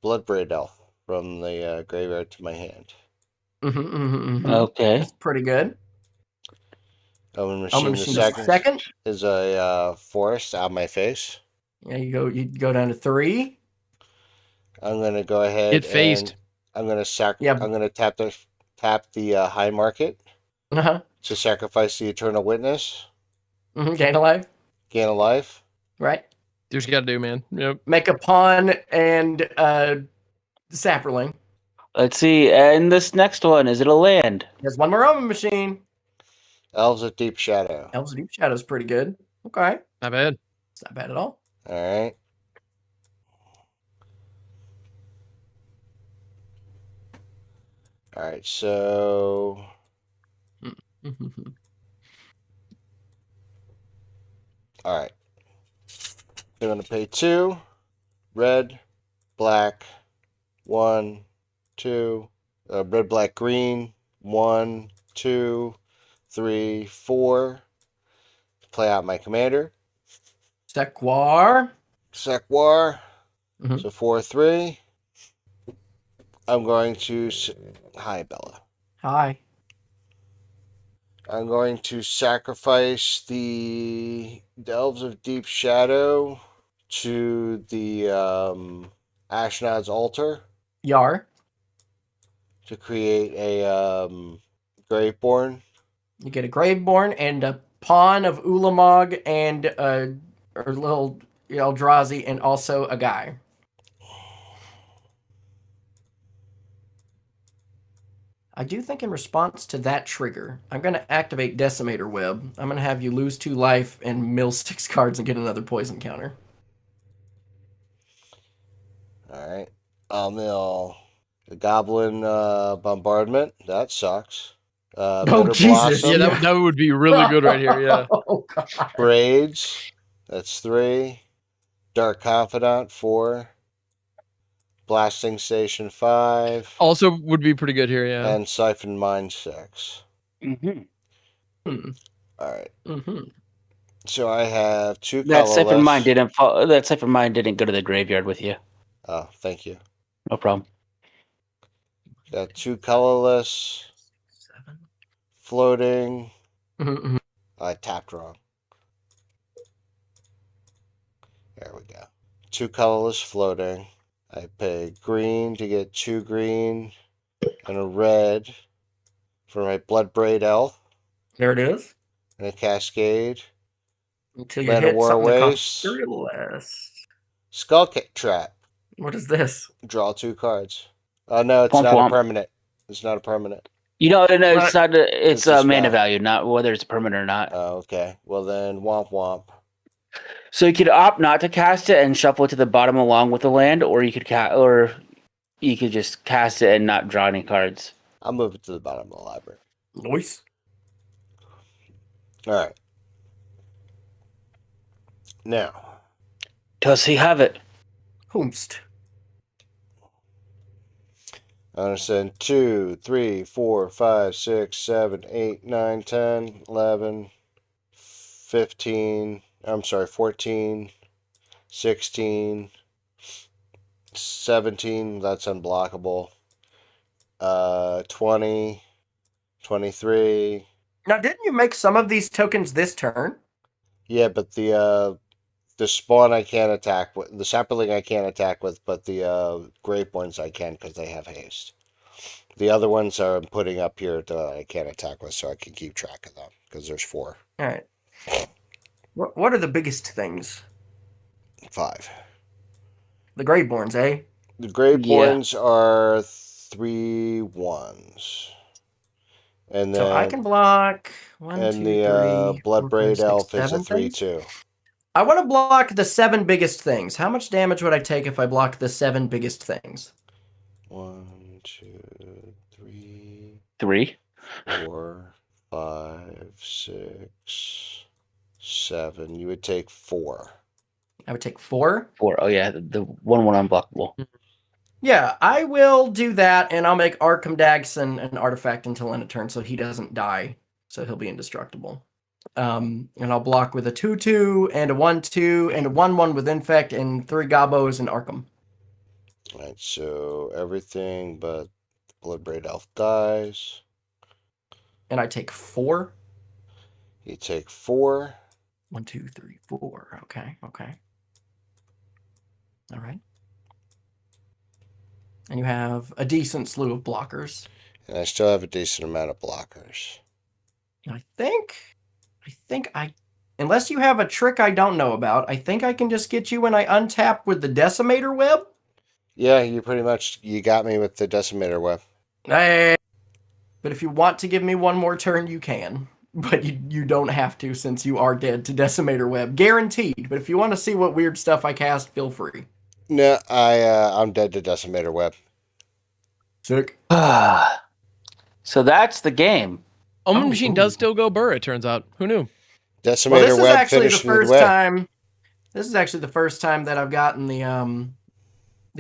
Bloodbraid Elf from the graveyard to my hand. Okay. That's pretty good. Omen Machine, Omen the Machine second, the second. is a forest out my face. Yeah, you go down to 3. I'm going to go ahead Get faced. and I'm going to Yeah. I'm going to tap the high market Uh-huh. to sacrifice the Eternal Witness, Gain a life. gain a life. Right. Do what you gotta do, man. Yep. Make a pawn and sapperling. Let's see. And this next one, is it a land? There's one more Omen Machine. Elves of Deep Shadow. Elves of Deep Shadow's pretty good. Okay. Not bad. It's not bad at all. All right. All right, so all right. They're going to pay 2. Red, black, 1, 2. Red, black, green, 1, 2, 3, 4. Play out my commander. Sek Kuar. Sek Kuar. Mhm. So 4/3. I'm going to. Hi, Bella. Hi. I'm going to sacrifice the Elves of Deep Shadow to the Ashnod's Altar Yar. to create a Graveborn. You get a Graveborn and a pawn of Ulamog and a little Eldrazi and also a guy. I do think in response to that trigger, I'm going to activate Decimator Web. I'm going to have you lose 2 life and mill 6 cards and get another poison counter. All right. I'll mill the Goblin Bombardment. That sucks. Bitter Jesus. Blossom. Yeah, that would be really good right here. Yeah. Oh, God. Braids. That's 3. Dark Confidant, 4. Blasting Station, 5. Also would be pretty good here. Yeah. And Siphon Mine, 6. Mm-hmm. Hmm. All right. Mm-hmm. So I have 2 That Cipher colorless. Mine didn't fall. That Cipher Mine didn't go to the graveyard with you. Oh, thank you. No problem. Got 2 colorless. 7. Floating. Mm-hmm. I tapped wrong. There we go. 2 colorless floating. I pay green to get 2 green and a red for my Bloodbraid Elf There it is. and a Cascade. Until you Land of hit War something that costs Waste. 3 less. Skull Trap. What is this? Draw 2 cards. Oh no, it's Womp not a womp. permanent. It's not a permanent. No, it's Right. not. It's a mana spell. value, not whether it's permanent or not. Oh, okay. Well then, womp womp. So you could opt not to cast it and shuffle it to the bottom along with the land, or you could just cast it and not draw any cards. I'll move it to the bottom of the library. Nice. All right. Now, Does he have it? Whomst. I'm gonna send 2, 3, 4, 5, 6, 7, 8, 9, 10, 11, 15. I'm sorry, 14, 16, 17. That's unblockable. 20, 23. Now, didn't you make some of these tokens this turn? Yeah, but the spawn I can't attack with, the sapling I can't attack with, but the grape ones I can because they have haste. The other ones I'm putting up here that I can't attack with, so I can keep track of them because there's 4. All right. What are the biggest things? 5. The Graveborns, eh? The grape Yeah. ones are 3 1s, and then So I can block 1, 2, and 3, the 4, 5, Bloodbraid 6, Elf is a 7 things? 3/2. I want to block the 7 biggest things. How much damage would I take if I block the 7 biggest things? 1, 2, 3, 3. 4, 5, 6, 7. You would take 4. I would take 4. 4. Oh yeah, the 1/1 unblockable. Yeah, I will do that, and I'll make Arcum Dagsson an artifact until end of turn, so he doesn't die. So he'll be indestructible. And I'll block with a 2/2 and a 1/2 and a 1/1 with Infect and 3 Gobos and Arkham. Alright, so everything but Bloodbraid Elf dies. And I take 4. You take 4. 1, 2, 3, 4. Okay. All right. And you have a decent slew of blockers. And I still have a decent amount of blockers. And I think unless you have a trick I don't know about, I think I can just get you when I untap with the Decimator Web. Yeah, you got me with the Decimator Web. But if you want to give me one more turn, you can. But you don't have to since you are dead to Decimator Web. Guaranteed. But if you want to see what weird stuff I cast, feel free. No, I'm dead to Decimator Web. Sick. So that's the game. Omen Machine does still go burr, it turns out. Who knew? Decimator Well, this is Web actually the finished first midway. time. This is actually the first time that I've gotten the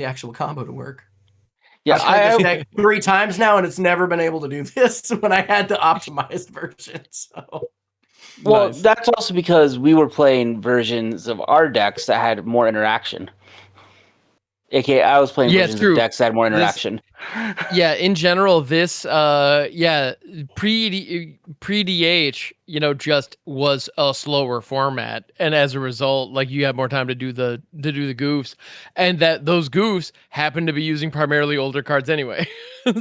actual combo to work. Yeah, I've played this deck 3 times now, and it's never been able to do this when I had the optimized version. So, well, Nice. that's also because we were playing versions of our decks that had more interaction. AKA, I was playing Yeah, versions true. of decks that had more interaction. Yeah, in general, this pre-DH, just was a slower format, and as a result, like you had more time to do the goofs, and that those goofs happen to be using primarily older cards anyway.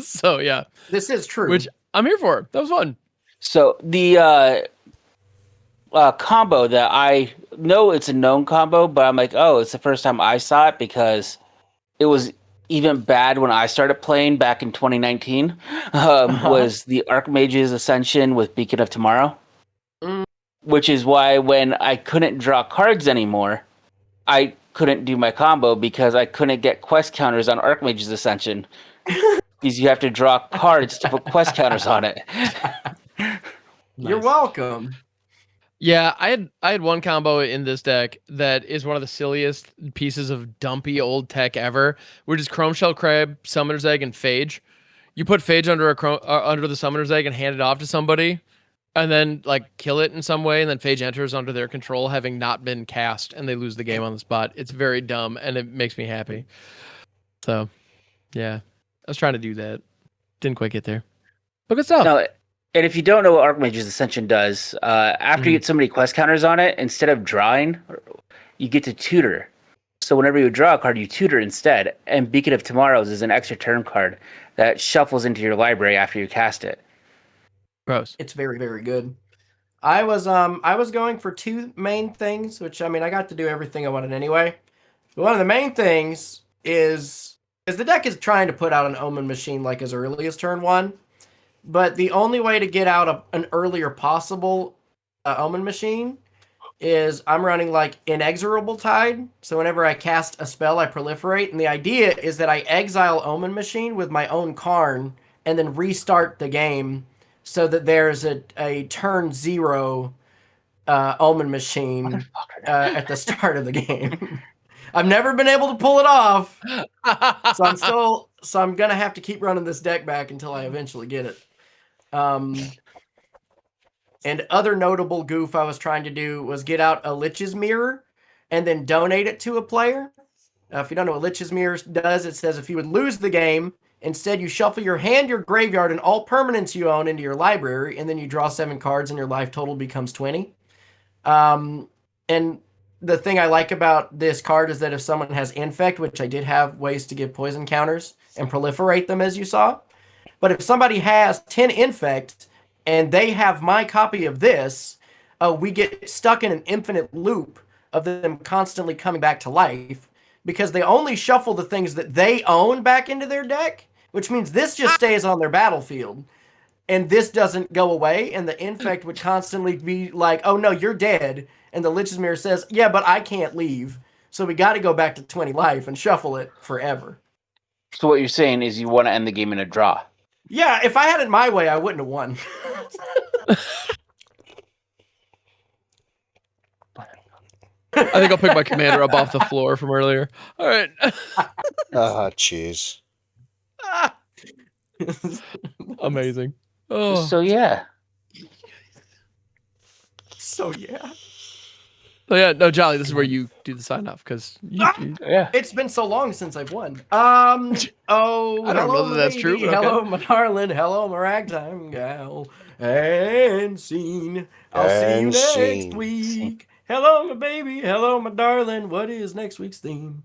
So yeah, this is true. which I'm here for. That was fun. So the combo that I know it's a known combo, but I'm like, oh, it's the first time I saw it because it was even bad when I started playing back in 2019. Was the Archmage's Ascension with Beacon of Tomorrow, which is why when I couldn't draw cards anymore, I couldn't do my combo because I couldn't get quest counters on Archmage's Ascension because you have to draw cards to put quest counters on it. You're welcome. Yeah, I had one combo in this deck that is one of the silliest pieces of dumpy old tech ever, which is Chrome Shell Crab, Summoner's Egg, and Phage. You put Phage under the Summoner's Egg and hand it off to somebody. and then like kill it in some way, and then Phage enters under their control, having not been cast, and they lose the game on the spot. It's very dumb, and it makes me happy. So, yeah, I was trying to do that, didn't quite get there, but good stuff. No, and if you don't know what Archmage's Ascension does, after you get so many quest counters on it, instead of drawing, you get to tutor. So whenever you draw a card, you tutor instead. And Beacon of Tomorrows is an extra turn card that shuffles into your library after you cast it. Gross. It's very, very good. I was going for two main things, which I mean I got to do everything I wanted anyway. But one of the main things is the deck is trying to put out an Omen Machine like as early as turn 1, but the only way to get out an earlier possible Omen Machine is I'm running like Inexorable Tide. So whenever I cast a spell, I proliferate, and the idea is that I exile Omen Machine with my own Karn and then restart the game, so that there's a turn 0 Omen Machine at the start of the game. I've never been able to pull it off, so I'm gonna have to keep running this deck back until I eventually get it. And other notable goof I was trying to do was get out a Lich's Mirror and then donate it to a player. If you don't know what Lich's Mirror does, it says if you would lose the game, instead you shuffle your hand, your graveyard, and all permanents you own into your library, and then you draw 7 cards and your life total becomes 20. And the thing I like about this card is that if someone has Infect, which I did have ways to give poison counters and proliferate them as you saw, but if somebody has 10 Infect and they have my copy of this, we get stuck in an infinite loop of them constantly coming back to life because they only shuffle the things that they own back into their deck, which means this just stays on their battlefield. And this doesn't go away, and the Infect would constantly be like, oh no, you're dead. And the Lich's Mirror says, yeah, but I can't leave. So we got to go back to 20 life and shuffle it forever. So what you're saying is you want to end the game in a draw. Yeah, if I had it my way, I wouldn't have won. I think I'll pick my commander up off the floor from earlier. All right. Jeez. Amazing. Oh. So yeah. So yeah. So yeah, no, Jolly, this is where you do the sign off because Yeah. It's been so long since I've won. Oh, I don't know that that's true, but okay. Hello, my darling. Hello, my ragtime gal. And scene. I'll see you next week. Hello, my baby. Hello, my darling. What is next week's theme?